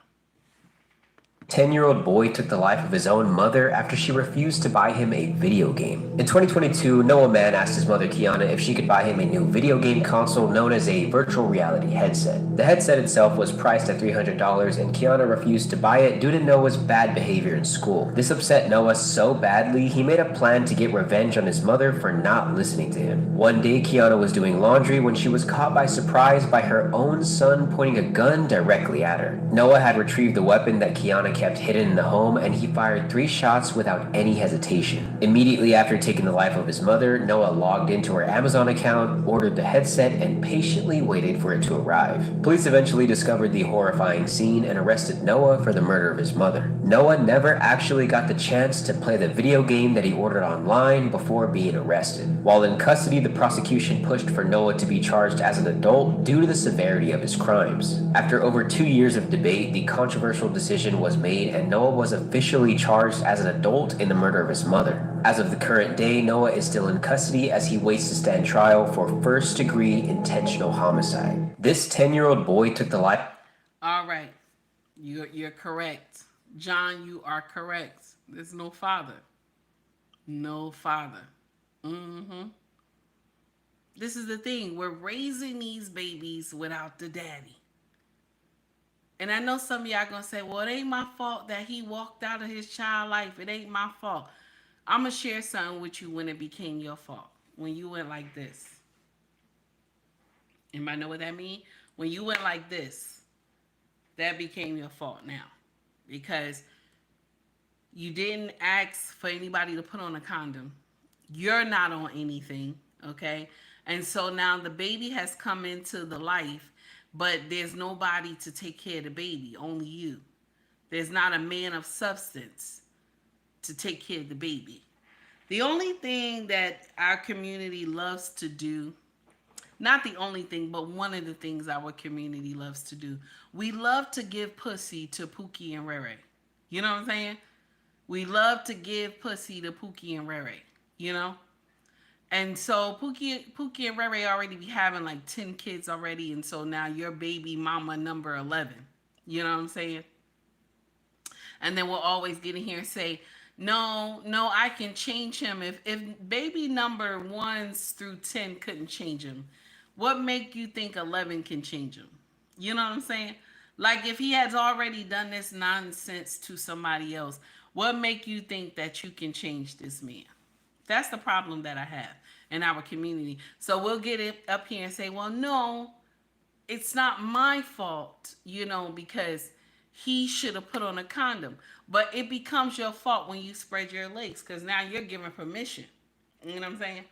S12: 10-year-old boy took the life of his own mother after she refused to buy him a video game. In 2022, Noah Mann asked his mother Kiana if she could buy him a new video game console known as a virtual reality headset. The headset itself was priced at $300 and Kiana refused to buy it due to Noah's bad behavior in school. This upset Noah so badly, he made a plan to get revenge on his mother for not listening to him. One day, Kiana was doing laundry when she was caught by surprise by her own son pointing a gun directly at her. Noah had retrieved the weapon that Kiana kept hidden in the home, and he fired 3 shots without any hesitation. Immediately after taking the life of his mother, Noah logged into her Amazon account, ordered the headset, and patiently waited for it to arrive. Police eventually discovered the horrifying scene and arrested Noah for the murder of his mother. Noah never actually got the chance to play the video game that he ordered online before being arrested. While in custody, the prosecution pushed for Noah to be charged as an adult due to the severity of his crimes. After over 2 years of debate, the controversial decision was made and Noah was officially charged as an adult in the murder of his mother. As of the current day, Noah is still in custody as he waits to stand trial for first-degree intentional homicide. This 10-year-old boy took the life...
S1: All right. You're correct. John, you are correct. There's no father. No father. This is the thing. We're raising these babies without the daddy. And I know some of y'all gonna say, well, it ain't my fault that he walked out of his child life. It ain't my fault. I'm gonna share something with you when it became your fault. When you went like this. Anybody know what that means? When you went like this, that became your fault now. Because you didn't ask for anybody to put on a condom. You're not on anything, okay? And so now the baby has come into the life, but there's nobody to take care of the baby, only you. There's not a man of substance to take care of the baby. The only thing that our community loves to do, not the only thing, but one of the things our community loves to do, we love to give pussy to Pookie and Rere. You know what I'm saying? We love to give pussy to Pookie and Rere, you know? And so Pookie and Rere already be having like 10 kids already, and so now you're baby mama number 11. You know what I'm saying? And then we'll always get in here and say, no, I can change him. If baby number 1s through 10 couldn't change him, what make you think 11 can change him? You know what I'm saying? Like if he has already done this nonsense to somebody else, what make you think that you can change this man? That's the problem that I have in our community. So we'll get it up here and say, well, no, it's not my fault, you know, because he should have put on a condom. But it becomes your fault when you spread your legs, because now you're giving permission. You know what I'm saying?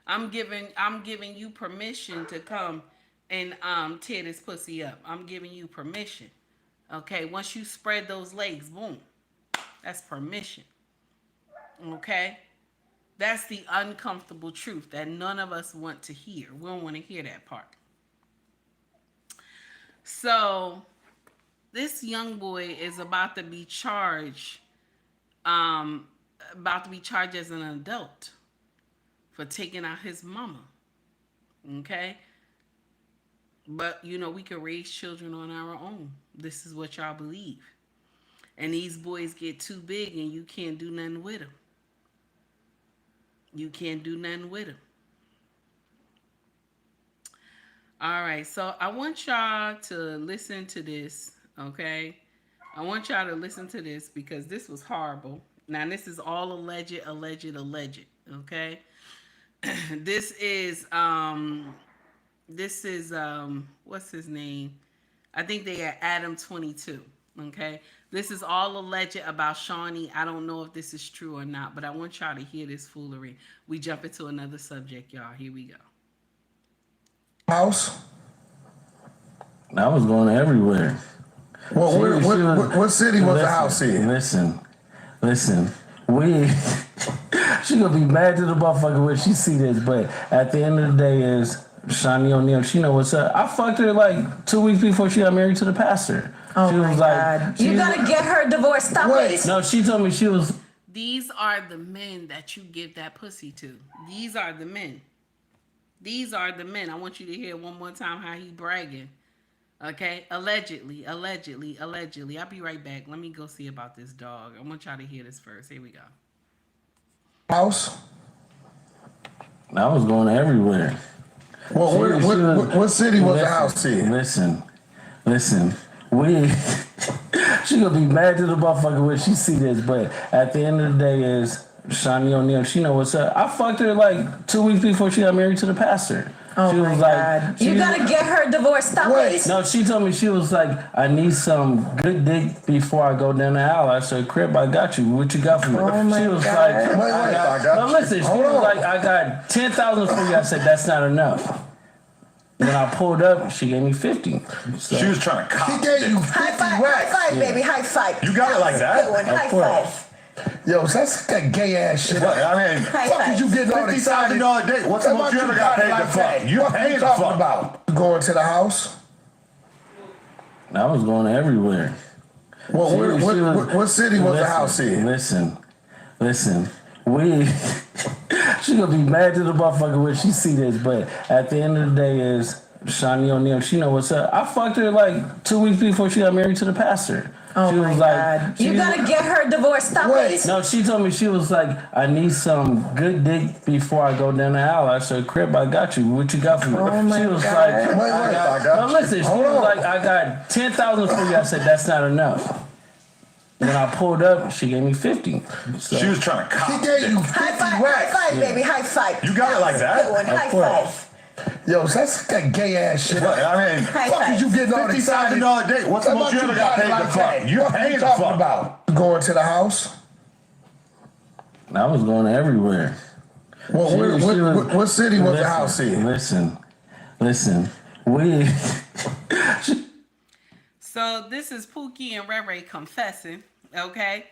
S1: I'm giving you permission to come and tear this pussy up. I'm giving you permission. Okay, once you spread those legs, boom. That's permission. Okay? That's the uncomfortable truth that none of us want to hear. We don't want to hear that part. So, this young boy is about to be charged as an adult for taking out his mama. Okay? But, you know, we can raise children on our own. This is what y'all believe. And these boys get too big and you can't do nothing with them. You can't do nothing with them. All right, so I want y'all to listen to this, okay? I want y'all to listen to this because this was horrible. Now, this is all alleged, okay? This is what's his name? I think they are Adam 22, okay? This is all alleged about Shaunie. I don't know if this is true or not, but I want y'all to hear this foolery. We jump into another subject, y'all. Here we go.
S4: House?
S13: I was going everywhere.
S4: Well, what city was the house in?
S13: Listen. She gonna be mad to the motherfucker when she see this, but at the end of the day is Shaunie O'Neal, she know what's up. I fucked her like 2 weeks before she got married to the pastor.
S5: Oh
S13: she
S5: my
S13: was
S5: God. You gotta get her divorced. Stop it.
S13: No, she told me she was.
S1: These are the men that you give that pussy to. These are the men. These are the men. I want you to hear one more time how he bragging. Okay? Allegedly. I'll be right back. Let me go see about this dog. I want y'all to hear this first. Here we go.
S4: House?
S13: I was going everywhere.
S4: Well, what city was the house in?
S13: Listen. She gonna be mad to the motherfucker when she see this, but at the end of the day is Shaunie O'Neal, she know what's up. I fucked her like 2 weeks before she got married to the pastor.
S5: Oh
S13: she
S5: my
S13: was
S5: God.
S13: like,
S5: You gotta get her divorced. Stop it.
S13: No, she told me, she was like, I need some good dick before I go down the aisle. I said, Crip, I got you. What you got for me?
S5: Oh my
S13: she was
S5: God.
S13: like,
S4: I got
S13: no,
S4: you.
S13: listen, she
S4: Hold
S13: was
S4: on.
S13: like, I got 10,000 for you. I said, that's not enough. When I pulled up, she gave me 50. So.
S10: She was trying to cop.
S4: He gave you 50
S5: High five,
S4: racks.
S5: high five, baby, high five.
S10: You got it like that?
S5: Good one. High
S13: course.
S5: five.
S4: Yo, so that's that gay ass shit.
S10: What? I mean,
S5: High
S4: Fuck
S5: five.
S4: is you getting all excited?
S10: $50,000 a day. What's the most you ever got paid to fuck? You
S4: What
S10: paid
S4: you
S10: to
S4: talking
S10: fuck.
S4: about? Going to the house?
S13: I was going everywhere.
S4: Well, what city was the house in?
S13: Listen. She gonna be mad to the motherfucker when she see this, but at the end of the day is Shaunie O'Neal, she know what's up. I fucked her like 2 weeks before she got married to the pastor.
S5: Oh
S13: she
S5: my
S13: was
S5: God.
S13: like,
S5: You gotta get her divorced. Stop it.
S13: No, she told me, she was like, I need some good dick before I go down the aisle. I said, Crip, I got you. What you got for me?
S5: Oh my
S13: she was
S5: God.
S13: like,
S4: I got
S13: no,
S4: you.
S13: listen, she
S4: Hold
S13: was
S4: on.
S13: like, I got 10,000 for you. I said, that's not enough. When I pulled up, she gave me 50. So.
S10: She was trying to cop.
S4: He gave you 50
S5: High five,
S4: racks.
S5: high five, baby, high five.
S10: You got it like that?
S5: Good one. High
S13: course.
S5: five.
S4: Yo, so that's that gay ass shit.
S10: What? I mean,
S5: High
S4: Fuck
S5: five.
S4: is you getting all excited?
S10: $50,000 a day. What's the most you ever got paid to fuck? You
S4: What
S10: paid
S4: you
S10: to
S4: talking
S10: fuck.
S4: about? Going to the house?
S13: I was going everywhere.
S4: Well, what city was the house in?
S13: Listen.
S1: So this is Pookie and Ray Ray confessing, okay?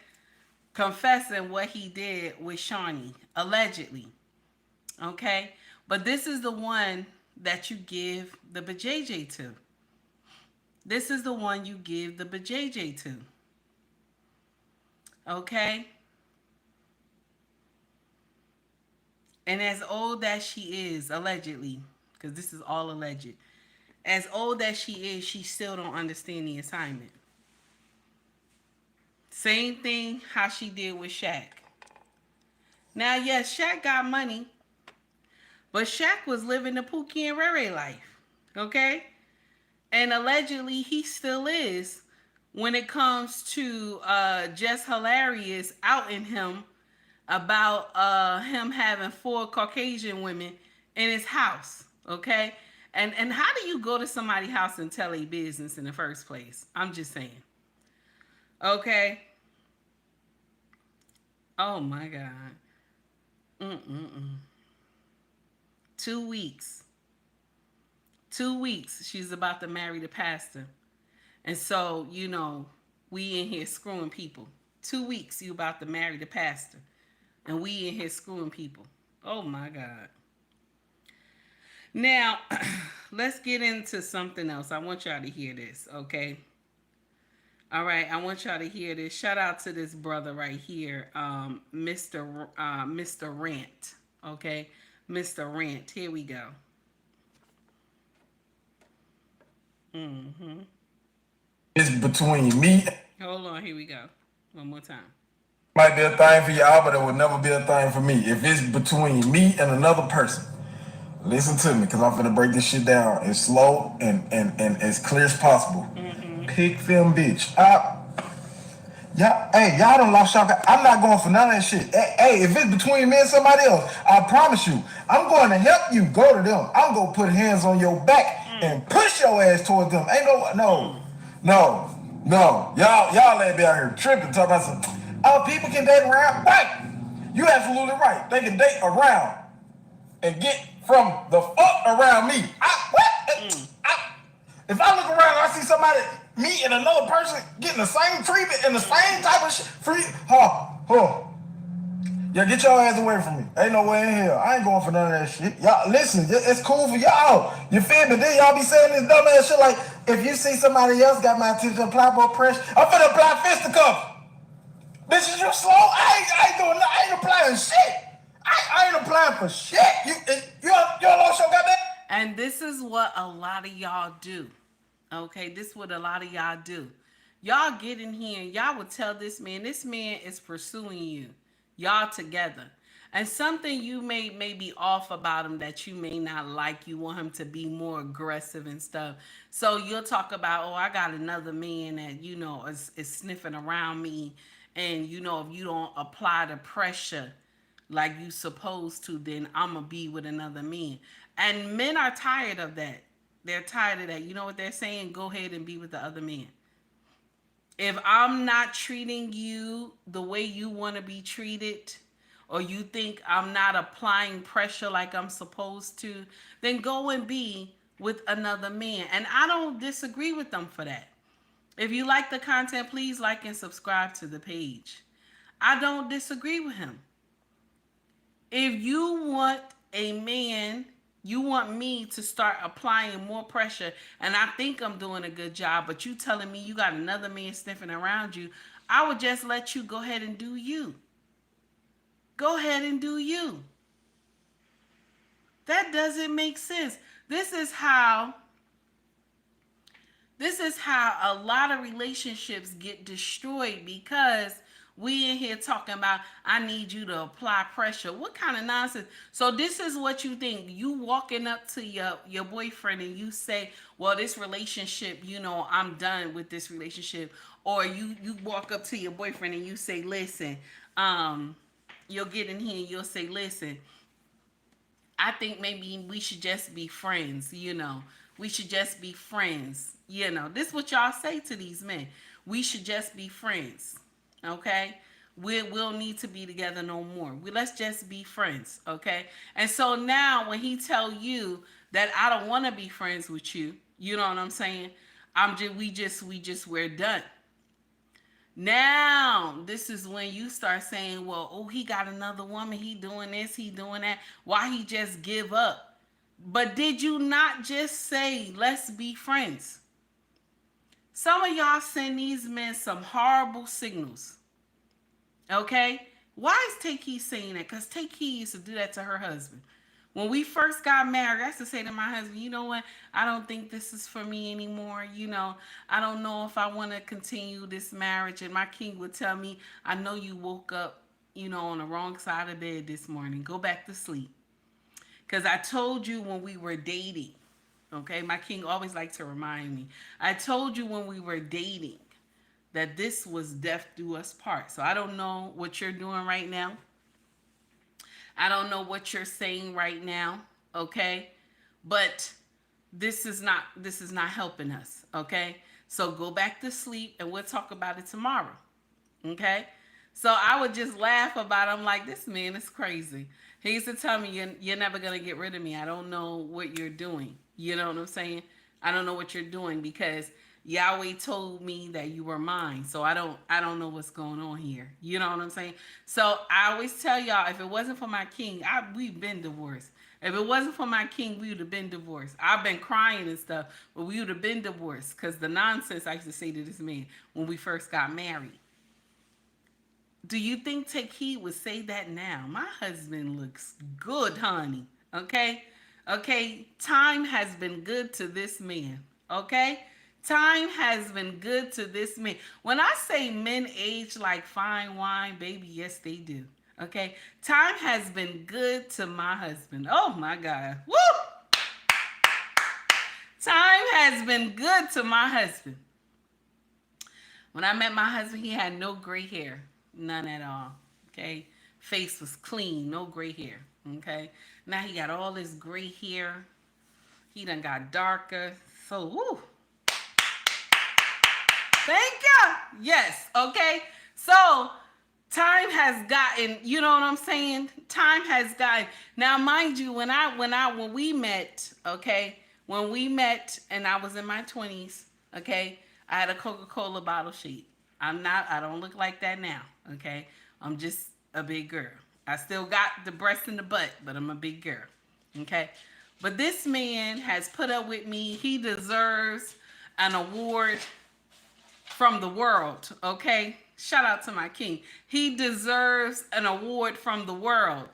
S1: Confessing what he did with Shaunie, allegedly. Okay? But this is the one that you give the BJJ to. This is the one you give the BJJ to. Okay? And as old as she is, allegedly, because this is all alleged, as old as she is, she still don't understand the assignment. Same thing how she did with Shaq. Now, yes, Shaq got money, but Shaq was living the Pookie and Ray Ray life, okay? And allegedly, he still is when it comes to Just Hilarious outing him about him having 4 Caucasian women in his house, okay? And how do you go to somebody's house and tell a business in the first place? I'm just saying. Okay? Oh, my God. 2 weeks. 2 weeks, she's about to marry the pastor. And so, you know, we in here screwing people. 2 weeks, you about to marry the pastor. And we in here screwing people. Oh, my God. Now, let's get into something else. I want y'all to hear this, okay? All right, I want y'all to hear this. Shout out to this brother right here, Mr. Rant, okay? Mr. Rant, here we go.
S14: It's between me.
S1: Hold on, here we go. One more time.
S14: Might be a thing for y'all, but it would never be a thing for me. If it's between me and another person, listen to me, because I'm finna break this shit down as slow and as clear as possible. Pick them, bitch. Y'all done lost y'all. I'm not going for none of that shit. Hey, if it's between me and somebody else, I promise you, I'm going to help you go to them. I'm going to put hands on your back and push your ass towards them. Ain't no. Y'all let me out here tripping, talking about some, people can date around. Right. You absolutely right. They can date around and get from the fuck around me. If I look around and I see somebody, me and another person getting the same treatment and the same type of shit, Yeah, get your ass away from me. Ain't no way in hell. I ain't going for none of that shit. Y'all, listen, it's cool for y'all. You feel me? Then y'all be saying this dumb ass shit like, if you see somebody else got my attention, apply more pressure. I'm finna apply fisticuffs. Bitch, is you slow? I ain't doing nothing. I ain't applying shit. I ain't applying for shit. You lost your goddamn.
S1: And this is what a lot of y'all do. Okay, this is what a lot of y'all do. Y'all get in here and y'all would tell this man is pursuing you. Y'all together. And something you may be off about him that you may not like. You want him to be more aggressive and stuff. So you'll talk about, oh, I got another man that, is sniffing around me. And, if you don't apply the pressure like you supposed to, then I'm going to be with another man. And men are tired of that. They're tired of that. You know what they're saying? Go ahead and be with the other man. If I'm not treating you the way you want to be treated, or you think I'm not applying pressure like I'm supposed to, then go and be with another man. And I don't disagree with them for that. If you like the content, please like and subscribe to the page. I don't disagree with him. If you want a man, you want me to start applying more pressure, and I think I'm doing a good job, but you telling me you got another man sniffing around you, I would just let you go ahead and do you. Go ahead and do you. That doesn't make sense. This is how a lot of relationships get destroyed, because we in here talking about, I need you to apply pressure. What kind of nonsense? So this is what you think. You walking up to your boyfriend and you say, well, this relationship, I'm done with this relationship. Or you walk up to your boyfriend and you say, listen, you'll get in here and you'll say, listen, I think maybe we should just be friends, We should just be friends, This is what y'all say to these men. We should just be friends, okay? We'll need to be together no more. Let's just be friends, okay? And so now when he tell you that I don't want to be friends with you, you know what I'm saying? We're done. Now, this is when you start saying, well, oh, he got another woman. He doing this, he doing that. Why he just give up? But did you not just say, let's be friends? Some of y'all send these men some horrible signals. Okay? Why is Takey saying that? Because Takey used to do that to her husband. When we first got married, I used to say to my husband, you know what? I don't think this is for me anymore. I don't know if I want to continue this marriage. And my king would tell me, I know you woke up, on the wrong side of bed this morning. Go back to sleep. Because I told you when we were dating, okay? My king always liked to remind me. I told you when we were dating that this was death do us part. So I don't know what you're doing right now. I don't know what you're saying right now, okay? But this is not helping us, okay? So go back to sleep and we'll talk about it tomorrow, okay? So I would just laugh about it. I'm like, this man is crazy. He used to tell me, you're never going to get rid of me. I don't know what you're doing. You know what I'm saying? I don't know what you're doing, because Yahweh told me that you were mine. So I don't know what's going on here. You know what I'm saying? So I always tell y'all, if it wasn't for my king, we've been divorced. If it wasn't for my king, we would have been divorced. I've been crying and stuff, but we would have been divorced, because the nonsense I used to say to this man when we first got married. Do you think Takey would say that now? My husband looks good, honey. Okay? Okay? Time has been good to this man. Okay? Time has been good to this man. When I say men age like fine wine, baby, yes, they do. Okay? Time has been good to my husband. Oh, my God. Woo! Time has been good to my husband. When I met my husband, he had no gray hair. None at all. Okay? Face was clean. No gray hair. Okay? Now he got all this gray hair. He done got darker. So, woo. Thank you. Yes. Okay? So, time has gotten, you know what I'm saying? Time has gotten. Now, mind you, when we met, okay? When we met and I was in my 20s, okay? I had a Coca-Cola bottle shape. I don't look like that now, okay? I'm just a big girl, I still got the breast and the butt, but I'm a big girl. Okay? But this man has put up with me. He deserves an award from the world. Okay? Shout out to my king. He deserves an award from the world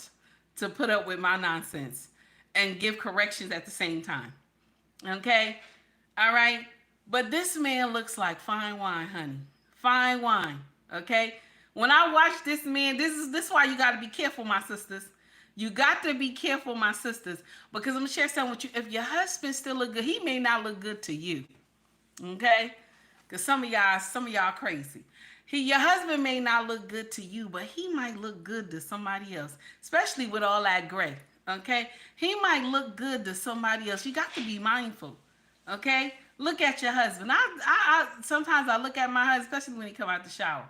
S1: to put up with my nonsense and give corrections at the same time. Okay? All right? But this man looks like fine wine, honey. Fine wine. Okay? When I watch this man, this is why you got to be careful, my sisters. You got to be careful, my sisters, because I'm gonna share something with you. If your husband still look good, he may not look good to you. Okay? Because some of y'all crazy. Your husband may not look good to you, but he might look good to somebody else, especially with all that gray. Okay? He might look good to somebody else. You got to be mindful. Okay? Look at your husband. I sometimes I look at my husband, especially when he come out the shower.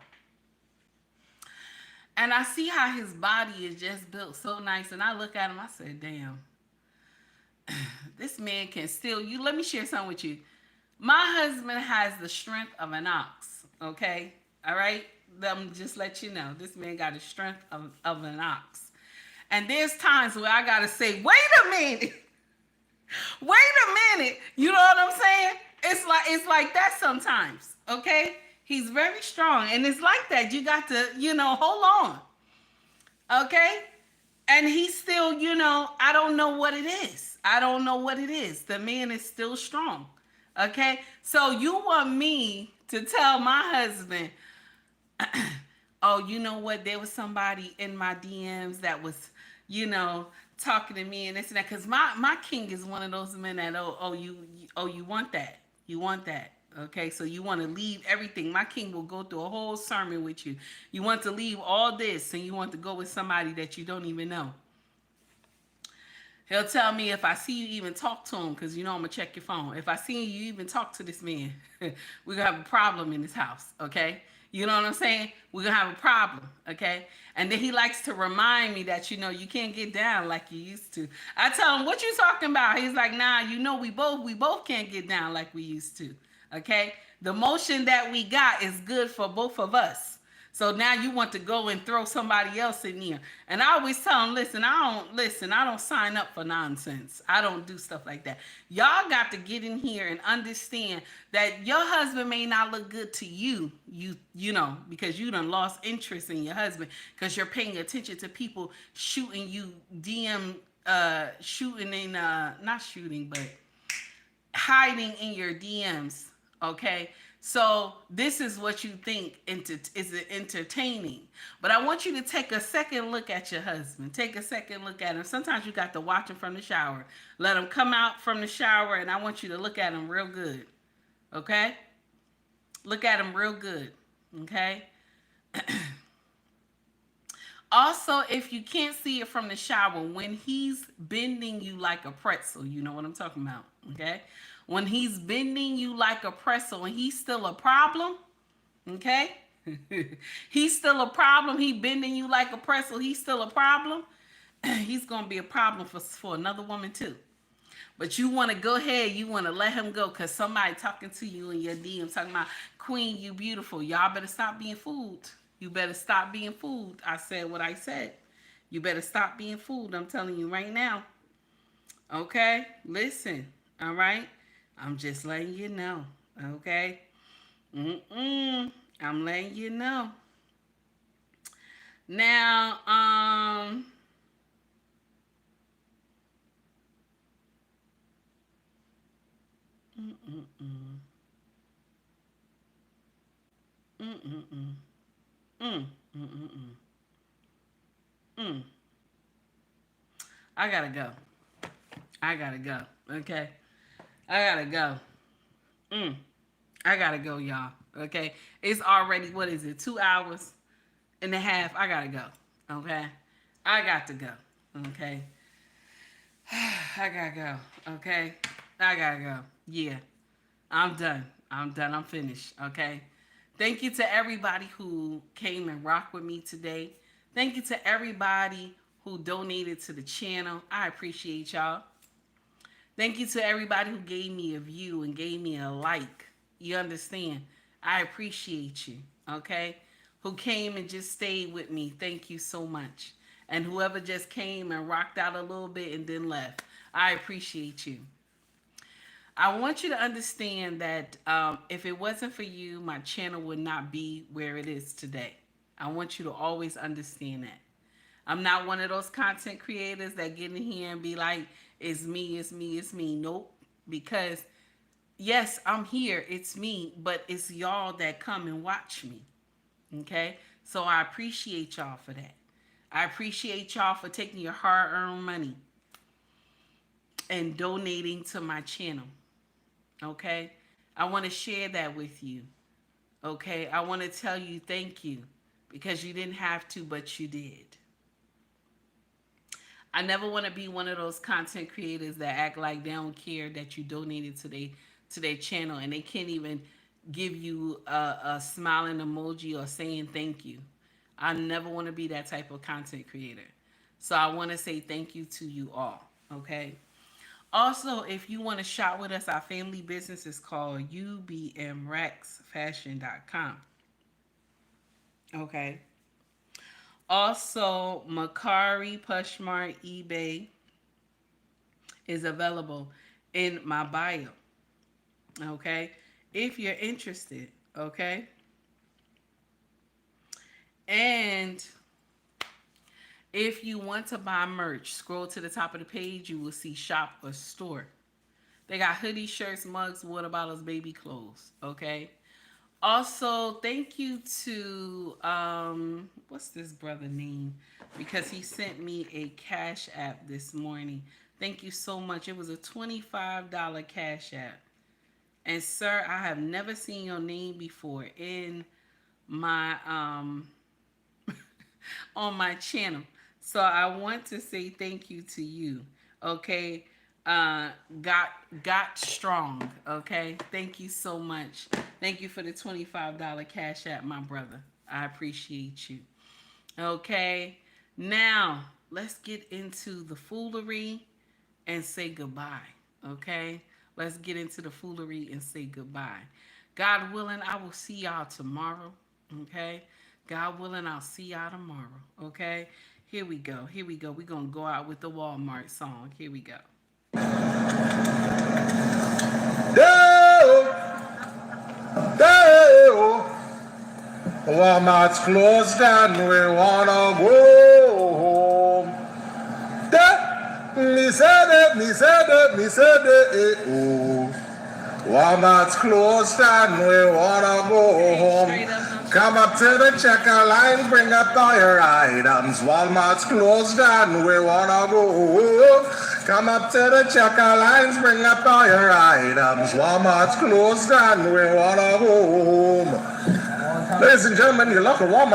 S1: And I see how his body is just built so nice. And I look at him, I said, damn, this man can still, let me share something with you. My husband has the strength of an ox, okay? All right? Let me just let you know. This man got the strength of an ox. And there's times where I got to say, wait a minute. Wait a minute. You know what I'm saying? It's like that sometimes, okay? He's very strong. And it's like that. You got to, hold on. Okay? And he's still, I don't know what it is. I don't know what it is. The man is still strong. Okay? So you want me to tell my husband, oh, you know what? There was somebody in my DMs that was, talking to me and this and that. Because my king is one of those men that, you want that. You want that. Okay, so you want to leave everything. My king will go through a whole sermon with you. You want to leave all this and you want to go with somebody that you don't even know. He'll tell me if I see you even talk to him, because I'm going to check your phone. If I see you even talk to this man, we're going to have a problem in this house, okay? You know what I'm saying? We're going to have a problem, okay? And then he likes to remind me that, you can't get down like you used to. I tell him, what you talking about? He's like, nah, we both can't get down like we used to. Okay, the motion that we got is good for both of us. So now you want to go and throw somebody else in there. And I always tell them, I don't sign up for nonsense. I don't do stuff like that. Y'all got to get in here and understand that your husband may not look good to you, because you done lost interest in your husband because you're paying attention to people shooting you DM, hiding in your DMs. Okay, so this is what you think is entertaining, but I want you to take a second look at your husband. Take a second look at him. Sometimes you got to watch him from the shower. Let him come out from the shower, and I want you to look at him real good. Okay, look at him real good. Okay. Also, if you can't see it from the shower, when he's bending you like a pretzel, you know what I'm talking about. Okay. When he's bending you like a pretzel and he's still a problem, okay? He's still a problem. He bending you like a pretzel. He's still a problem. He's going to be a problem for another woman too. But you want to go ahead. You want to let him go because somebody talking to you in your DM talking about, Queen, you beautiful. Y'all better stop being fooled. You better stop being fooled. I said what I said. You better stop being fooled. I'm telling you right now. Okay? Listen. All right? I'm just letting you know, okay? I'm letting you know. Now, I gotta go. Okay? I gotta go. I gotta go, y'all. Okay? It's already, 2 hours and a half. I gotta go. Okay? I got to go. Okay? I gotta go. Okay? I gotta go. Yeah. I'm done. I'm finished. Okay? Thank you to everybody who came and rocked with me today. Thank you to everybody who donated to the channel. I appreciate y'all. Thank you to everybody who gave me a view and gave me a like. You understand? I appreciate you, okay? Who came and just stayed with me. Thank you so much. And whoever just came and rocked out a little bit and then left, I appreciate you. I want you to understand that if it wasn't for you, my channel would not be where it is today. I want you to always understand that. I'm not one of those content creators that get in here and be like, it's me, it's me, it's me. Nope. Because yes, I'm here, it's me, but it's y'all that come and watch me. Okay? So I appreciate y'all for that. I appreciate y'all for taking your hard-earned money and donating to my channel. Okay? I want to share that with you. Okay? I want to tell you thank you because you didn't have to, but you did. I never want to be one of those content creators that act like they don't care that you donated to their channel and they can't even give you a smiling emoji or saying thank you. I never want to be that type of content creator. So I want to say thank you to you all. Okay? Also, if you want to shop with us, our family business is called ubmrexfashion.com. Okay? Also, Mercari, POSHMARK, eBay is available in my bio. Okay? If you're interested. Okay? And if you want to buy merch, scroll to the top of the page. You will see shop or store. They got hoodies, shirts, mugs, water bottles, baby clothes. Okay? Also, thank you to, what's this brother name? Because he sent me a Cash App this morning. Thank you so much. It was a $25 Cash App. And sir, I have never seen your name before in my, on my channel. So I want to say thank you to you. Okay? Got strong. Okay? Thank you so much. Thank you for the $25 Cash App, my brother. I appreciate you. Okay? Now, let's get into the foolery and say goodbye. Okay? Let's get into the foolery and say goodbye. God willing, I will see y'all tomorrow. Okay? God willing, I'll see y'all tomorrow. Okay? Here we go. Here we go. We're going to go out with the Walmart song. Here we go.
S4: Walmart's closed and we wanna go home. Me said it, oh. Walmart's closed and we wanna go home. Come up to the checker line, bring up all your items. Walmart's closed and we wanna go home. Come up to the checker lines, bring up all your items. Walmart's closed and we wanna go home. Ladies and gentlemen, your local Walmart.